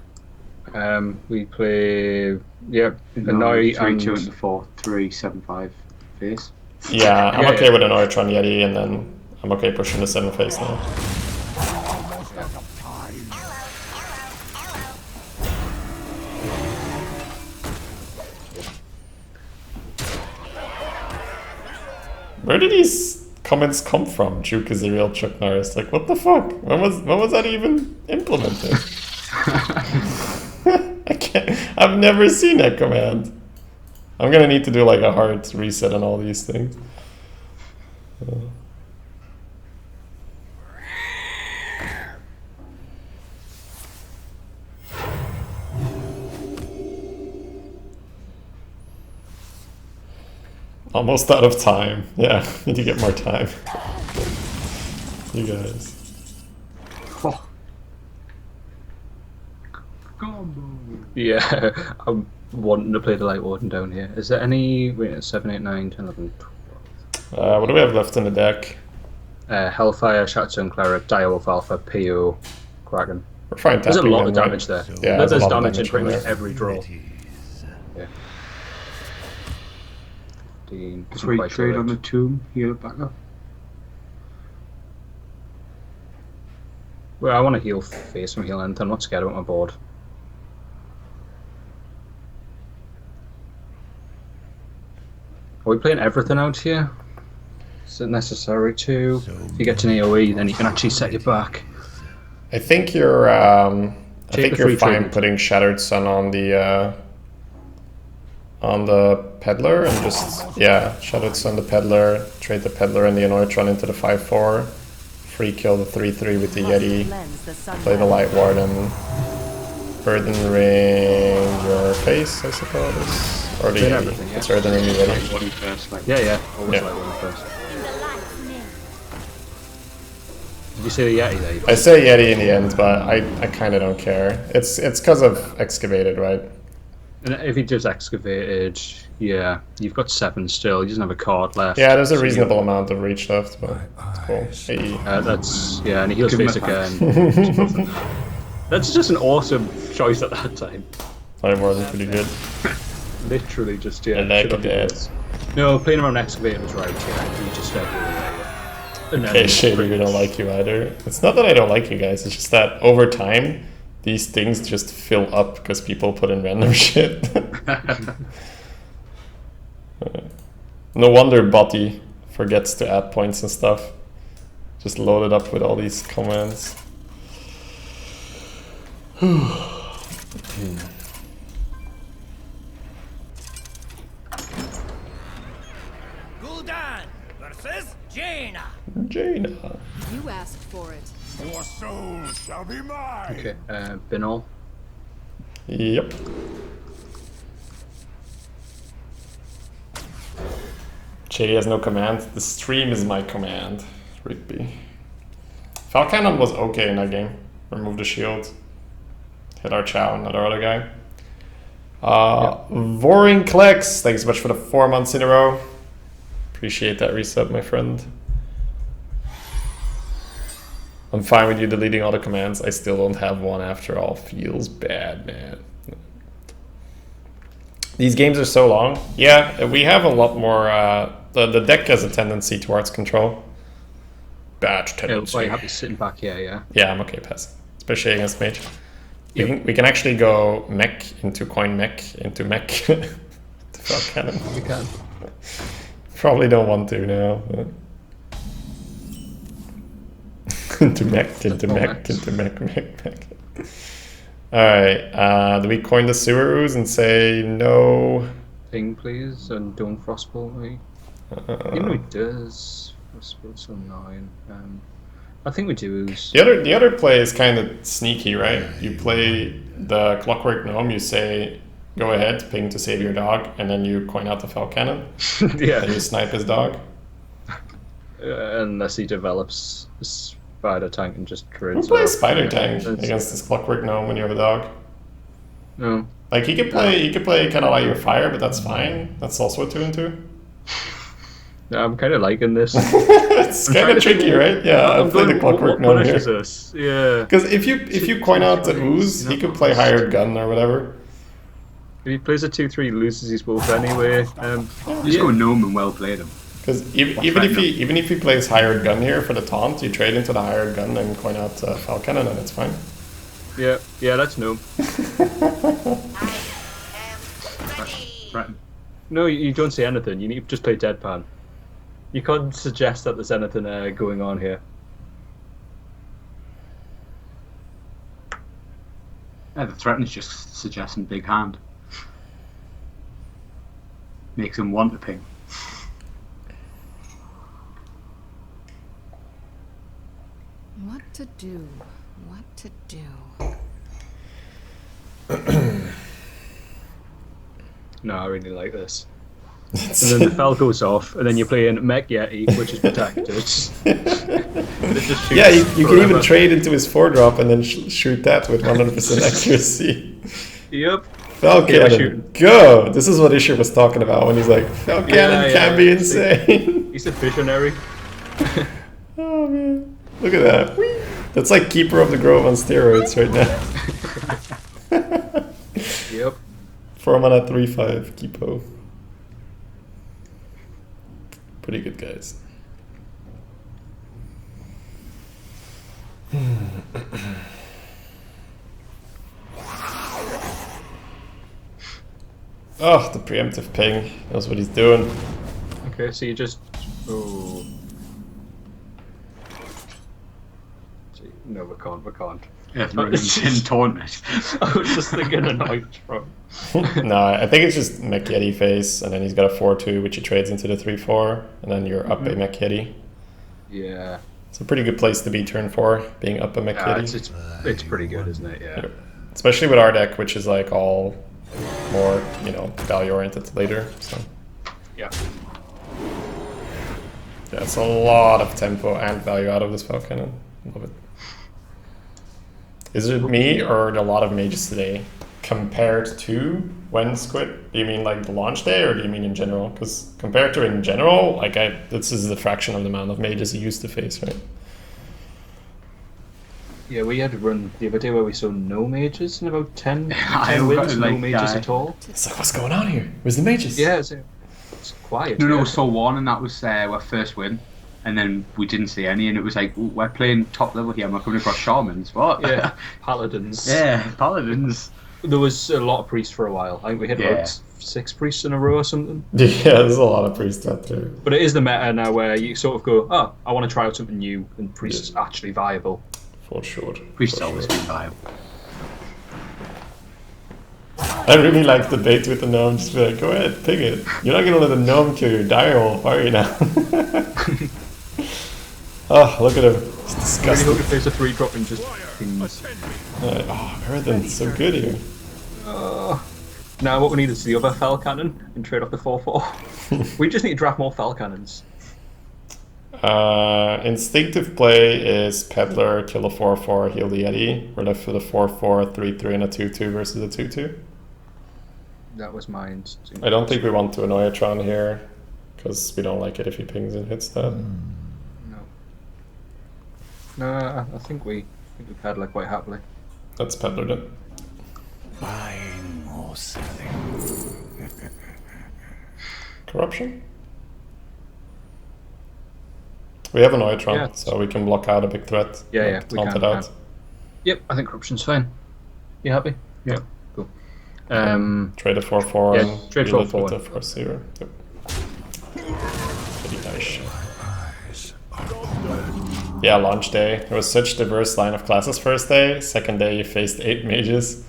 We play No, Annoy 3-2 and into 4-3 7-5 face. Yeah, I'm Yeah, okay yeah. with an Neutron Yeti, and then I'm okay pushing the 7 face now. Where did these comments come from? Juke is a real Chuck Norris. Like, what the fuck? When was that even implemented? I've never seen that command. I'm gonna need to do like a hard reset on all these things. Almost out of time. Yeah, need to get more time. You guys. Oh. Combo. Yeah, I'm wanting to play the Light Warden down here. Is there any... Wait, 7, 8, 9, 10, 11, 12... What do we have left in the deck? Hellfire, Shatterstone Cleric, Direwolf Alpha, PO, Kraken. We're fine There's a tapping lot them, of damage right? there. Yeah, there's a there's lot of damage in damage pretty in much there. every draw. Yeah. 15. Just wait, trade on the tomb, heal it back up. Well, I want to heal face from heal end. I'm not scared about my board. Are we playing everything out here? Is it necessary to? If you get to an AoE, then you can actually set your back. I think you're Take the free fine tribute. putting Shattered Sun on the Peddler and just Shattered Sun the Peddler, trade the Peddler and the Anoitron into the 5/4, free kill the 3/3 with the Yeti, play the Light Warden, Burden Ring your face, I suppose. Or the Did Yeti. everything, yeah. It's Burden Ring the Yeti. Light Warden first, like. Yeah. Always Yeah. Light Warden first. Did you say the Yeti there? I say Yeti in the end, but I kind of don't care. It's because of Excavated, right? And if he just excavated, yeah, you've got 7 still. He doesn't have a card left. Yeah, there's a So reasonable amount of reach left, but it's cool. Hey. that's and he heals Give him face a again. That's just an awesome choice at that time. Light Warden's pretty good. Literally just I like should have that. been this. No, playing around excavator was right. Yeah, you just Okay, Shady, we don't like you either. It's not that I don't like you guys, it's just that over time, these things just fill up because people put in random shit. No wonder Botty forgets to add points and stuff. Just load it up with all these commands. Gul'dan versus Jaina. Jaina. You asked for it. Your soul shall be mine. Okay, Binal. Yep. Shady has no command. The stream is my command. Rigby. Falcanon was okay in that game. Remove the shield. Hit our Chow, not our other guy. Voring Klex, thanks so much for the 4 months in a row. Appreciate that resub, my friend. I'm fine with you deleting all the commands. I still don't have one after all. Feels bad, man. These games are so long. Yeah, we have a lot more. The deck has a tendency towards control. Bad Yeah, tendency. why you happy sitting back here? Yeah. Yeah, I'm okay passing. Especially against mage. We can actually go mech into coin mech into mech. To Falcanon. You can. Probably don't want to now. But... into mech, mech. Alright, do we coin the sewer ooze and say no? Ping, please, and don't frostbolt me. Even though he does. Frostbolt's so annoying. I think we do ooze. The other play is kind of sneaky, right? You play the Clockwork Gnome, you say, go ahead, ping to save your dog, and then you coin out the Falcanon, Yeah. and you snipe his dog. Unless he develops a spider tank and just Who trades. plays off. Spider Tank That's- against this Clockwork Gnome when you have a dog? No. Like he could play kind of like your fire, but that's fine. That's also a 2/2. Yeah, I'm kind of liking this. It's kind of tricky, right? Yeah, I've played the Clockwork Gnome punishes here. us? Yeah. Because if you coin out the ooze, he could play hired gun or whatever. If he plays a 2/3, he loses his wolf anyway. Just go gnome and well play them. Because even if he plays hired gun here for the taunt, you trade into the hired gun and coin out Falcanon, and it's fine. Yeah, that's no. Threaten. No, you don't say anything. You need to just play deadpan. You can't suggest that there's anything going on here. Yeah, the threaten is just suggesting big hand. Makes him want to ping. What to do? What to do? No, I really like this. And then the fell goes off, and then you're playing Mech Yeti, which is protected. And it just shoots Yeah, you can even forever. trade into his 4-drop and then shoot that with 100% accuracy. Yep. Fell Okay, we're cannon, shooting. go! This is what Isher was talking about when he's like, Fell cannon can be insane. He's a visionary. Oh man, look at that. That's like Keeper of the Grove on steroids right now. Yep. 4 mana 3/5 Keepo. Pretty good, guys. Oh, the preemptive ping knows what he's doing. Okay, so you just. Oh. No, we can't. We can't. Yeah, in tournament. I was just thinking a night from. No, I think it's just Mech Yeti face, and then he's got a 4/2, which he trades into the 3/4, and then you're up a Mech Yeti. Yeah. It's a pretty good place to be turn 4, being up a Mech Yeah, Yeti. it's pretty good, isn't it? Yeah. Yeah. Especially with our deck, which is like all more, value oriented later. So Yeah. yeah, it's a lot of tempo and value out of this Fell Cannon. Love it. Is it me or a lot of mages today compared to when Squid? Do you mean like the launch day or do you mean in general? Because compared to in general, like this is the fraction of the amount of mages you used to face, right? Yeah, we had a run the other day where we saw no mages in about 10 I wins, no like, mages at all. It's like, what's going on here? Where's the mages? Yeah, it's quiet. No, yeah. we saw one, and that was our first win. And then we didn't see any, and it was like, we're playing top level here, and we're coming across shamans. What? Yeah, paladins. Yeah, paladins. There was a lot of priests for a while. I think we hit about 6 priests in a row or something. Yeah, there's a lot of priests out there. But it is the meta now where you sort of go, oh, I want to try out something new, and priests are actually viable. For sure. Priests For always sure. been viable. I really like the bait with the gnome. Just be like, go ahead, ping it. You're not gonna let the gnome kill your direwolf, are you now? Oh, look at him. It's I really disgusting. hope to face a 3-drop and just pings. Oh, Meriden's so good here. Now what we need is the other fell cannon and trade off the 4/4. We just need to draft more fell cannons. Instinctive play is Peddler, kill a 4/4, heal the Yeti. We're left with a 4/4, 3/3, and a 2/2 versus a 2/2. That was mine. I don't think we want to annoy a Tron here, because we don't like it if he pings and hits that. No, I think we paddle quite happily. That's Peddler then. Buying or selling. Corruption? We have an Oitron, Yeah. so we can block out a big threat. Yeah, like, yeah, we taunt can, it out. Yep, I think corruption's fine. You happy? Yeah. Cool. Trade a 4/4 Yeah, and trade deal it 4/4. with the 4/0. Yep. Pretty nice. Yeah, launch day. There was such diverse line of classes first day. Second day you faced 8 mages.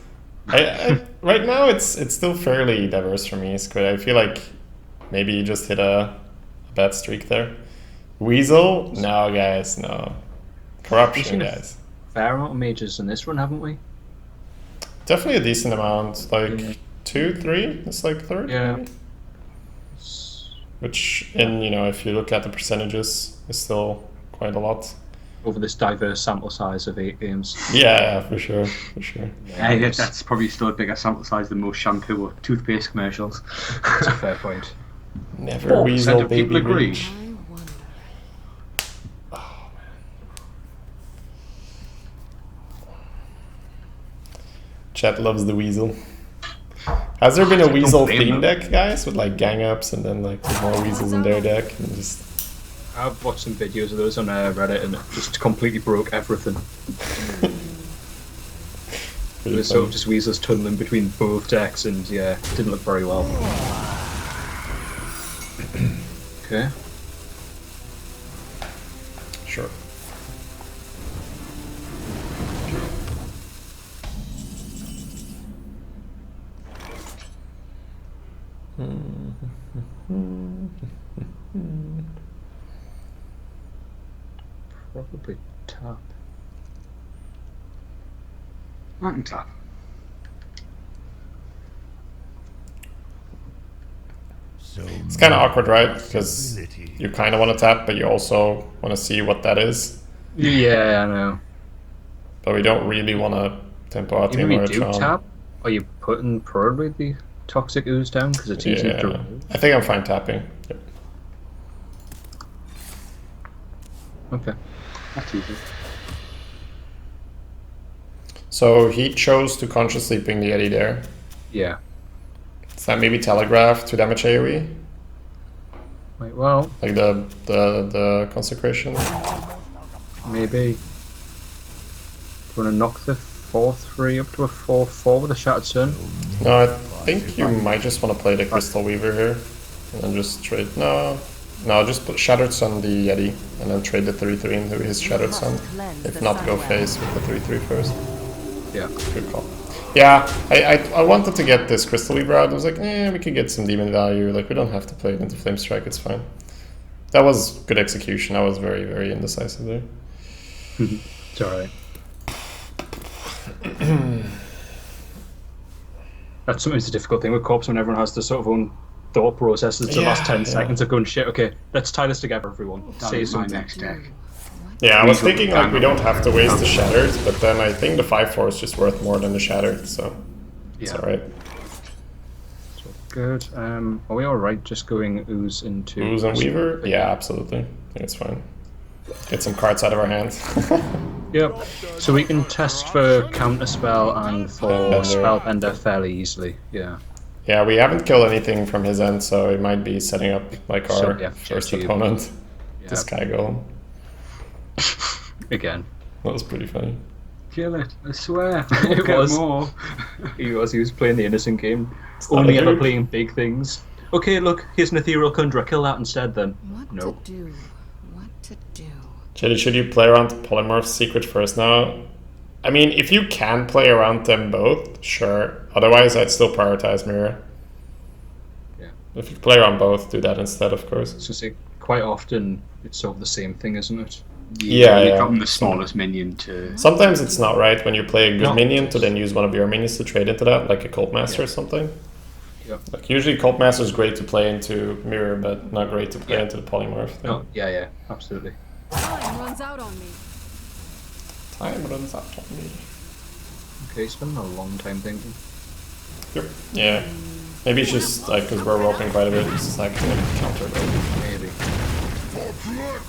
I right now it's still fairly diverse for me, Squid. I feel like maybe you just hit a bad streak there. Weasel? No, guys, no. Corruption, guys. Fair amount of mages in this run, haven't we? Definitely a decent amount. Like 2, 3? It's like third. Yeah. Maybe? Which, if you look at the percentages, is still quite a lot. Over this diverse sample size of 8 games. Yeah, for sure, for sure. Yeah, that's probably still a bigger sample size than most shampoo or toothpaste commercials. That's a fair point. Never 4% weasel, of people baby agree. reach. I wonder. Chat loves the weasel. Has there been a weasel blame theme them. deck, guys, with like gang ups and then like with more weasels in their deck and just I've watched some videos of those on Reddit and it just completely broke everything. really There's sort fun. of just weasels tunneling between both decks and yeah, it didn't look very well. Okay. Sure. Probably tap. I can tap. It's kind of awkward, right? Because you kind of want to tap, but you also want to see what that is. Yeah, I know. But we don't really want to tempo out the Even if you do Annoyatron. tap, are you putting probably the toxic ooze down because it's easy to remove? I think I'm fine tapping. Yep. Okay. That's easy. So he chose to consciously ping the Yeti there. Yeah. Is that maybe telegraph to damage AoE? Wait, well, Like the consecration? maybe. Do you want to knock the 4-3 up to a 4-4 with a Shattered Sun? No, I think you might just want to play the Crystal Weaver here. And then just trade... No, just put Shattered Sun the Yeti. And then trade the 3-3 into his Shattered Sun. If not, go face with the 3-3 first. Yeah. Good call. Yeah, I wanted to get this Crystal Weaver out. I was like, we could get some demon value. Like, we don't have to play it into Flame Strike, it's fine. That was good execution. I was very, very indecisive there. It's alright. That's sometimes the difficult thing with Corps when everyone has the sort of own thought processes. The last 10 seconds of going, shit, okay, let's tie this together, everyone. That Say is my something. next deck. Yeah, I was thinking like we don't have to waste the Shattered, but then I think the 5-4 is just worth more than the Shattered, so it's alright. Good. Are we alright just going ooze into... Ooze and Weaver? Yeah, absolutely. I think it's fine. Get some cards out of our hands. Yep. So we can test for Counterspell and for Spellbender fairly easily. Yeah. Yeah, we haven't killed anything from his end, so it might be setting up like So, our yeah, first GG. opponent. Yeah. This guy go. Again. That was pretty funny. Kill it, I swear. It Get was. more. He was playing the innocent game. not Only a ever dude. playing big things. Okay, look, here's an Ethereal Conjurer. Kill that instead then. What No. to do? What to do? Shady, should you play around Polymorph's Secret first now? I mean, if you can play around them both, sure. Otherwise, I'd still prioritize Mirror. Yeah. If you play around both, do that instead, of course. So say quite often it's sort of the same thing, isn't it? Yeah, You're yeah. dropping the smallest minion to... Sometimes it's not right when you play a good No. minion to then use one of your minions to trade into that, like a Cult Master or something. Yep. Like usually Cult Master is great to play into Mirror, but not great to play into the Polymorph thing. No, yeah, absolutely. Time runs out on me. Time runs out on me. Okay, he's spending a long time thinking. Yep. Yeah. Maybe it's just like because we're roping quite a bit, it's just like counter rope. Maybe.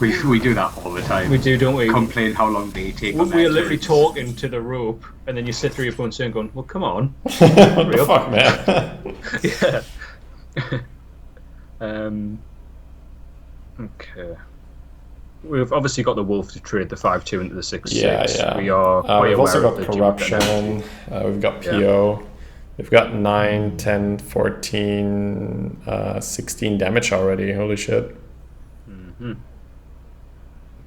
We do that all the time. We do, don't we? Complain how long they take on We're their literally turns. talking to the rope, and then you sit through your phone and going, well, come on. What the fuck, man? Yeah. Okay. We've obviously got the wolf to trade the 5-2 into the 6-6. Yeah. We are quite We've aware also of got the corruption. We've got PO. We've got 9, 10, 14, 16 damage already. Holy shit.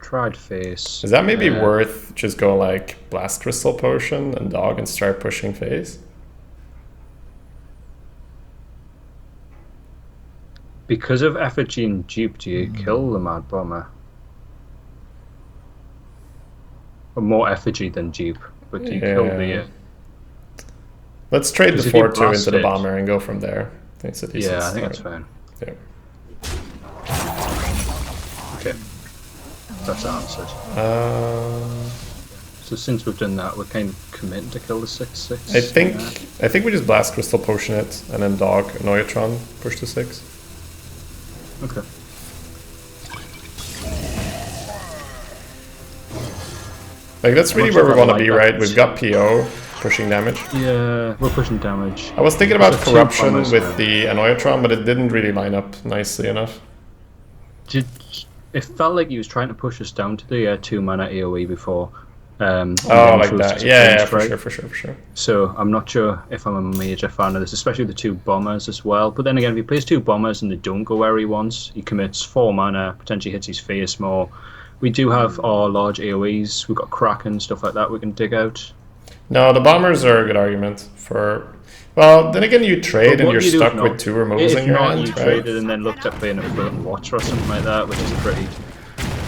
Tried face. Is that maybe worth just go like Blast Crystal Potion and Dog and start pushing face? Because of effigy and dupe, do you kill the Mad Bomber? Or more effigy than dupe, but do you kill the... Let's trade the Because if you 4-2 blast into the it- bomber and go from there. I think it's a decent Yeah, I think start. that's fine. Yeah. Okay. That's answered. Uh, So since we've done that, we're kind of committing to kill the 6-6. I think we just Blast Crystal Potion it and then Dog Annoyatron push to 6. Okay. Like that's really Much where we of a want to like be, that. right? We've got PO pushing damage. Yeah, we're pushing damage. I was thinking about So two corruption bombers with now. the Annoyatron, but it didn't really line up nicely enough. It felt like he was trying to push us down to the 2-mana AoE before. Oh, like that. Yeah, for right? sure. So I'm not sure if I'm a major fan of this, especially with the 2 bombers as well. But then again, if he plays 2 bombers and they don't go where he wants, he commits 4 mana, potentially hits his face more. We do have our large AoEs. We've got Kraken, stuff like that we can dig out. No, the bombers are a good argument for. Well, then again, you trade But and what you're do you do stuck if with not? 2 removals If in your not, hand, you right? traded and then looked at playing a Floating Watcher or something like that, which is pretty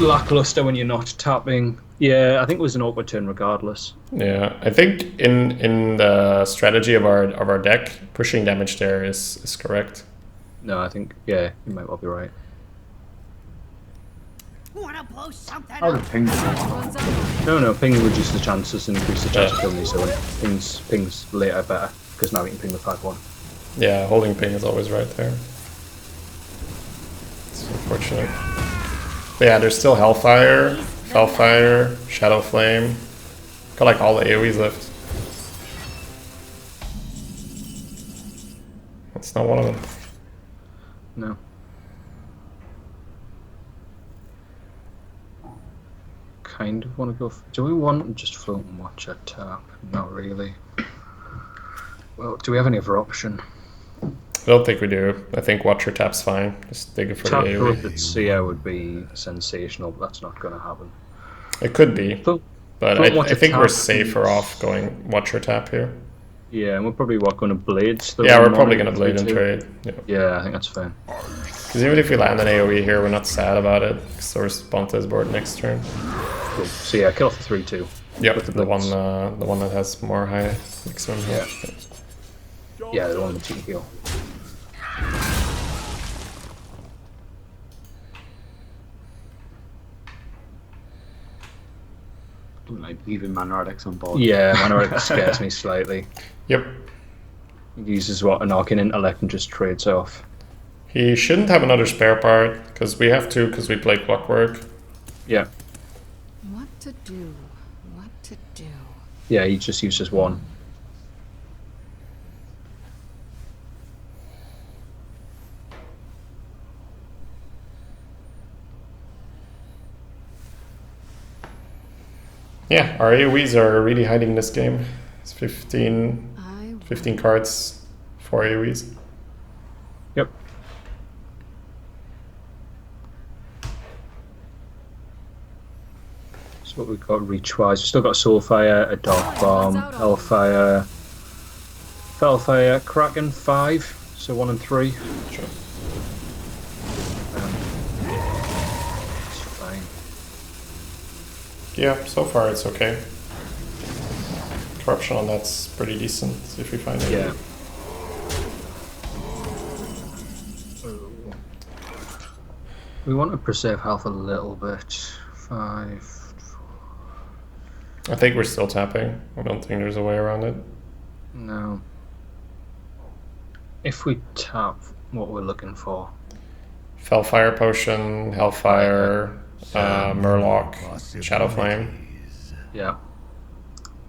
lackluster when you're not tapping. Yeah, I think it was an awkward turn regardless. Yeah, I think in the strategy of our deck, pushing damage there is correct. No, I think, yeah, you might well be right. Wanna blow something How up? did ping them? Runs out. No, ping reduces the chances and increase the chance of killing you, so ping's later better, because now we can ping the 5-1. Yeah, holding ping is always right there. It's unfortunate. But yeah, there's still Hellfire, Fellfire, Shadow Flame. Got like all the AoEs left. That's not one of them. No. Kind of want to go. Do we want just float and watch at tap? Not really. Well, do we have any other option? I don't think we do. I think Watcher Tap's fine. Just dig it for Tap the AoE. corrupted seer would be sensational, but that's not going to happen. It could be, But but Don't I Watcher think we're Tap safer is- off going Watcher Tap here. yeah, and we're probably going to blades. Yeah, we're probably going to blade and trade. Yeah, I think that's fine. Because even if we land an AoE here, we're not sad about it. Because the response is board next turn. Cool. So yeah, kill off the 3/2. Yep, With the the blitz. one that has more high maximum Yeah. health. Yeah, the one with the heal. Don't like leaving Manradics on board. Yeah, Manoric scares me slightly. Yep. He uses what an Arcane Intellect and just trades off. He shouldn't have another spare part, because we have to, because we play Clockwork. Yeah, What to do? What to do? yeah, he just uses one. Yeah, our AoEs are really hiding this game. It's 15 I cards, 4 AoEs. Yep. So what we've got reach-wise, we've still got Soulfire, a Dark Bomb, Hellfire, Fellfire, Kraken, 5, so 1 and 3. Sure. It's fine. Yeah, so far it's okay. Corruption on that's pretty decent if we find it. Yeah. We want to preserve health a little bit. 5. I think we're still tapping. I don't think there's a way around it. No. If we tap what we're looking for. Fellfire Potion, Hellfire, Murloc, Shadow Flame. Yeah.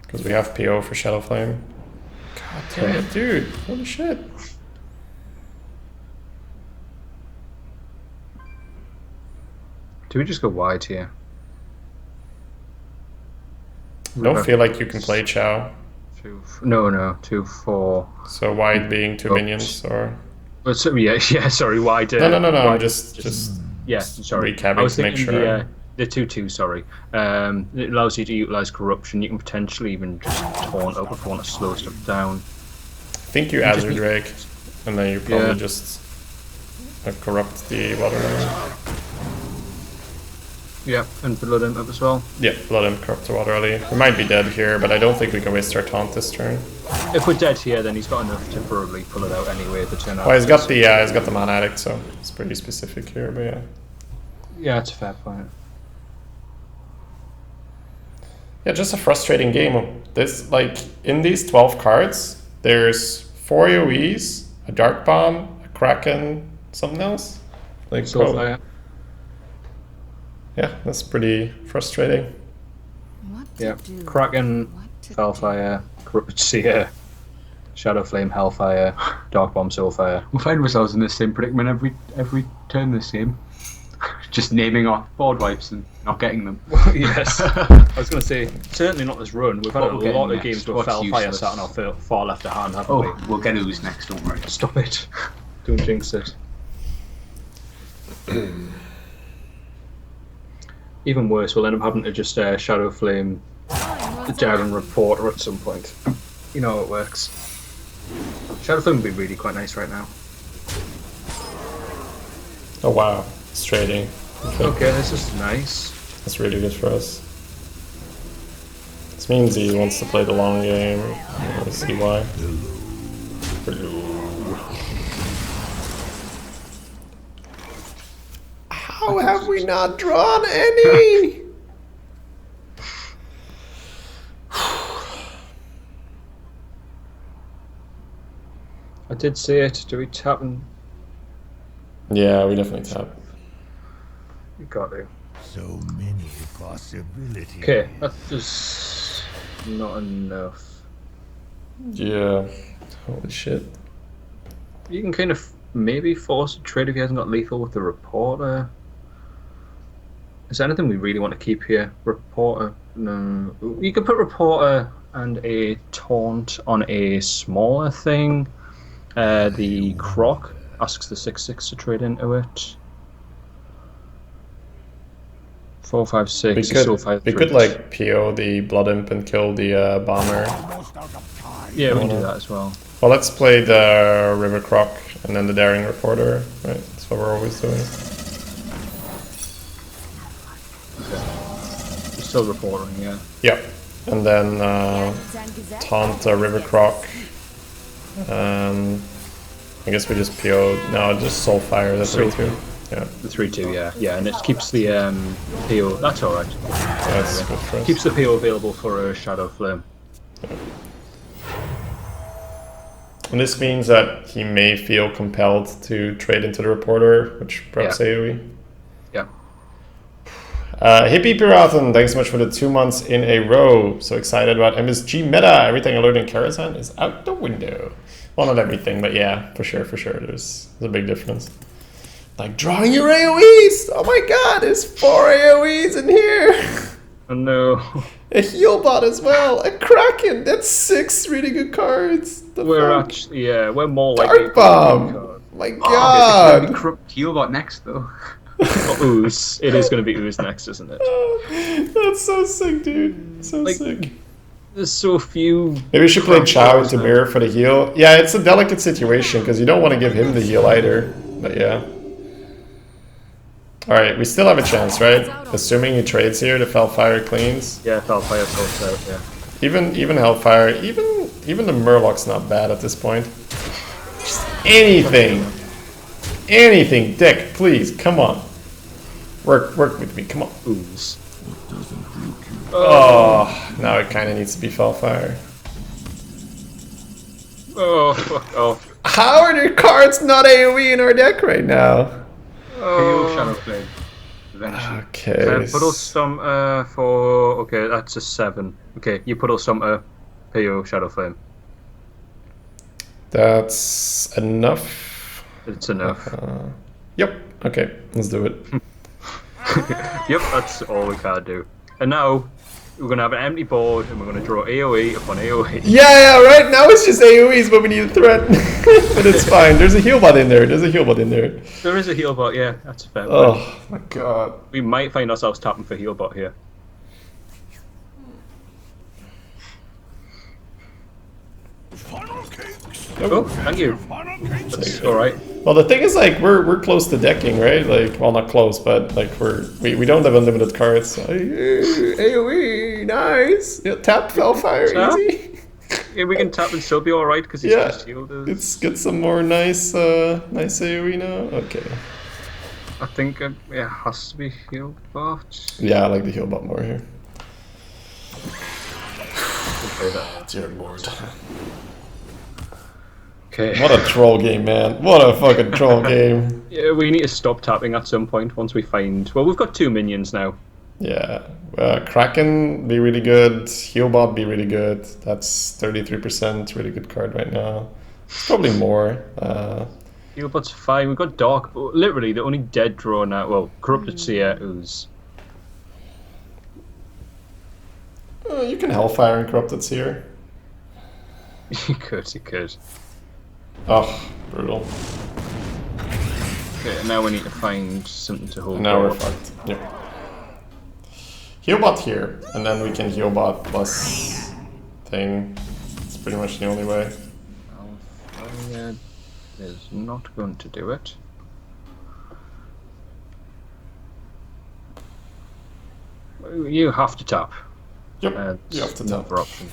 Because we have PO for Shadow Flame. God damn it, dude. Holy shit. Do we just go wide here? I don't feel like you can play Chow. No, 2, 4. So wide being 2 Oops. minions or... But so, yeah, sorry, wide. No, wide, just yeah, sorry. recapping I was to make thinking sure. the 2/2, sorry. It allows you to utilize corruption. You can potentially even just taunt up if you want to slow stuff down. I think you Azure Drake, and then you probably Yeah. just corrupt the water element. Yeah, and Blood Imp up as well. Yeah, let him corrupt the water alley. We might be dead here, but I don't think we can waste our taunt this turn. If we're dead here, then he's got enough to probably pull it out anyway. The turn out. Well, he's got the Mana Addict, so it's pretty specific here, but yeah. Yeah, that's a fair point. Yeah, just a frustrating game. This, like, in these 12 cards, there's 4 AoEs, a Dark Bomb, a Kraken, something else? Like, Soulfire. yeah, that's pretty frustrating. What to Yeah, do? Kraken, What to Fellfire, Corrupted Seer, Shadow Flame, Hellfire, Dark Bomb, Soulfire. We find ourselves in the same predicament every turn this game. Just naming our board wipes and not getting them. Yes. I was going to say, certainly not this run. We've had What a we're getting lot of next, games where what's Fellfire useless? sat on our far left hand, haven't Oh, we? we'll get ooze next, don't worry. Stop it. Don't jinx it. Even worse, we'll end up having to just Shadow Flame the Jaren Reporter at some point. You know how it works. Shadow Flame would be really quite nice right now. Oh wow, it's trading. Okay, this is nice. That's really good for us. This means he wants to play the long game. Let's see why. How have we not drawn any? I did say it. Do we tap and... Yeah, we definitely tap. You got to. So many possibilities. Okay, that's just not enough. Yeah. Holy shit. You can kind of maybe force a trade if he hasn't got lethal with the reporter. Is there anything we really want to keep here? Reporter? No. You could put reporter and a taunt on a smaller thing. The croc asks the 6/6 to trade into it. 4, 5, 6. We could like PO the blood imp and kill the bomber. Yeah, we can do that as well. Well, let's play the river croc and then the daring reporter. Right, that's what we're always doing. We're still reporting, yeah. Yep, and then taunt the river croc. I guess we just PO. No, just soulfire the 3/2. Yeah. The 3/2, yeah, and it keeps the PO. That's all right. That's good for us. Keeps the PO available for a Shadow Flame. Yeah. And this means that he may feel compelled to trade into the reporter, which perhaps AoE. Yeah. Hippie Piraten, thanks so much for the 2 months in a row. So excited about MSG meta. Everything alerting Karazhan is out the window. Well, not everything, but yeah, for sure. There's a big difference. Like drawing your AoEs! Oh my god, there's 4 AoEs in here! Oh no. A heal bot as well, a Kraken, that's 6 really good cards. We're more likely. Dark Bomb! My It's god! gonna be Corrupt Healbot next though. Ooze. It is going to be Ooze next, isn't it? That's so sick, dude. So sick. There's so few. Maybe we should play Chow into mirror for the heal. Yeah, it's a delicate situation because you don't want to give him the heal either. But yeah. Alright, we still have a chance, right? Assuming he trades here, the Fellfire cleans. Yeah, Fellfire sorts out, yeah. Even Hellfire, even the Murloc's not bad at this point. Just anything. Anything, Dick, please, come on. Work with me, come on. Ooze. Oh, now it kind of needs to be Fellfire. Oh, fuck off. How are there cards not AoE in our deck right now? PO Shadow Flame. Eventually. Okay. Puddle Stomper for... Okay, that's a 7. Okay, you Puddle Stomper, PO Shadow Flame. That's enough. It's enough. Yep, okay, let's do it. Yep, that's all we can do. And now, we're going to have an empty board and we're going to draw AoE upon AoE. Yeah, right, now it's just AoEs, but we need a threat. But it's fine, there's a heal bot in there, There is a heal Healbot, yeah, that's a fair Oh point. my god. We might find ourselves tapping for Healbot here. Oh, thank you. That's alright. Well, the thing is, like, we're close to decking, right? Like, well, not close, but like we don't have unlimited cards. So, AoE, nice. Yeah, tap Fellfire, easy. Yeah, we can tap and still be alright because he's just healed us. Let's get some more nice AoE now. Okay. I think it has to be Healbot. Yeah, I like the heal bot more here. Dear Lord. Okay. What a troll game, man. What a fucking troll game. Yeah, we need to stop tapping at some point once we find... Well, we've got 2 minions now. Yeah. Kraken be really good. Healbot be really good. That's 33%. Really good card right now. It's probably more. Healbot's fine. We've got Dark, but literally the only dead draw now... Well, Corrupted Seer, Ooze. You can Hellfire and Corrupted Seer. You could. Oh, brutal. Okay, and now we need to find something to hold. Now we're fucked. Yep. Healbot here, and then we can Healbot plus thing. It's pretty much the only way. Alpha is not going to do it. You have to tap. Yep, you have to tap. Another option.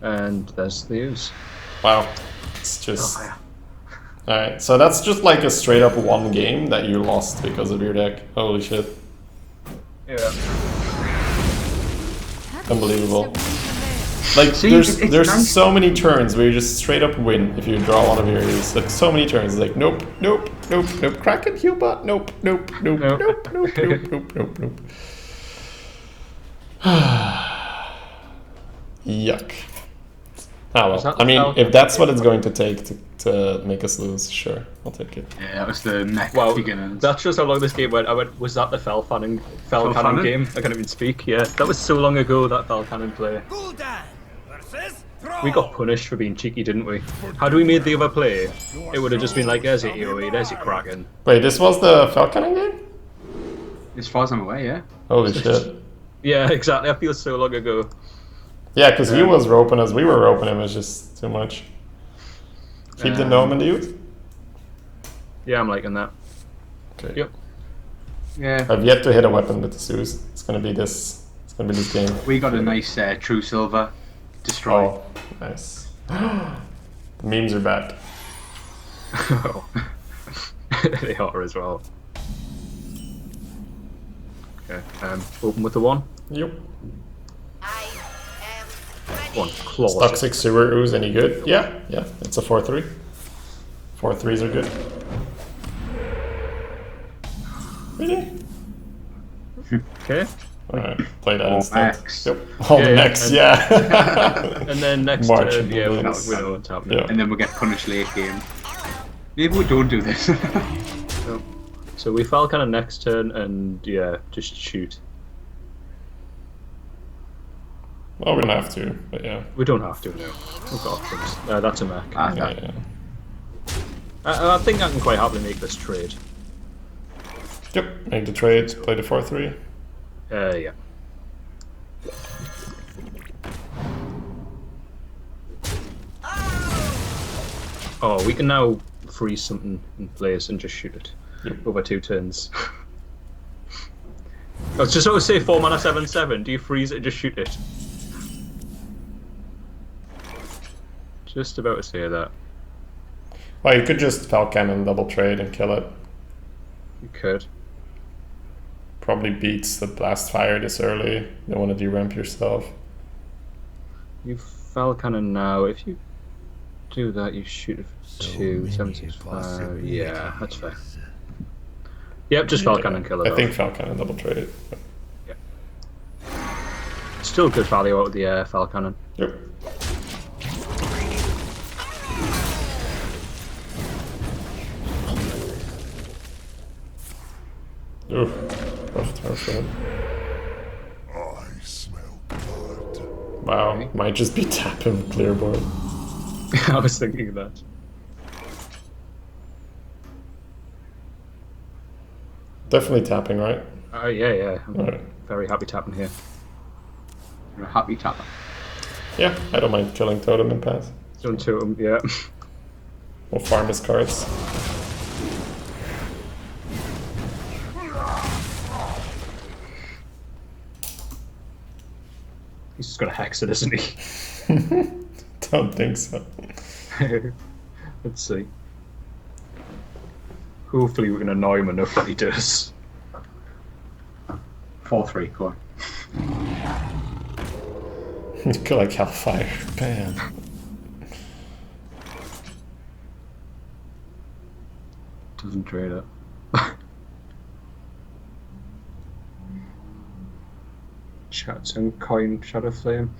And there's the Ooze. Wow. It's just... Alright, so that's just like a straight up one game that you lost because of your deck. Holy shit. Yeah. Unbelievable. Like, See, there's it's nice. so many turns where you just straight up win if you draw one of yours. Like, so many turns. Like, nope, nope, nope, nope. Kraken, Hubot, nope, nope, nope, nope, nope, nope, nope, nope, nope. Yuck. Ah well, I mean, if that's what it's going to take to make us lose, sure, I'll take it. Yeah, that was the mech Wow, beginnings. that's just how long this game went. I went, was that the Fell Cannon Cannon? game? I can't even speak. Yeah, that was so long ago, that Fell Cannon play. Gul'dan versus We got punished for being cheeky, didn't we? Had we made the other play, it would have just been like, there's your AoE, there's your Kraken. Wait, this was the Falconing game? As far as I'm aware, yeah. Holy shit. Yeah, exactly. I feel so long ago. Yeah, because he was roping us, we were roping him, it's just too much. Keep the gnome in the youth? Yeah, I'm liking that. Okay. Yep. Yeah. I've yet to hit a weapon with the Zeus. It's gonna be this game. We got a nice true silver destroy. Oh, nice. The memes are back. They are as well. Okay, open with the one. Yep. One, claws. Toxic Sewer Ooze, any good? Yeah, yeah, it's a 4-3. 4-3s are good. Really? Okay. Alright, play that All instead. mechs. Yep. All the Yeah, mechs, yeah. And then next March turn, yeah, we know March. what's happening. Yeah. And then we'll get punished late game. Maybe we don't do this. So we Fell Cannon next turn, and yeah, just shoot. Well, we don't have to, but yeah. We don't have to, no. We've got options. That's a mech. Yeah. I think I can quite happily make this trade. Yep, make the trade, play the 4-3. Yeah. Oh, we can now freeze something in place and just shoot it over 2 turns. I was just always say 4 mana 7/7. Do you freeze it and just shoot it? Just about to say that. Well, you could just Falcon double trade and kill it. You could. Probably beats the blast fire this early. You don't want to deramp yourself. You Fell Cannon now. If you do that, you shoot it for 2, 7/6. Yeah, that's fair. Yep, just Fell Cannon kill it. I think Falcon double trade. Still good value out of the Fell Cannon. Yep. Oof, rough turn for him. I smell blood. Wow, might just be tap him clear board. I was thinking that. Definitely tapping, right? Yeah. I'm Alright. very happy tapping here. You're a happy tapper. Yeah, I don't mind killing Totem and pass. Zone 2, yeah. We'll farm his cards. He's just got a hex it, isn't he? Don't think so. Let's see. Hopefully we can annoy him enough that he does. 4-3, go on. You go like Hellfire. Bam. Doesn't trade it. Chat and coin Shadow Flame.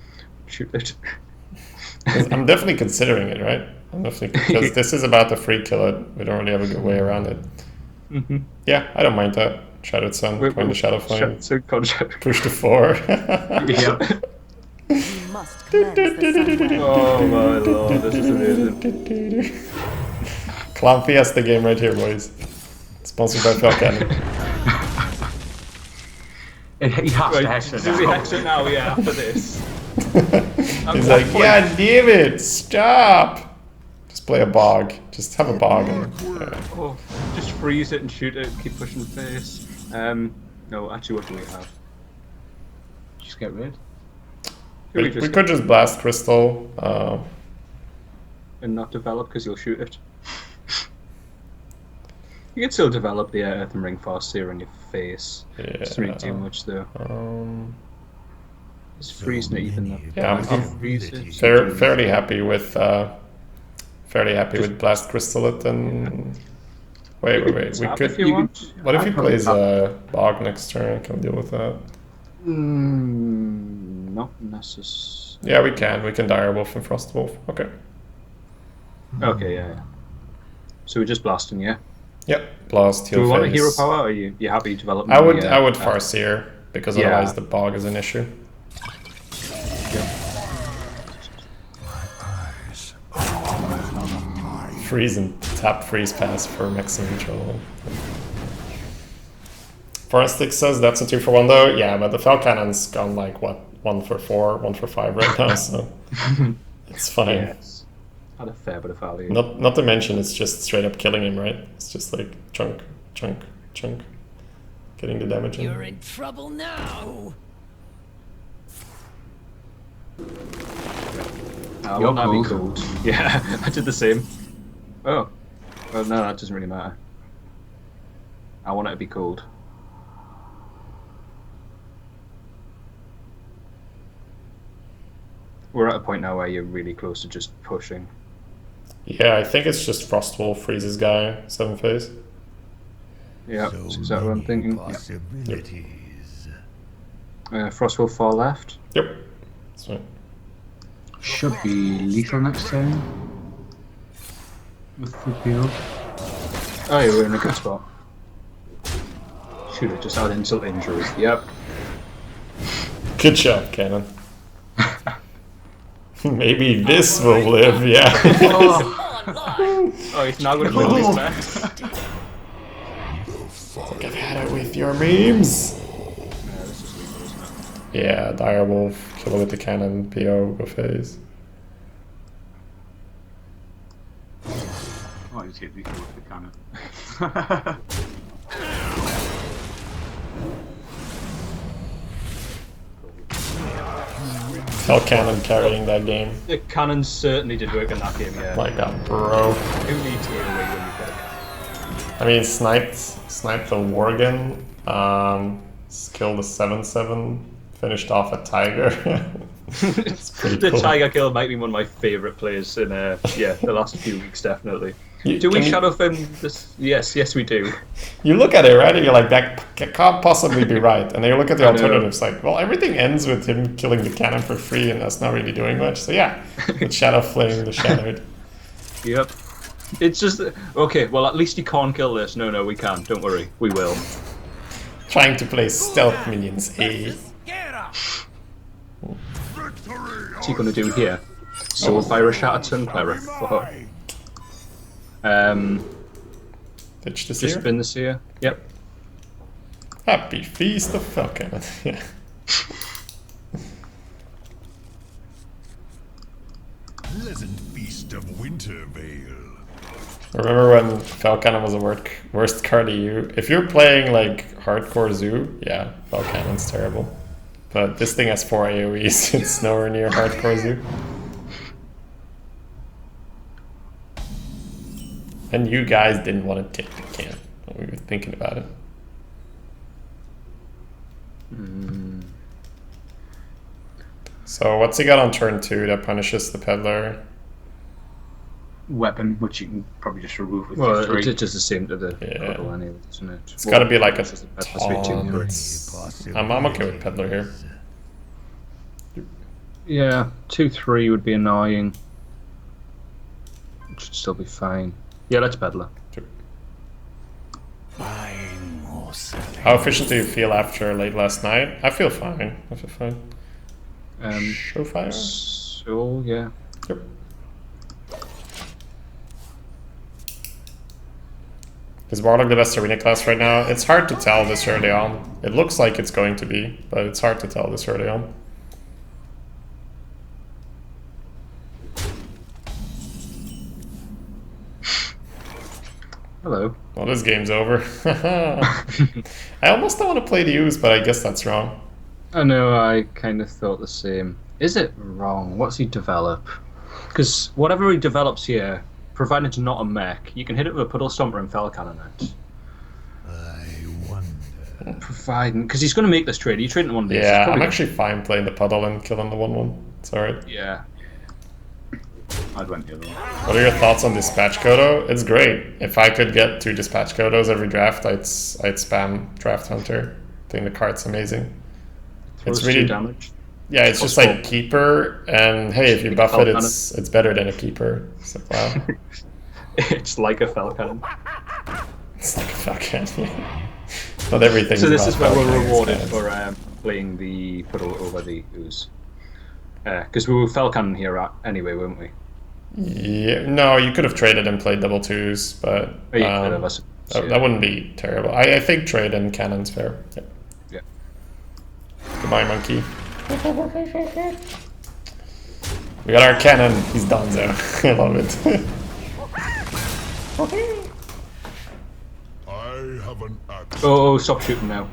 Shoot it. I'm definitely considering it, right? I'm definitely, because this is about the free kill it. We don't really have a good way around it. Mm-hmm. Yeah, I don't mind that. Shadowed Sun, coin the Shadow Flame. Push to 4. Yeah. We must cleanse the Sunwell. Oh my lord, this is amazing. Clown Fiesta game right here, boys. Sponsored by Falcon. He has to hex it Do we now. hex it now? Yeah, after this. He's like, yeah, damn it, stop! Just play a bog. Just have a bog. And, Oh, just freeze it and shoot it. Keep pushing the face. No, actually, what do we have? Just get rid. we could just blast Crystal. And not develop because you'll shoot it. You can still develop the Earth and Ring Farseer on your face. Yeah. Doesn't really do much though. It's freezing it even though. Yeah, I'm freeze it. fairly happy with Blast Crystallet and. Wait. We Tap could. if you want. What if he plays Bog next turn? Can we deal with that? Not necessary. Yeah, we can. We can Direwolf and Frostwolf. Okay. Okay, yeah. So we're just blasting, yeah. Yep. Blast. Do we want a Heal hero Phase. power, or are you happy developing? I would Farseer because yeah. otherwise the Bog is an issue. Freeze and tap freeze pass for maximum trouble. Forestic says that's a 2-for-1 though. Yeah, but the Fell Cannon's gone like what, 1 for 4, 1 for 5 right now, so it's fine. Yeah, it's had a fair bit of value. Not to mention it's just straight up killing him, right? It's just like chunk, getting the damage in. You're in trouble now. I You're want that to be cold. cold. Yeah, I did the same. Oh. Well, no, that doesn't really matter. I want it to be cold. We're at a point now where you're really close to just pushing. Yeah, I think it's just Frostwolf freezes guy, 7 phase. Yeah, that's exactly what I'm thinking. Yeah. Possibilities. Frostwolf far left. Yep. That's right. Should be lethal next turn. With the build. Oh, yeah, we're in a good spot. Should have just had insult injury. Yep. Good job, Cannon. Maybe this will live, yeah. Oh, he's now going to win this match. Like I've had it with your memes. Yeah, Direwolf, kill with the cannon, PO, go phase. Oh, you take lethal with the cannon. Hell Cannon carrying that game. The cannon certainly did work in that game, yeah. My god, bro. Who needs to away when you've got a cannon? I mean, sniped the Worgen, killed the 7/7, finished off a Tiger. It's pretty The cool. Tiger Kill might be one of my favourite plays in the last few weeks, definitely. You- Do we can you- shadow film this? Yes, we do. You look at it, right, and you're like, that can't possibly be right. And then you look at the I know. alternatives, like, well, everything ends with him killing the cannon for free, and that's not really doing much. So yeah, with Shadow Flame, the Shadowed. Yep. It's just okay. Well, at least you can't kill this. No, we can. Don't worry, we will. Trying to play stealth minions, eh? What's he gonna do here? Soulfire a Shattered Sun Cleric. Whoa. Ditch the Just Seer. spin the Seer. Yep. Happy Feast of Fell Cannon. Yeah. Pleasant feast of Wintervale. Remember when Fell Cannon was the worst card to you? If you're playing like hardcore zoo, yeah, Fell Cannon's terrible. But this thing has 4 AoEs, it's nowhere near hardcore zoo. And you guys didn't want to take the can when we were thinking about it. So what's he got on turn 2 that punishes the peddler? Weapon, which you can probably just remove with Well, your 3. it's just the same to the Yeah. puddle anyway, isn't it? It's got to be like a That's way too good. taunt. I'm okay with peddler here. Yeah, 2-3 would be annoying. It should still be fine. Yeah, let's peddler. How efficient do you feel after late last night? I feel fine. I feel fine. Show fire? So yeah. Yep. Is Warlock the best arena class right now? It's hard to tell this early on. It looks like it's going to be, but it's hard to tell this early on. Hello. Well, this game's over. I almost don't want to play the use, but I guess that's wrong. I know, I kind of thought the same. Is it wrong? What's he develop? Because whatever he develops here, provided it's not a mech, you can hit it with a Puddle Stomper and Fell Cannon it. Providing, because he's going to make this trade. Are you trading one of these? He's Yeah, probably I'm gonna- actually fine playing the puddle and killing the 1/1. It's alright. Yeah. I'd went the other one. What are your thoughts on Dispatch Kodo? It's great. If I could get 2 Dispatch Kodos every draft, I'd spam Draft Hunter. I think the card's amazing. Throws It's really 2 damage. Yeah, it's just like keeper, and hey, if you buff it, Falcon. it's better than a keeper. It's like wow, It's like a Falcon. it's like a fucking. Not everything. So this is where we're Falcon, rewarded it's for playing the puddle over the ooze. Because we were Falcon here anyway, weren't we? Yeah, no, you could have traded and played double 2s, but Oh, you could have, I suppose, yeah. that wouldn't be terrible. I think trade and cannon's fair. Yeah. Yeah. Goodbye, monkey. We got our cannon. He's done, though. I love it. I have an axe. Oh, stop shooting now.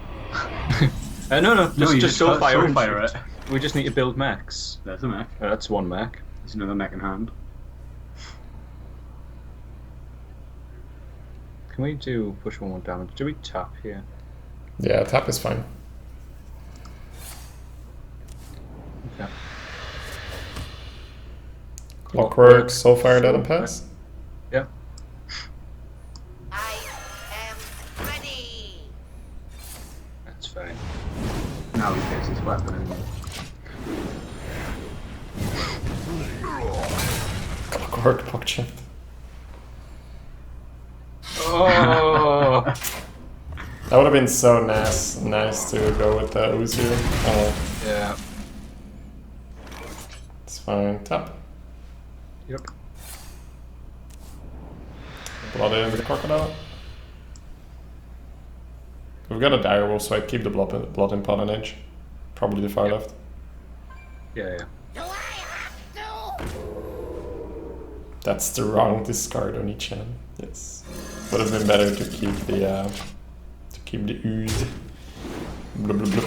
No, you just soul fire soul fire it. We just need to build mechs. There's a mech. That's 1 mech. There's another mech in hand. Can we do push 1 more damage? Do we tap here? Yeah, tap is fine. Okay. Clockwork, Soulfire, doesn't pass. Yeah. I am ready. That's fine. Now he gets his weapon in. Clockwork, PogChamp. Oh! That would have been so nice to go with the Uzu. Oh, Yeah. it's fine. Tap. Yep. Blood in the crocodile. We've got a direwolf, so I'd keep the blood in pot on edge. Probably the far left. Yeah. Do I have to? That's the wrong discard on each hand. Yes. Would have been better to keep the ooze. Blub blub blub.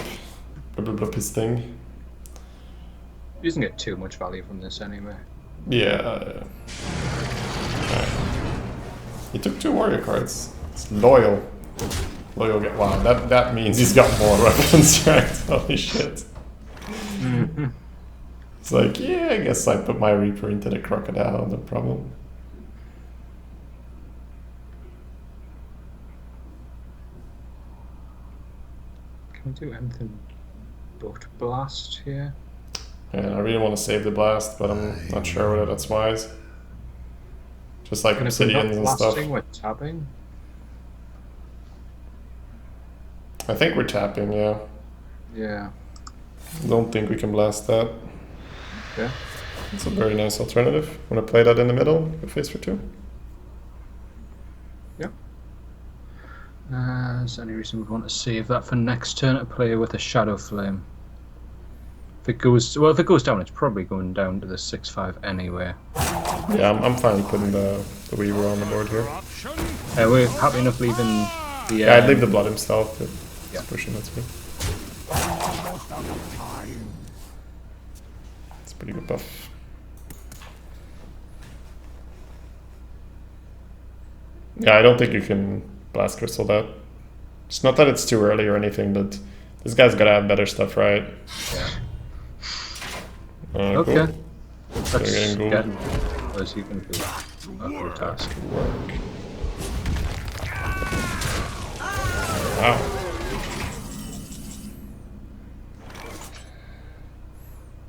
Blub blub blub his thing. He doesn't get too much value from this anyway. Yeah. Right. He took 2 warrior cards. It's loyal. Loyal get wow, that means he's got more weapons, right? Holy shit. It's like, yeah, I guess I put my Reaper into the crocodile, no problem. Can we do anything but blast here? Yeah, I really want to save the blast, but I'm not sure whether that's wise. Just like And if we're not obsidians and stuff. blasting, we're tapping. I think we're tapping, yeah. Yeah. Don't think we can blast that. Okay. It's a very nice alternative. Want to play that in the middle, go face for 2? Yep. Is there any reason we'd want to save that for next turn to play with a Shadow Flame? If it goes down, it's probably going down to the 6/5 anyway. Yeah, I'm fine putting the Weaver on the board here. We're happy enough leaving the. Yeah, I'd leave the blood himself, but Yeah. it's pushing that speed. It's pretty good buff. Yeah, I don't think you can blast crystal that. It's not that it's too early or anything, but this guy's gotta have better stuff, right? Yeah. Cool. Okay. So you're getting gold. Good. As you can do a good task. Work. Wow.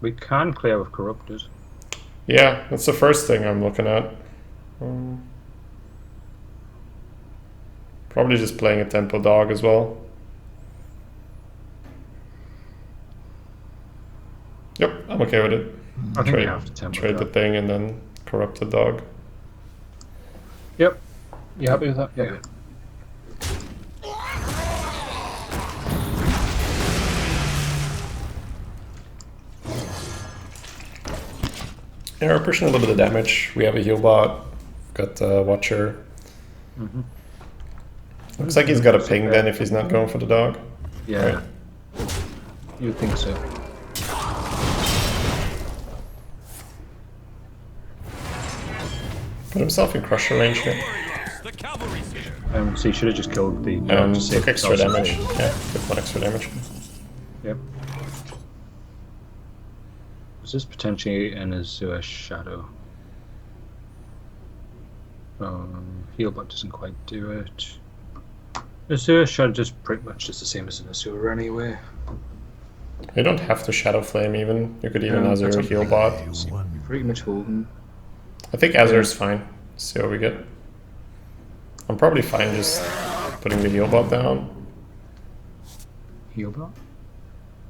We can clear with Corrupted. Yeah, that's the first thing I'm looking at. Probably just playing a tempo dog as well. Yep, I'm okay with it. I think we have to tempo trade the dog. thing and then corrupt the dog. Yep. You happy with that? Yeah. Yeah, we're pushing a little bit of damage. We have a heal bot. Got Watcher. Looks like he's got a ping then if he's not going for the dog. Yeah. Right. You would think so. Put himself in crusher range here. The cavalry's here. So you should have just killed the. And just took saved extra yourself some damage. pain. Yeah, took 1 extra damage. Yep. Is this potentially an Azure Shadow? Healbot doesn't quite do it. Azure Shadow just pretty much just the same as an Azure anyway. You don't have to Shadow Flame even. You could even No, Azure that's Healbot. You're pretty much holding. I think Azure's fine. See what we get. I'm probably fine just putting the Healbot down. Healbot?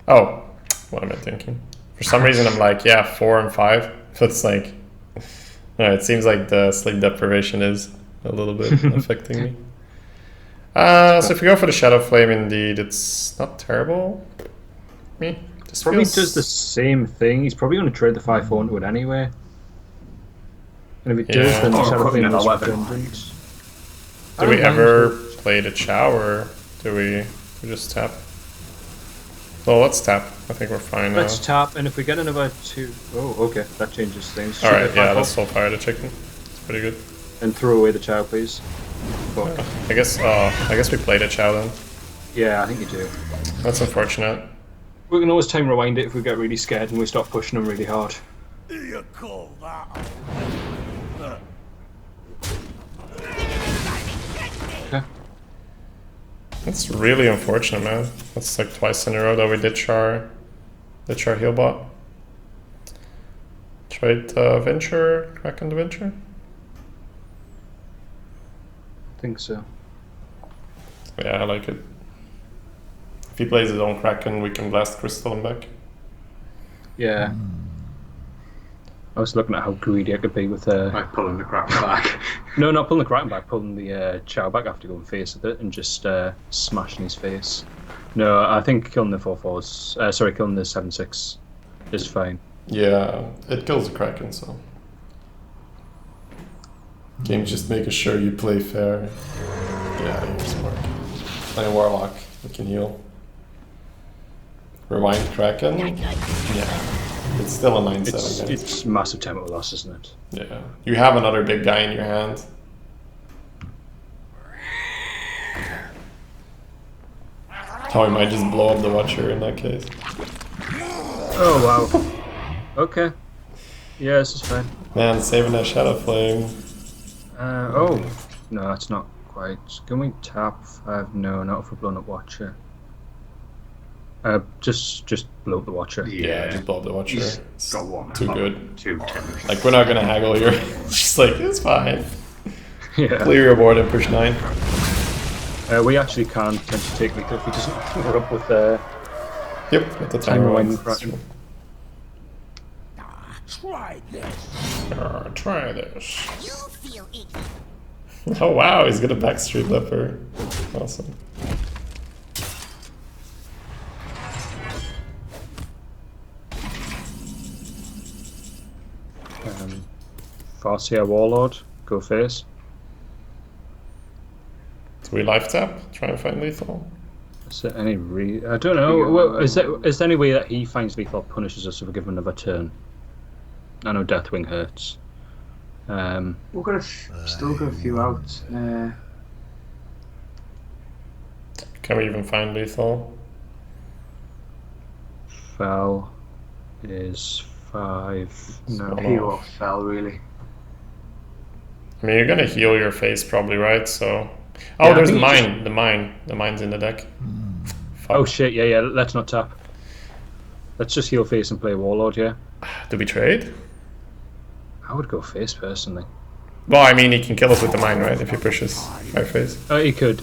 Oh, what am I thinking? For some reason I'm like, yeah, 4 and 5. So it's like, it seems like the sleep deprivation is a little bit affecting me. So if we go for the Shadow Flame, indeed, it's not terrible. This Probably feels... does the same thing. He's probably going to trade the 5-4 into it anyway. And if he does, then the Or Shadow putting Flame in a is weapon. redundant. Do we ever play the Chow, or do we just tap? Well, let's tap. I think we're fine now. Let's tap, and if we get another 2... Oh, okay, that changes things. Alright, Shoot yeah, the let's soul fire the chicken. It's pretty good. 5-4 and throw away the Chow, please. Fuck. I guess we played a Chow then. Yeah, I think you do. That's unfortunate. We can always time rewind it if we get really scared and we start pushing them really hard. You call that? Okay. That's really unfortunate, man. That's like twice in a row that we did char Healbot. Trade Venture, Kraken the Venture? I think so. Yeah, I like it. If he plays his own Kraken, we can blast Crystal and back. Yeah. I was looking at how greedy I could be with Like pulling the crap back. No, not pulling the Kraken back, pulling the Chow back after going face with it and just smashing his face. No, I think killing the 4-4s, sorry, killing the 7-6 is fine. Yeah, it kills the Kraken, so. Game's just making sure you play fair. Yeah, you're smart. Play Warlock, we can heal. Rewind Kraken? Yeah. It's still a 9-7. It's massive tempo loss, isn't it? Yeah. You have another big guy in your hand. Oh, I might just blow up the Watcher in that case. Oh, wow. Okay. Yeah, this is fine. Man, saving that Shadow Flame. Oh. No, it's not quite. Can we tap 5? No, not if we're blowing up Watcher. Just blow up the Watcher. Yeah, just blow up the Watcher. He's It's got one. too Not good. Too timid. Like, we're not gonna haggle here. It's just like, it's fine. Yeah. Clear your board and push 9. We actually can potentially take lethal if he doesn't cover up with Yep, at the time time rewinding rewind. Kraken. Try this. Try this. You feel icky. Oh wow, he's gonna backstreet Leper. Awesome. Farseer Warlord, go face. Do we life tap? Try and find lethal. Is there any I don't know. Well, is there any way that he finds lethal punishes us if we give him another turn? I know Deathwing hurts. We're gonna still got a few out. Can we even find lethal? Fell is 5. No. Hero fell really. I mean, you're gonna heal your face probably, right? So. Oh, Yeah, I there's the think you mine. The mine. The mine's in the deck. Fuck. Oh shit! Yeah, let's not tap. Let's just heal face and play Warlord. Yeah. Do we trade? I would go face personally. Well, I mean, he can kill us with the mine, right? If he pushes our face. Oh, he could.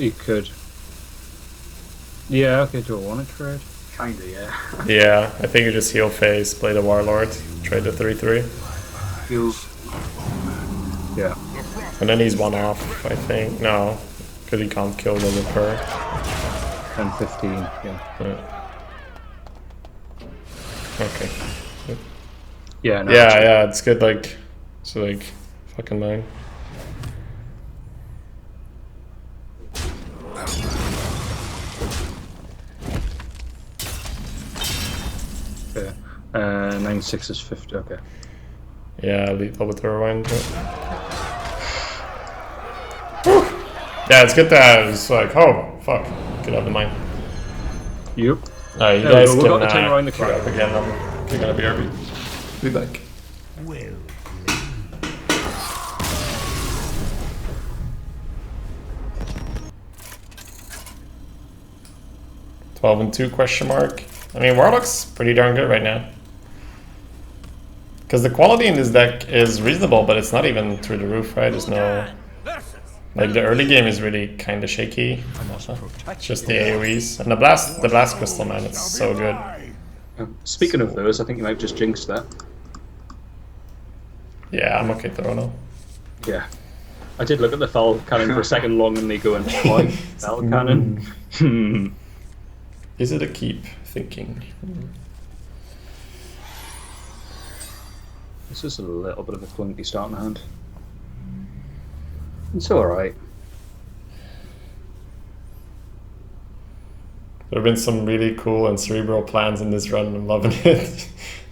Yeah. Okay. Do I want to trade? Kinda, yeah. Yeah, I think you just heal face, play the Warlord, trade the 3/3. Feels. Yeah. And then he's 1 off, I think. No, because he can't kill the Reaper. 10, 15. Yeah. Okay. Yeah. No, Yeah, it's good, like, so like, fucking 9. Okay. 9/6 is 50. Okay. Yeah, lethal with the rewind. Yeah, it's good to have. It's like, oh, fuck. Get out of the mine. Yep. Alright, you There we guys go, we've can got the time around the queue up clock. again. I'm kicking a BRB. Be back. Well, 12 and 2 question mark. I mean, Warlock's pretty darn good right now. Because the quality in this deck is reasonable, but it's not even through the roof, right? There's no... Like, the early game is really kind of shaky. It's just the AoEs. And the blast crystal, man, it's so good. Speaking of those, I think you might have just jinxed that. Yeah, I'm okay throwing them. Yeah. I did look at the fell cannon for a second longingly going, why? Fell cannon? Is it a keep thinking? This is a little bit of a clunky starting hand. It's alright. There have been some really cool and cerebral plans in this run. I'm loving it.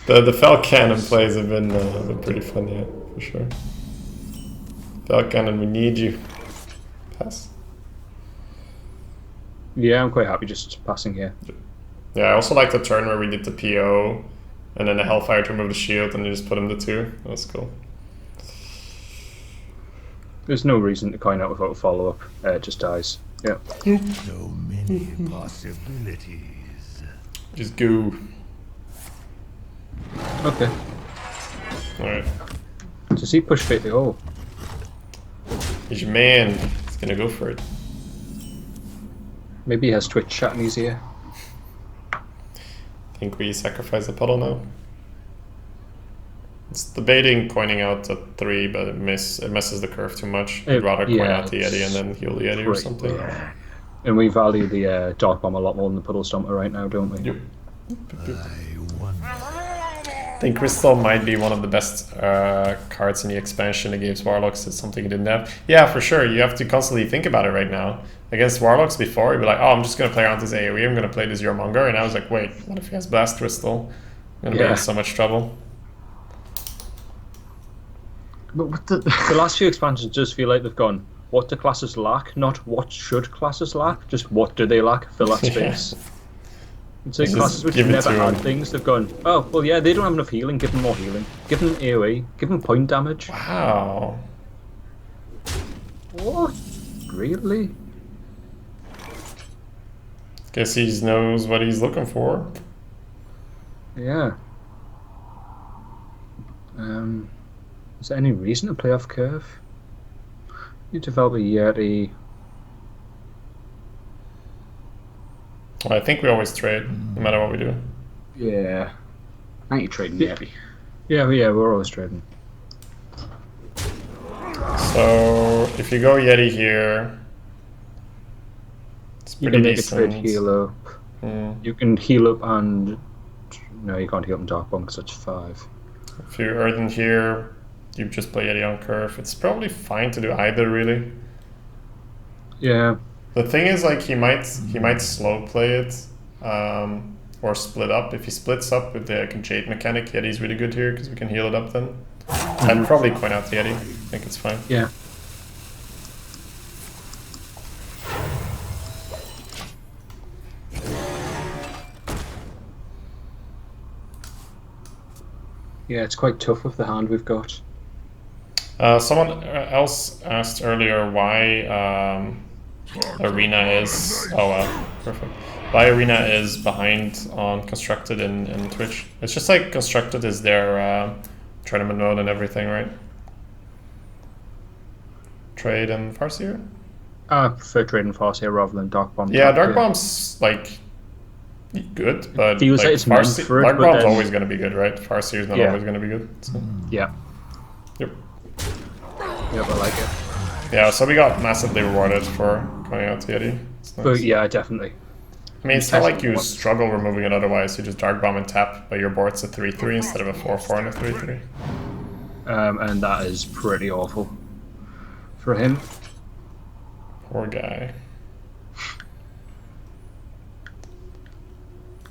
The fell cannon plays have been pretty fun, yeah, for sure. Fell cannon, we need you. Pass. Yeah, I'm quite happy just passing here. Yeah, I also like the turn where we did the PO and then the Hellfire to remove the shield and you just put him to 2. That was cool. There's no reason to coin out without a follow-up. It just dies. Yeah. so many possibilities. Just go. Okay. Alright. Does he push straight to oh? He's your man. He's gonna go for it. Maybe he has Twitch chat in his ear. Think we sacrifice the puddle now? It's debating coining out at 3, but it messes the curve too much. I'd rather coin out the Yeti and then heal the Yeti or something. Yeah. And we value the Dark Bomb a lot more than the Puddle Stomper right now, don't we? Yep. I wonder. I think Crystal might be one of the best cards in the expansion against Warlocks. It's something you didn't have. Yeah, for sure. You have to constantly think about it right now. Against Warlocks before, you'd be like, oh, I'm just going to play around this AoE. I'm going to play this Jormungandr. And I was like, wait, what if he has Blast Crystal? I'm going to be in so much trouble. But with the last few expansions just feel like they've gone, what do classes lack? Not what should classes lack, just what do they lack? Fill that space. It's like classes which have never had things, they've gone, oh, well yeah, they don't have enough healing, give them more healing. Give them AoE, give them point damage. Wow. What? Really? Guess he knows what he's looking for. Yeah. Is there any reason to play off curve? You develop a Yeti. Well, I think we always trade, no matter what we do. Yeah. I think you're trading Yeti. Yeah, we're always trading. So, if you go Yeti here, it's You pretty can make decent. a trade heal up. You can heal up and... No, you can't heal up in Dark Bomb because that's 5. If you're Earthen here, you just play Yeti on curve. It's probably fine to do either, really. Yeah. The thing is, like, he might slow play it, or split up. If he splits up with the Jade mechanic, Yeti's really good here because we can heal it up then. I'd probably point out the Yeti. I think it's fine. Yeah. Yeah, it's quite tough with the hand we've got. Someone else asked earlier why Arena is... Oh, wow. Perfect. Why Arena is behind on Constructed in Twitch. It's just like Constructed is their tournament mode and everything, right? Trade and Farseer? I prefer Trade and Farseer rather than Dark Bomb. Yeah, Dark Bomb's like good, but feels like it's meant for it, Dark but Bomb's then... always going to be good, right? Farseer's not always going to be good. So. Yeah. Yep. Yep, I like it. Yeah, so we got massively rewarded for going out to Yeti. Nice. But yeah, definitely. I mean, it's not like you struggle removing it otherwise. You just Dark Bomb and tap, but your board's a 3-3 instead of a 4-4 and a 3-3. And that is pretty awful for him. Poor guy.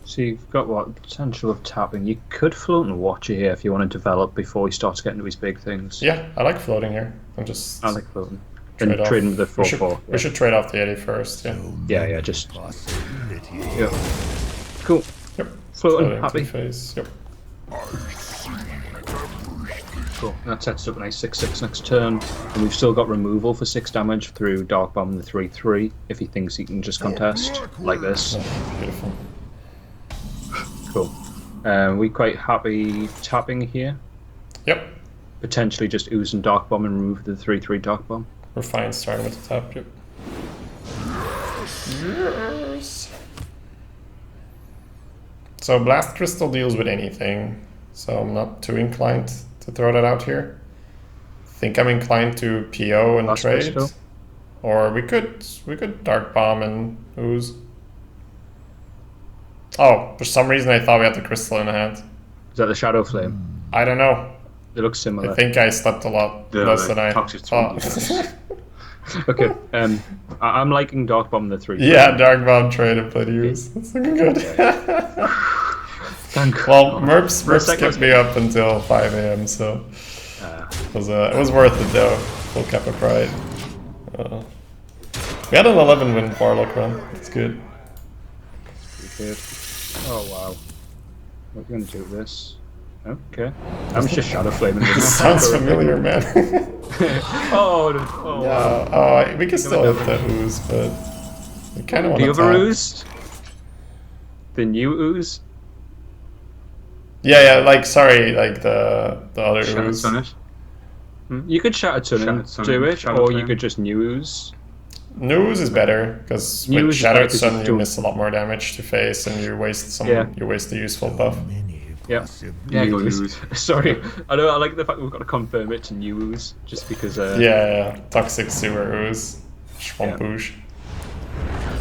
So you've got what potential of tapping. You could float and watch it here if you want to develop before he starts getting to his big things. Yeah, I like floating here. I like floating. And Trade off. trade with the We should, 4/4. we should trade off the 80 first. Yeah. Yeah, just. Possibilities. Yeah. Cool. Yep. Floating, happy. Phase. Yep. Cool. That sets up a nice 6/6 next turn, and we've still got removal for 6 damage through Dark Bomb and the 3/3 if he thinks he can just contest like this. Oh, beautiful. Cool. We quite happy tapping here. Yep. Potentially just ooze and Dark Bomb and remove the 3/3 Dark Bomb. We're fine starting with the top. Yep. Yes. So Blast Crystal deals with anything, so I'm not too inclined to throw that out here. Think I'm inclined to PO and Blast trade, Crystal? or we could Dark Bomb and ooze. Oh, for some reason I thought we had the crystal in hand. Is that the Shadow Flame? I don't know. They look similar. I think I slept a lot less than I toxic thought. Okay. I'm liking Dark Bomb and the 3/3. Yeah, Dark Bomb trade and play to use. That's looking good. Thank Well, God. Merps kept me up until 5 a.m. so it was worth it though. Full Kappa Pride. We had an 11 win Warlock run. It's good. Good. Oh wow. What are we gonna do with this? Okay. I'm just Shadow Flaming this. This sounds familiar, man. Oh wow. Oh, we can still hit the ooze, but we kind of want The to other tap. ooze? The new ooze? Yeah, like sorry, like the other Shattered ooze. Summit. You could Shatter Tunnel Shattered Sun, do it, Shadow or you Flame. could just new ooze. New ooze is better because New with ooze is Shattered better 'cause Sun you you don't- miss a lot more damage to face and you waste some. Yeah. You waste the useful buff. Many Yep. possibilities. Yeah, New 'cause- ooze. sorry. I know. I like the fact that we've got to confirm it to new ooze, just because. Yeah, toxic sewer ooze, swamp Yeah. ooze.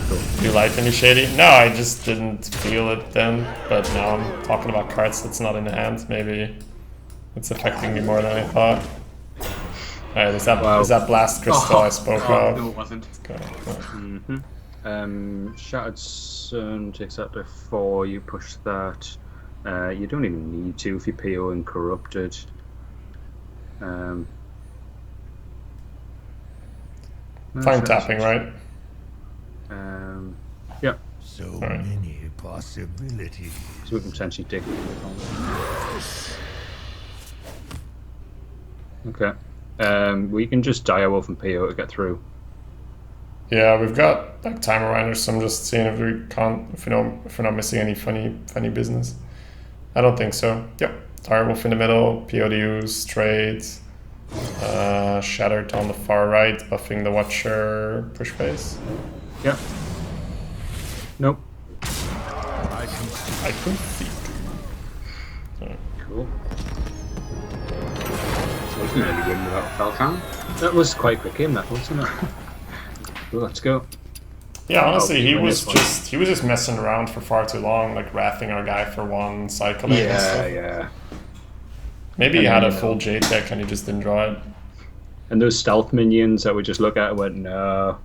Do you like any Shady? No, I just didn't feel it then. But now I'm talking about cards that's not in the hand. Maybe it's affecting me more than I thought. Alright, is that Blast Crystal I spoke of? No, it wasn't. Okay. Shattered Sun takes that to 4. You push that. You don't even need to if you PO and Corrupted. Fine tapping, right? Yeah. So Alright. many possibilities. So we can potentially dig. Okay. We can just die wolf and PO to get through. Yeah, we've got like timer reminders, so I'm just seeing if we can't, if we're not missing any funny business. I don't think so. Yep. Direwolf in the middle, PODUs, trades, Shattered on the far right, buffing the Watcher push phase. Yeah. Nope. I can see. Cool. So we can really win without a Falcon. That was quite a quick game, that wasn't it? Well, let's go. Yeah, honestly, he win was this one. just messing around for far too long, like wrathing our guy for one, cycling and Yeah, stuff. yeah. Maybe he And had then, a full J tech and he just didn't draw it. And those stealth minions that we just look at and went, no.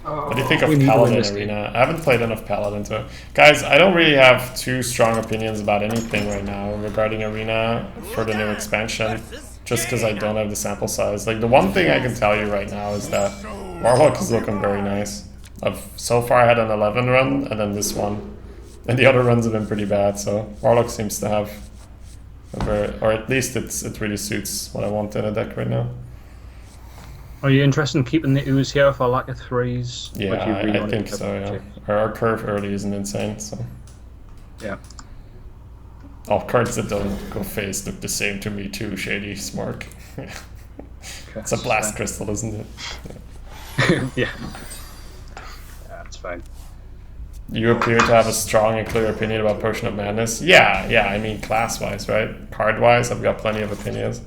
What do you think of We need to win Paladin this game. Arena? I haven't played enough Paladin to... Guys, I don't really have too strong opinions about anything right now regarding Arena for the new expansion, just because I don't have the sample size. Like, the one thing I can tell you right now is that Warlock is looking very nice. So far I had an 11 run, and then this one. And the other runs have been pretty bad, so Warlock seems to have a very... Or at least it really suits what I want in a deck right now. Are you interested in keeping the ooze here for lack of 3s? Yeah, Like you really I want to think keep so, it yeah. cheap? Our curve early isn't insane, so... Yeah. All cards that don't go face look the same to me too, Shady, Smart. It's a blast crystal, isn't it? Yeah. That's fine. You appear to have a strong and clear opinion about Potion of Madness. Yeah, I mean class-wise, right? Card-wise, I've got plenty of opinions.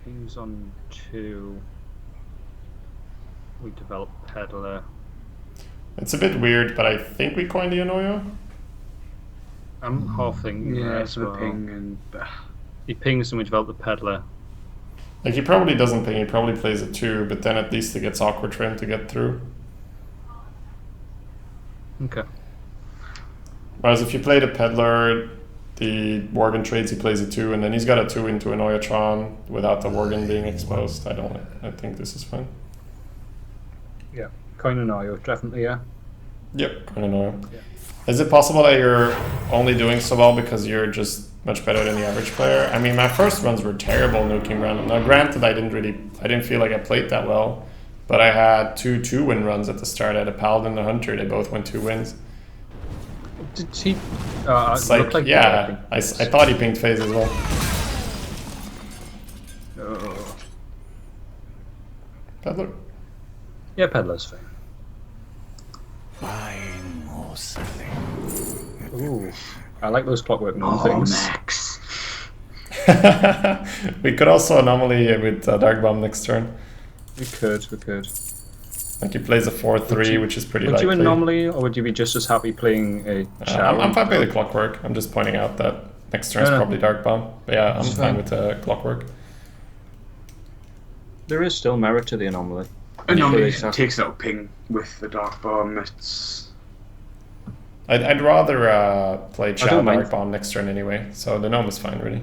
Who's on 2? We developed Peddler. It's a bit weird, but I think we coined the Anoyo. I'm half thinking Yeah, that as so the well. ping and He pings and we develop the Peddler. Like, he probably doesn't ping, he probably plays it too, but then at least it gets awkward for him to get through. Okay. Whereas if you play the Peddler, the Worgen trades, he plays a 2, and then he's got a 2 into an Oyatron without the Worgen being exposed. I think this is fine. Yeah, Coin and Oyo, definitely, yeah. Yep, kind of know. Yeah. Is it possible that you're only doing so well because you're just much better than the average player? I mean, my first runs were terrible nuking random. Now, granted, I didn't feel like I played that well, but I had 2 2-win runs at the start. I had a Paladin and a Hunter. They both went 2 wins. Did he? It's like yeah, I thought he pinged phase as well. Peddler? Yeah, Peddler's fine. Buying or selling. Ooh, I like those clockwork gnome things. Max. We could also anomaly with Dark Bomb next turn. We could. Like he plays a 4-3, which is pretty would likely. Would you anomaly, or would you be just as happy playing a Chow? I'm fine with the clockwork. I'm just pointing out that next turn is probably Dark Bomb. But yeah, I'm fine with the clockwork. There is still merit to the anomaly. Anomaly takes out ping with the Dark Bomb. I'd rather play Chow mind. Dark Bomb next turn anyway, so the gnome is fine, really.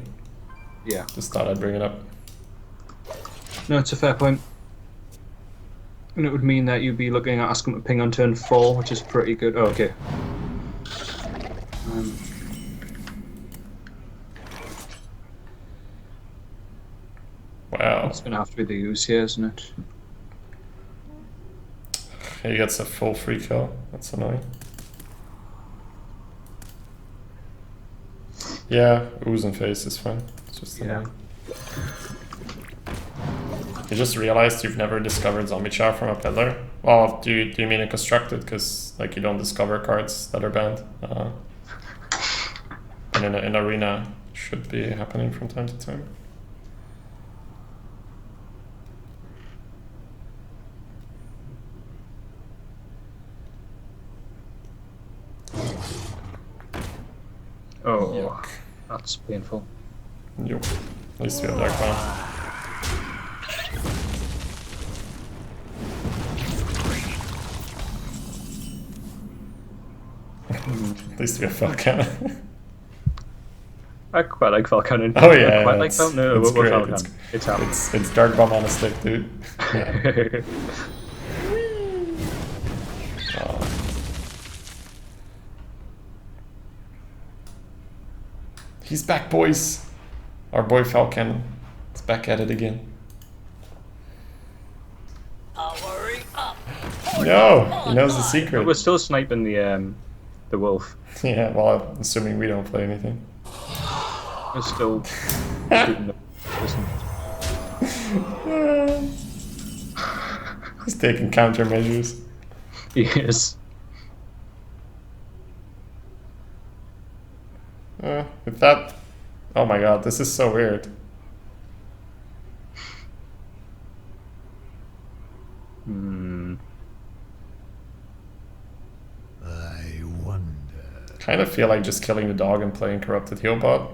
Yeah. Just thought I'd bring it up. No, it's a fair point. And it would mean that you'd be looking at asking to ping on turn 4, which is pretty good. Oh, okay. Wow. It's going to have to be the use here, isn't it? He gets a full free kill. That's annoying. Yeah, ooze and face is fine. It's just annoying. You just realized you've never discovered Zombie Chow from a Peddler? Well, do you mean a constructed? Because like you don't discover cards that are banned. And in Arena, should be happening from time to time. Oh, Yuck. that's painful. Yup. At least we have Dark Bomb. At least we have Falcon. I quite like Falcon. Oh yeah, I quite like Falcon. No, it's great. Falcon. It's happening. It's Dark Bomb on a stick, dude. Yeah. He's back, boys. Our boy Falcon is back at it again. Hurry up. No, he knows the secret. But we're still sniping the wolf. Yeah, well, assuming we don't play anything. We're still shooting the He's taking countermeasures. Yes. With that, oh my god, this is so weird. I wonder. Kind of feel like just killing the dog and playing corrupted healbot.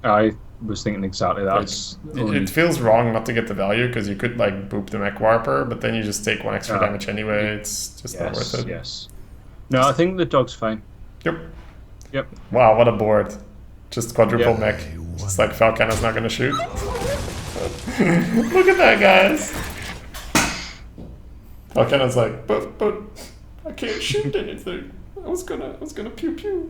I was thinking exactly that. It feels wrong not to get the value because you could like boop the mech warper, but then you just take 1 extra damage anyway. It's just not worth it. Yes. No, I think the dog's fine. Yep. Wow, what a board. Just quadruple mech. Just like Falcon is not going to shoot. Look at that, guys. Falcon is like, but I can't shoot anything. I was gonna pew pew.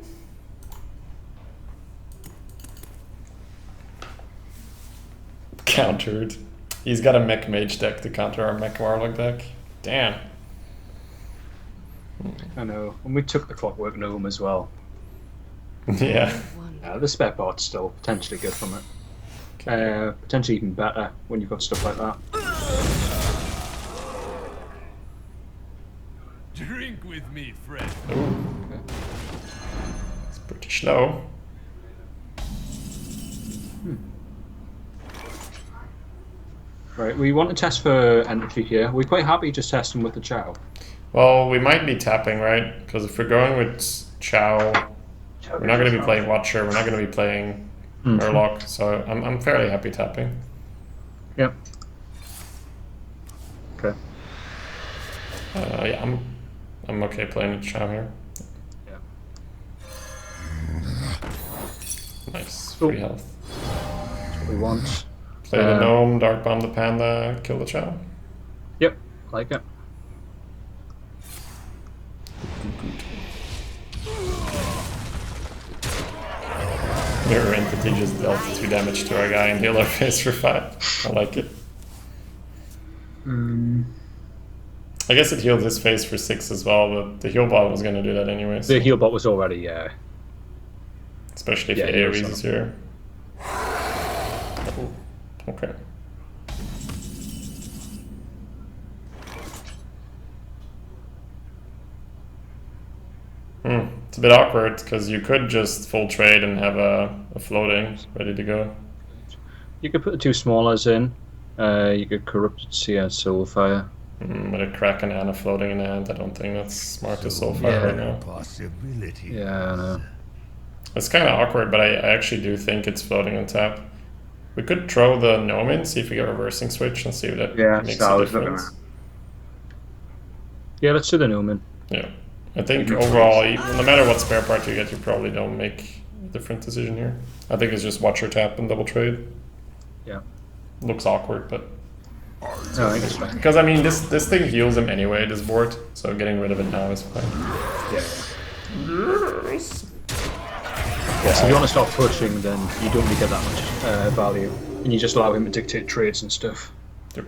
Countered. He's got a mech mage deck to counter our mech warlock deck. Damn. I know. And we took the clockwork gnome as well. Yeah. The spec part's still potentially good from it. Potentially even better when you've got stuff like that. Drink with me, friend. Ooh. It's pretty slow. Right, we want to test for entropy here. We're quite happy just testing with the Chow. Well, we might be tapping, right? Because if we're going with Chow, we're not going to be playing Watcher. We're not going to be playing Murloc. So I'm fairly happy tapping. Yep. Okay. Yeah, I'm okay playing with Chow here. Yeah. Nice. Cool. Free health. That's what we want. Play the gnome, dark bomb the panda, kill the chow. Yep, like it. Mirror entity just dealt 2 damage to our guy and healed our face for 5. I like it. I guess it healed his face for 6 as well, but the heal bot was gonna do that anyway. The heal bot was already, Especially if Yeah, the he AoEs was is here. Oh, okay. It's a bit awkward because you could just full trade and have a floating ready to go. You could put the 2 smallers in. You could Corrupted Seer, Soulfire. With a Kraken and a floating in hand, I don't think that's smart to Soulfire right now. Possibilities. Yeah, I know. It's kind of awkward, but I actually do think it's floating on tap. We could throw the gnome in, see if we get a reversing switch, and see if that makes so I a was looking difference. Yeah, let's do the Newman. Yeah. I think overall, no matter what spare part you get, you probably don't make a different decision here. I think it's just watch your tap and double trade. Yeah. Looks awkward, but... No, I think it's fine. Because, I mean, this thing heals him anyway, this board, so getting rid of it now is fine. Yeah. Yes! Yeah, so if you want to start pushing, then you don't really get that much value. And you just allow him to dictate trades and stuff. Yep.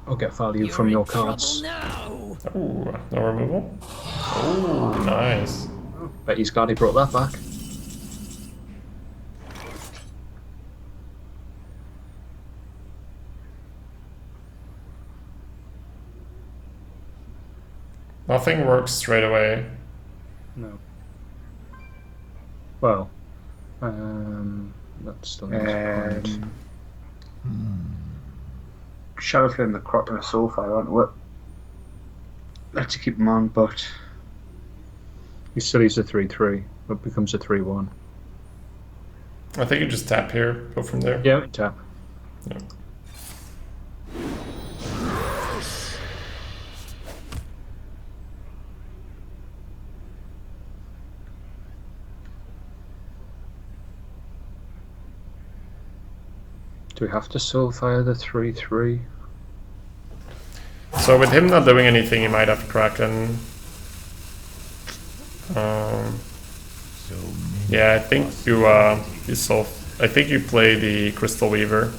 Or get value from your cards. Now. Ooh, no removal? Ooh, nice. Bet he's glad he brought that back. Nothing works straight away. No. Well, that's still not Shadow Flame, the Croc, and a Soulfire, aren't we? Let's keep them on, but he still is a 3/3, but becomes a 3/1. I think you just tap here, go from there. Yeah, tap. Yeah. Do we have to Soulfire the 3/3? So with him not doing anything, you might have Kraken. Yeah, I think you solve. I think you play the Crystal Weaver,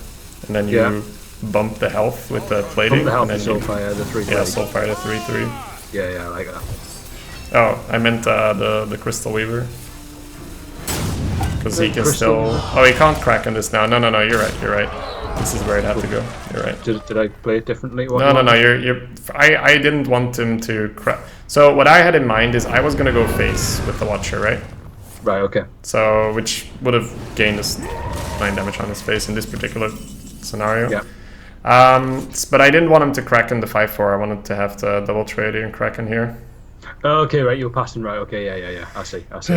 and then you bump the health with the plating. Bump the health and and then Soulfire the 3/3. Yeah, Soulfire the 3/3. Yeah, I like that. Oh, I meant the Crystal Weaver. Because he can Crystal. still... Oh, he can't Kraken this now. No, you're right. This is where it had to go. You're right. Did I play it differently? No, I didn't want him to crack. So what I had in mind is I was gonna go face with the Watcher, right? Right, okay. So, which would have gained us 9 damage on his face in this particular scenario. Yeah. But I didn't want him to Kraken the 5/4. I wanted to have the double trade and Kraken here. Oh, okay, right, you were passing, right, okay, yeah. I see. It's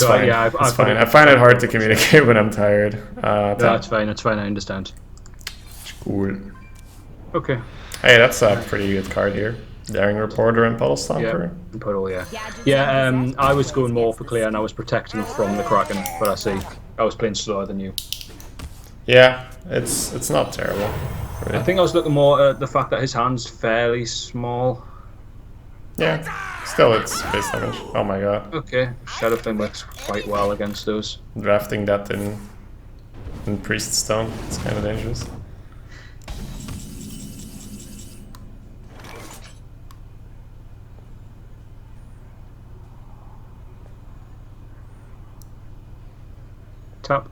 so, fine. Yeah, it's fine. I find it hard to communicate when I'm tired. No, that's fine, I understand. Cool. Okay. Hey, that's a pretty good card here. Daring Reporter and Puddle Stomper. Yeah, Puddle, yeah. Yeah, I was going more for clear and I was protecting from the Kraken, but I see. I was playing slower than you. Yeah, it's not terrible. Really. I think I was looking more at the fact that his hand's fairly small. Yeah, still it's face damage. Oh my god. Okay, Shadow Flame works quite well against those. Drafting that in Priest Stone, it's kind of dangerous. Tap.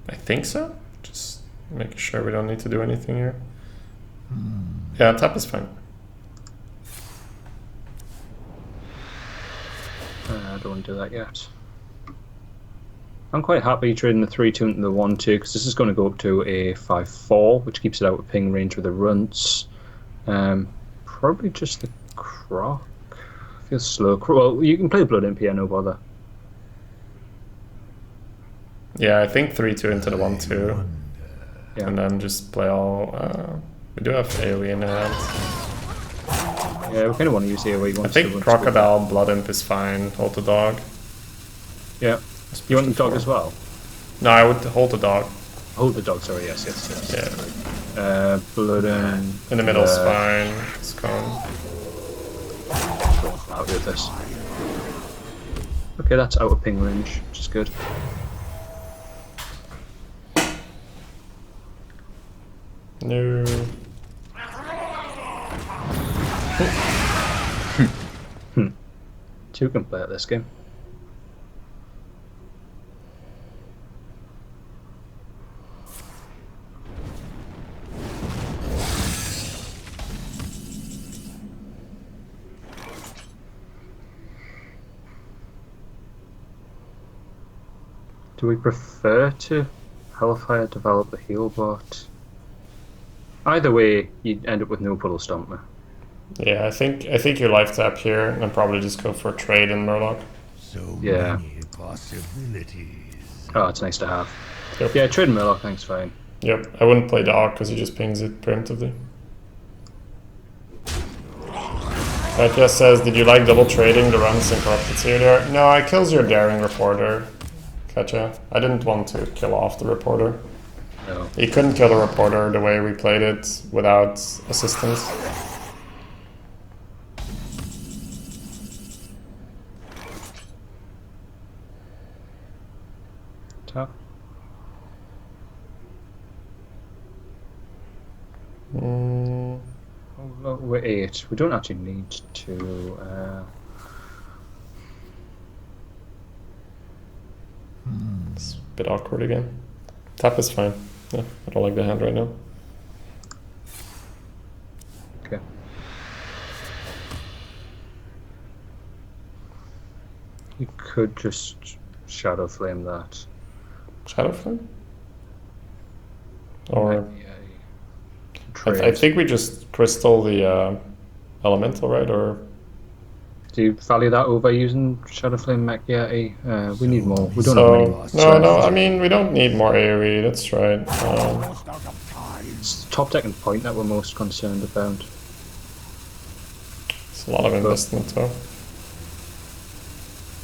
I think so. Just making sure we don't need to do anything here. Yeah, tap is fine. I don't want to do that yet. I'm quite happy trading the 3/2 into the 1/2 because this is going to go up to a 5/4, which keeps it out of ping range with the runts. Probably just the Croc. Feels slow. Well, you can play Blood Imp, no bother. Yeah, I think 3/2 into the 1/2. Yeah. And then just play all... we do have AoE in hand. Yeah, we kind of want to use AoE I once. think Crocodile Blood Imp is fine. Hold the dog. Yeah. You want the dog as well? No, I would hold the dog. Hold the dog, sorry, yes. Yeah. Blood In the middle's fine. It's gone. I'll do this. Okay, that's out of ping range, which is good. No. Two can play at this game. Do we prefer to Hellfire develop a heal bot? Either way, you'd end up with no Puddle Stomper. Yeah, I think your life tap here and probably just go for a trade in Murloc. So Yeah. many possibilities. Oh, it's nice to have. Yep. Yeah, trade Murloc, thanks, fine. Yep, I wouldn't play dog because he just pings it preemptively. Katya says, did you like double trading the runs in Corrupted Theater? No, I kills your daring reporter, Katya. I didn't want to kill off the reporter. No. He couldn't kill the reporter the way we played it without assistance. Tap. Mm, Oh, we're 8. We don't actually need to. it's a bit awkward again. Tap is fine. Yeah, I don't like the hand right now. Okay. You could just Shadow Flame that. Shadow Flame? Or Trade. I think we just crystal the elemental, right? Or Do you value that over using Shadow Flame Mech Yeti? We need more. We don't so have many. no, I mean we don't need more AoE. That's right. It's top deck and point that we're most concerned about. It's a lot of investment, though.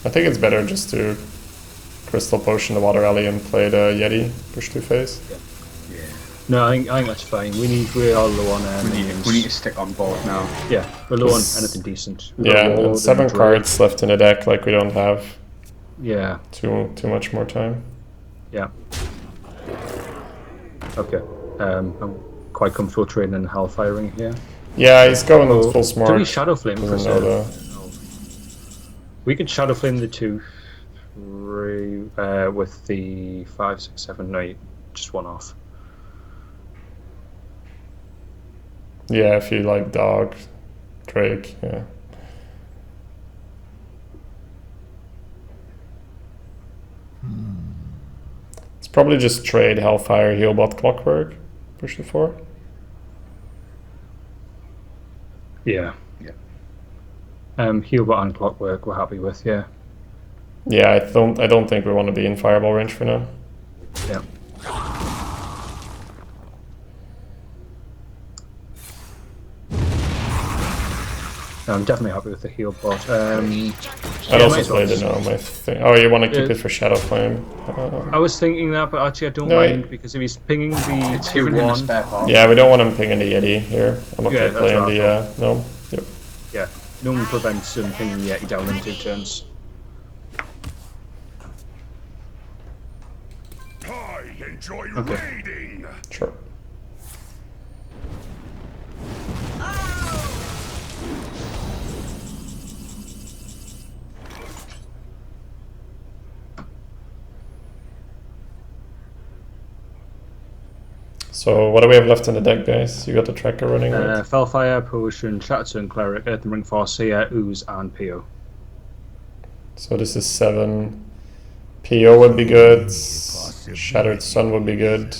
I think it's better just to crystal potion the water alley and play the Yeti push to face. No, I think that's fine. We are low on We need to stick on board now. Yeah, we're low on anything decent. We've got Yeah, Ward and 7 Drake. cards left in the deck. Like we don't have Yeah, too much more time. yeah. Okay. I'm quite comfortable trading and Hellfiring here. Yeah, he's going full smart. Do we Shadow Flame? Doesn't know the... We could Shadow Flame the 2, 3 with the 5, 6, 7, 8, just one off. Yeah, if you like dog, Drake, yeah. It's probably just trade Hellfire, Healbot, Clockwork, push the 4. Yeah. Healbot and Clockwork we're happy with, yeah. Yeah, I don't think we want to be in fireball range for now. Yeah. I'm definitely happy with the heal bot. I'd also play the gnome, I think. Oh, you want to keep it for Shadow Flame? I was thinking that, but actually I don't mind, because if he's pinging the It's given him a spare part. Yeah, we don't want him pinging the Yeti here. I'm okay Yeah, playing that's the gnome. Yep. Yeah, Gnome prevents him pinging the Yeti down in 2 turns. I enjoy Okay. raiding. Sure. So what do we have left in the deck, guys? You got the tracker running, right? Fellfire, Potion, Shatterstone Cleric, Earthen Ring Farseer, Ooze, and PO. So this is 7. PO would be good. Shattered Sun would be good.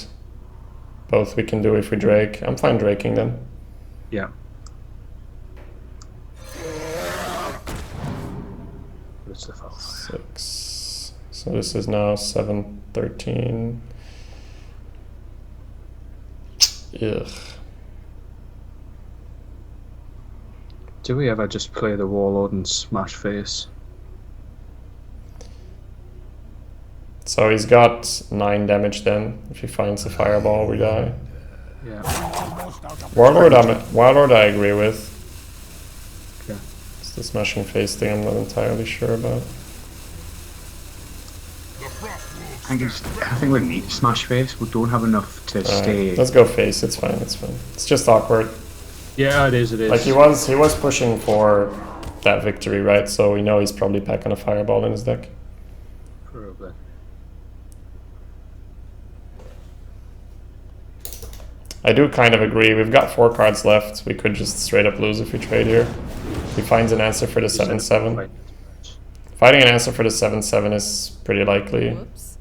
Both we can do if we Drake. I'm fine Draking then. Yeah. What's the Fellfire? 6. So this is now 7, 13. Ugh. Do we ever just play the Warlord and smash face? So he's got 9 damage then. If he finds a fireball, we die. Yeah. Warlord I agree with. Okay. It's the smashing face thing I'm not entirely sure about. I think we need to smash face. We don't have enough to stay. Let's go face, it's fine, it's fine. It's just awkward. Yeah, it is, it is. Like he was pushing for that victory, right? So we know he's probably packing a fireball in his deck. Probably. I do kind of agree. We've got 4 cards left. We could just straight up lose if we trade here. He finds an answer for the 7/7. Finding an answer for the 7/7 is pretty likely. Whoops.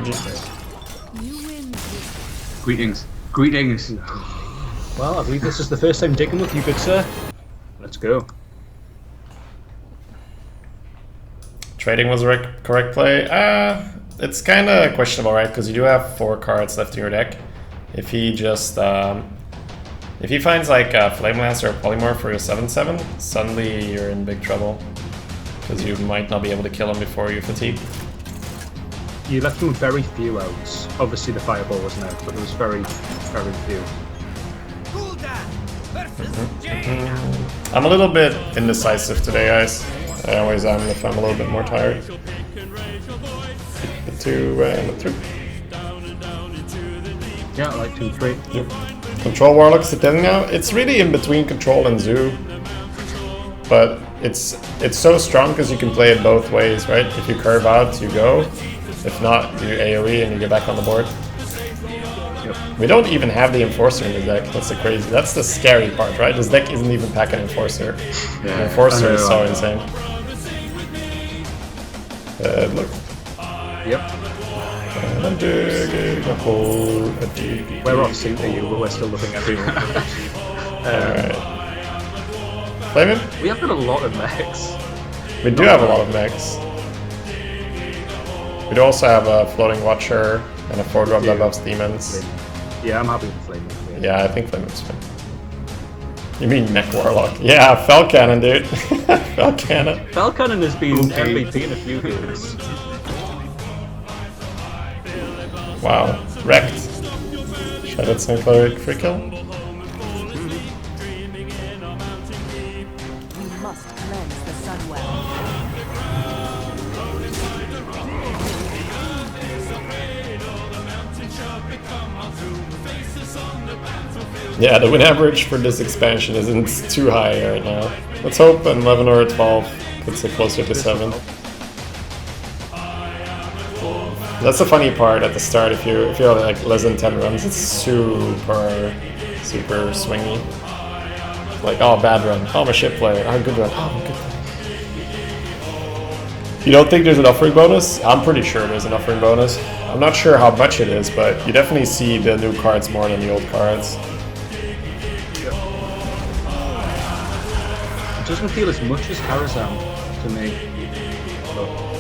GG. You win. Greetings. Greetings. Well, I believe this is the first time digging with you, good sir. Let's go. Trading was the correct play. It's kind of questionable, right? Because you do have 4 cards left in your deck. If he just if he finds like a Flame Lance or a Polymorph for your 7/7, suddenly you're in big trouble because you might not be able to kill him before you fatigue. You left him with very few outs. Obviously the fireball wasn't out, but there was very, very few. I'm a little bit indecisive today, guys. I always am if I'm a little bit more tired. The 2 and the 3. Yeah, I like 2 3. Yep. Control Warlock's the thing now. It's really in between Control and Zoo. But it's so strong because you can play it both ways, right? If you curve out, you go. If not, you AoE and you get back on the board. Yep. We don't even have the Enforcer in the deck. That's the scary part, right? This deck isn't even packing Enforcer. Yeah, The Enforcer is so I know. insane. Look. Yep. And I'm digging a hole, a dig. We're off sync to you, but we're still looking at you. Alright. Flame him? We have got a lot of mechs. We do have a lot of mechs. We do also have a Floating Watcher and a 4-drop that loves demons. Yeah, I'm happy with Flame. Yeah, I think Flame is fine. You mean Mech Warlock? Yeah, Fell Cannon, dude. Fell Cannon. Fell Cannon has been MVP in a few games. Wow, wrecked. Shadowed Sun Cleric free kill. We must cleanse the Sunwell. Yeah, the win average for this expansion isn't too high right now. Let's hope an 11 or a 12 puts it closer to 7. That's the funny part at the start. If you're like less than 10 runs, it's super swingy. Like, oh, bad run. Oh, I'm a shit player. Oh, good run. Oh, I'm a good player. You don't think there's an offering bonus? I'm pretty sure there's an offering bonus. I'm not sure how much it is, but you definitely see the new cards more than the old cards. It doesn't feel as much as Karazhan to me.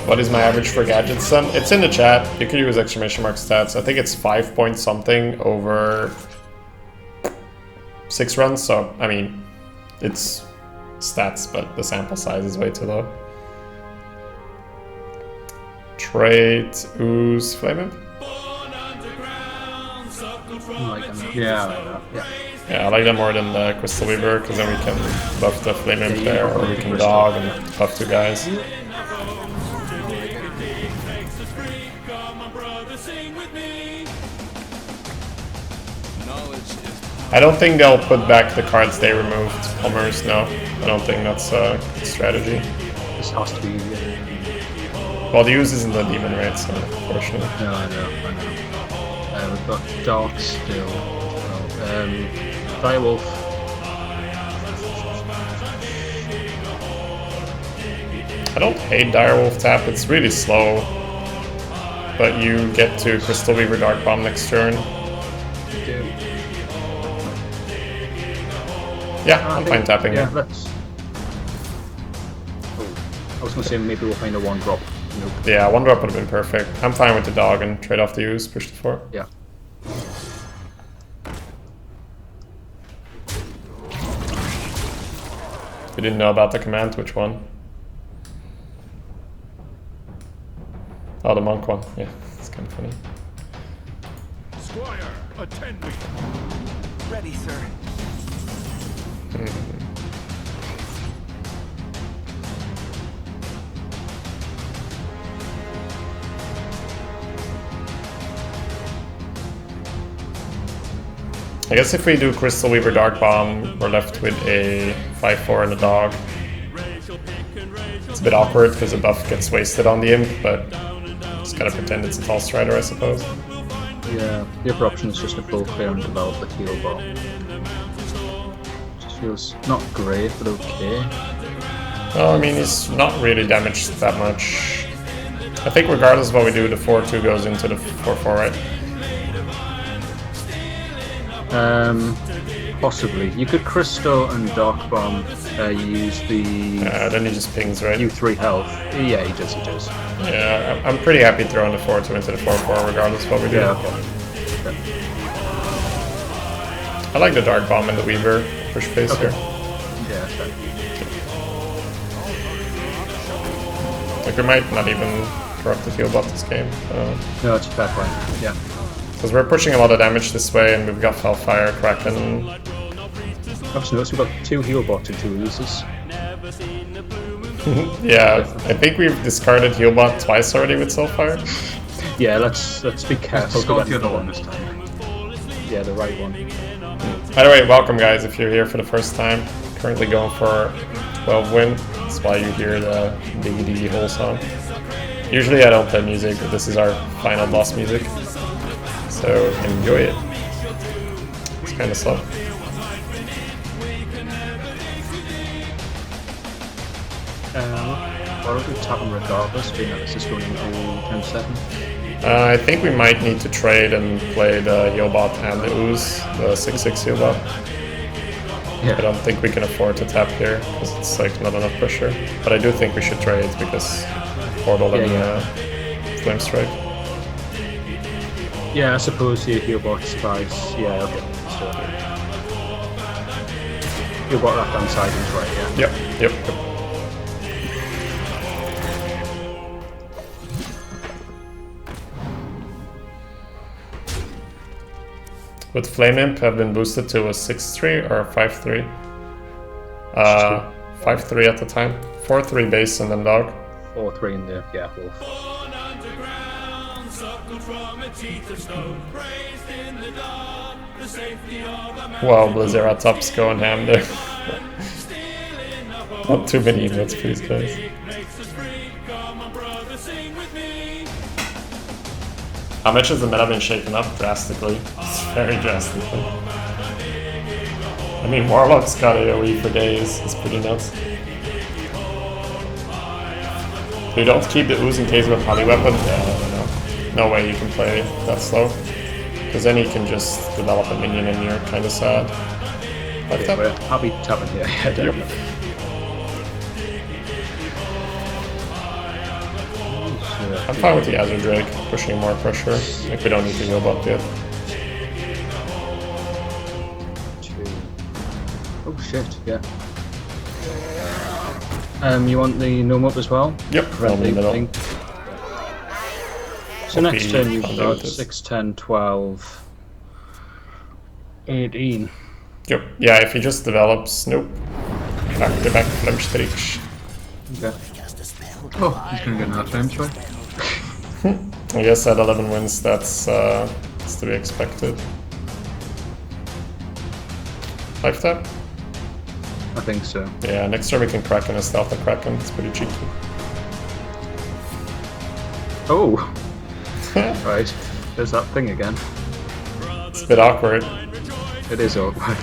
What is my average for gadgets? It's in the chat. You could use exclamation mark stats. I think it's 5 point something over 6 runs. So, I mean, it's stats, but the sample size is way too low. Trait, ooze, flame imp? Yeah, Yeah, I like that more than the Crystal Weaver, because then we can buff the flame imp there, or we can dog and buff 2 guys. I don't think they'll put back the cards they removed. Homers, no. I don't think that's a good strategy. This has to be. Well, the use isn't the demon, right? So, unfortunately. No, I know. We've got Dark still. Direwolf. I don't hate Direwolf tap, it's really slow. But you get to Crystal Weaver Dark Bomb next turn. Yeah, I'm fine tapping. Yeah, let's. Oh, I was gonna say maybe we'll find a 1-drop. Nope. Yeah, 1-drop would have been perfect. I'm fine with the dog and trade off the use, push the 4. Yeah. We didn't know about the command. Which one? Oh, the monk one. Yeah, it's kind of funny. Squire, attend me. Ready, sir. I guess if we do Crystal Weaver Dark Bomb, we're left with a 5/4 and a dog. It's a bit awkward because the buff gets wasted on the imp, but just gotta pretend it's a Tall Strider, I suppose. Yeah, the other option is just to full clear and develop the heal bot. Just feels not great, but okay. Well, I mean, he's not really damaged that much. I think regardless of what we do, the 4/2 goes into the 4/4, right? Possibly. You could Crystal and Dark Bomb use the Then he just pings, right? U3 health. Yeah, he does, he does. Yeah, I'm pretty happy throwing the 4/2 into the 4/4 regardless of what we do. Yeah, okay. I like the Dark Bomb and the Weaver push pace here. Yeah, okay. Like, we might not even corrupt the heal bot this game. No, it's a fair point. Yeah. Because we're pushing a lot of damage this way, and we've got Hellfire, Kraken. I've just noticed we've got 2 heal bots and 2 uses. Yeah, I think we've discarded Healbot twice already with Soulfire. Yeah, let's be careful. Let's go with the other one this time. Yeah, the right one. By the way, welcome guys if you're here for the first time. Currently going for 12 win. That's why you hear the Diggy whole song. Usually I don't play music, but this is our final boss music. So enjoy it. It's kind of slow. Why don't we tap him regardless, being that this is going into turn 7? I think we might need to trade and play the Healbot and the Ooze, the 6/6 Healbot. Yeah. I don't think we can afford to tap here, because it's like not enough pressure. But I do think we should trade, because Portal and Flame Strike. Yeah, I suppose the heal bot survives. Yeah, okay. So, heal bot left hand side is right, yeah. Yep. Would Flame Imp have been boosted to a 6/3 or a 5/3? 5/3 at the time. 4/3 base and then dog. 4/3 in the wolf. Wow, Blizzard top's going ham there. Not too many emotes, please, guys. How much has the meta been shaken up? Drastically. It's very drastically. I mean, Warlock's got AoE for days. It's pretty nuts. You don't keep the Ooze in case of a poly weapon? No way you can play that slow. Because then he can just develop a minion and you're kind of sad. Like that. I'll be tapping here. Yeah, definitely. I'm fine with the Azure Drake, pushing more pressure. Like, we don't need to heal bot yet. Oh shit, yeah. You want the gnome up as well? Yep, right in the middle. Thing. So next turn you've got 6, 10, 12, 18. Yep, yeah, if he just develops, nope. Back to back Flame Strike. Okay. Oh, he's gonna get another flame strike. I guess at 11 wins, that's to be expected. 5 tap? I think so. Yeah, next turn we can Kraken and stealth the Kraken. It's pretty cheeky. Oh! Right, there's that thing again. It's a bit awkward. It is awkward.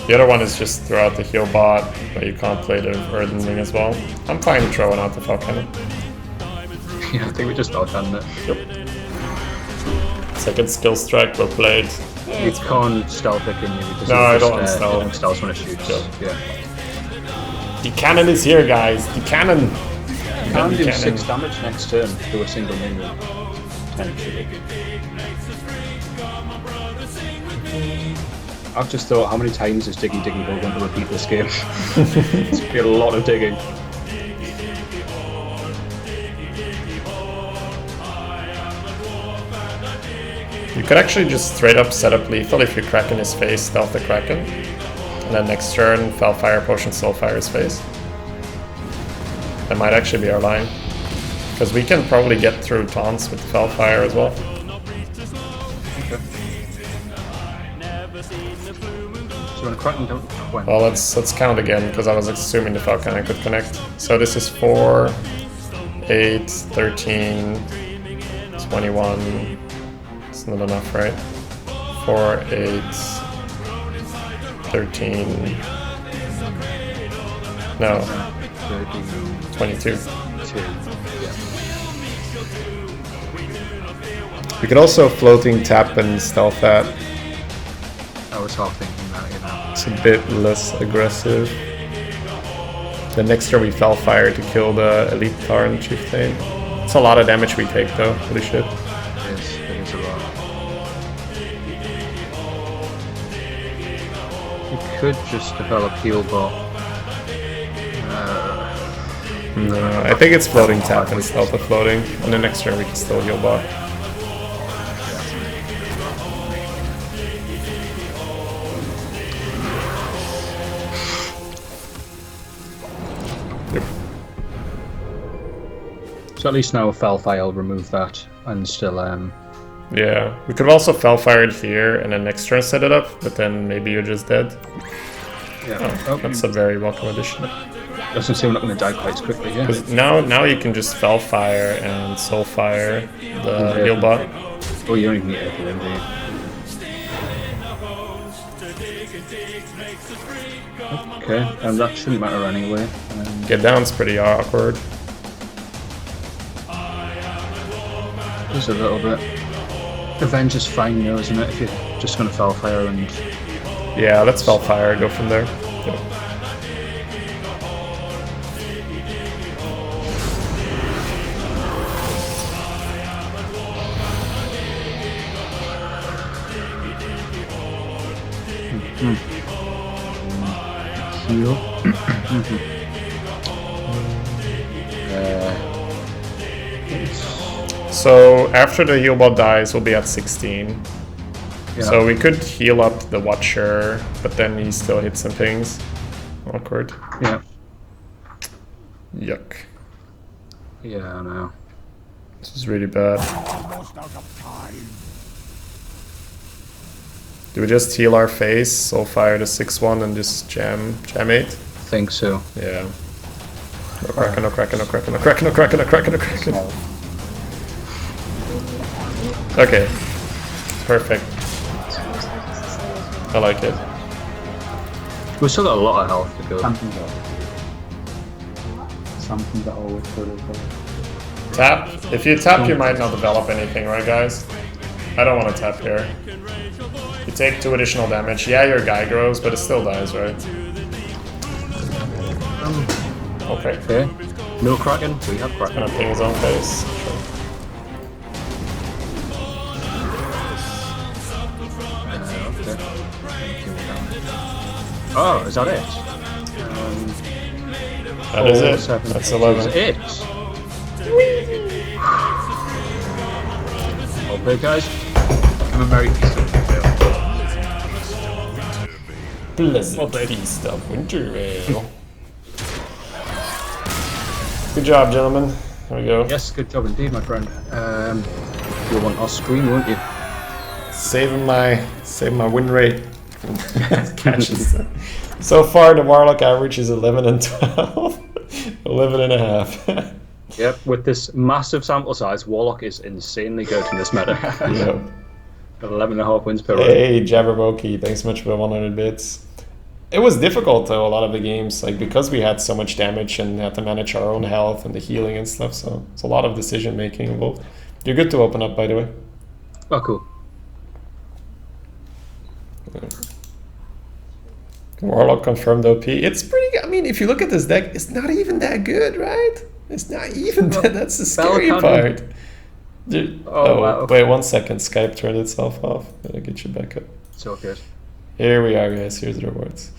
The other one is just throw out the heal bot, but you can't play the Earthen Ring as well. I'm fine with throwing out the Falcon. Yeah, I think we just outgunned it. Yep. Second skill strike, well played. You can't stealth it, can you? Because No, I don't want stealth. It stealth when it shoots. Yeah. The cannon is here, guys. The cannon. You can do 6 damage next turn to a single minion. Potentially. I've just thought, how many times is Diggy Diggy Bug going to repeat this game? It's going to be a lot of digging. You could actually just straight up set up lethal if you Kraken his face, stealth the Kraken. And then next turn, Fellfire, Potion, Soulfire his face. That might actually be our line. Because we can probably get through taunts with Fellfire as well. So when Kraken don't... Well, let's count again, because I was assuming the Falcon could connect. So this is 4, 8, 13, 21... It's not enough, right? 4, 8, 13... No. 22. We could also floating tap and stealth that. I was half thinking that, you know. It's a bit less aggressive. The next turn we Fellfire to kill the Elite Tarn Chieftain. It's a lot of damage we take though, holy shit. It is a lot. You could just develop heal bot. No, I think it's floating tap and stealth of floating. And the next turn we can still heal bot. So at least now with Fellfire I'll remove that and still Yeah, we could have also Fellfire it here and then next turn set it up, but then maybe you're just dead. Yeah. Oh, that's a very welcome addition. I was gonna say we're not gonna die quite as quickly, yeah. Because now you can just Fellfire and Soulfire the heal bot. Oh, you don't even need to do them, do you? Okay, and that shouldn't matter anyway. Get down's pretty awkward. Just a little bit. Avenge is fine though, isn't it? If you're just gonna Fellfire and... Yeah, let's Fellfire, go from there. Yep. Heal. So after the heal bot dies, we'll be at 16. Yeah. So we could heal up the Watcher, but then he still hits some things. Awkward. Yeah. Yuck. Yeah, I know. This is really bad. Almost out of time. Do we just heal our face, Soulfire the 6-1 and just jam 8? Think so. Yeah. No Kraken, no Kraken, no Kraken, no Kraken, no Kraken, no Kraken, no Kraken. Okay. Perfect. I like it. We've still got a lot of health to go. Something that always good as well. Tap. If you tap, you might not develop anything, right, guys? I don't want to tap here. You take 2 additional damage. Yeah, your guy grows, but it still dies, right? Okay. Okay. No Kraken? We have Kraken. Gonna ping his own face. Sure. Oh, is that it? That is it. 7. That's 11. That's it. Okay, guys. I'm a very peaceful Pleasant feast of Wintervale. Good job, gentlemen. There we go. Yes, good job indeed, my friend. You'll want our screen, won't you? Saving my win rate. Catches. So far, the Warlock average is 11 and 12. 11 and a half. Yep, with this massive sample size, Warlock is insanely good in this meta. Yep. 11.5 wins per round. Hey, Jabberwocky, thanks so much for the 100 bits. It was difficult though, a lot of the games, like because we had so much damage and had to manage our own health and the healing and stuff, so it's a lot of decision making involved. You're good to open up, by the way. Oh, cool. Warlock confirmed OP. It's pretty good. I mean, if you look at this deck, it's not even that good, right? It's not even that. That's the scary part. Oh, wow. Wait 1 second. Skype turned itself off. Gotta get you back up. So good. Here we are, guys. Here's the rewards.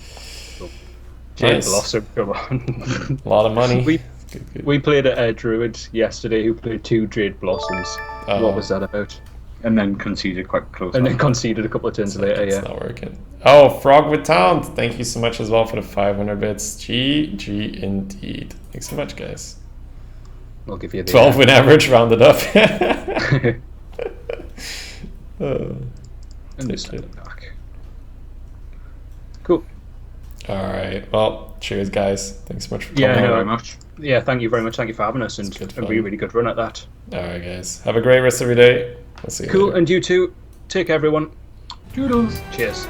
Jade Nice. Blossom, come on. A lot of money. We played a druid yesterday who played 2 Jade Blossoms. Oh. What was that about? And then conceded quite close. And then conceded a couple of turns later, It's yeah. not working. Oh, Frog with Talent. Thank you so much as well for the 500 bits. GG indeed. Thanks so much, guys. I'll give you the 12 win average rounded up. and this side back. Cool. Alright, well, cheers, guys. Thanks so much for Yeah, coming. no, very much. Yeah, thank you very much. Thank you for having us, and It's good a fun. really, really good run at that. Alright, guys. Have a great rest of your day. We'll see you Cool, later. and you too. Take care, everyone. Doodles. Cheers.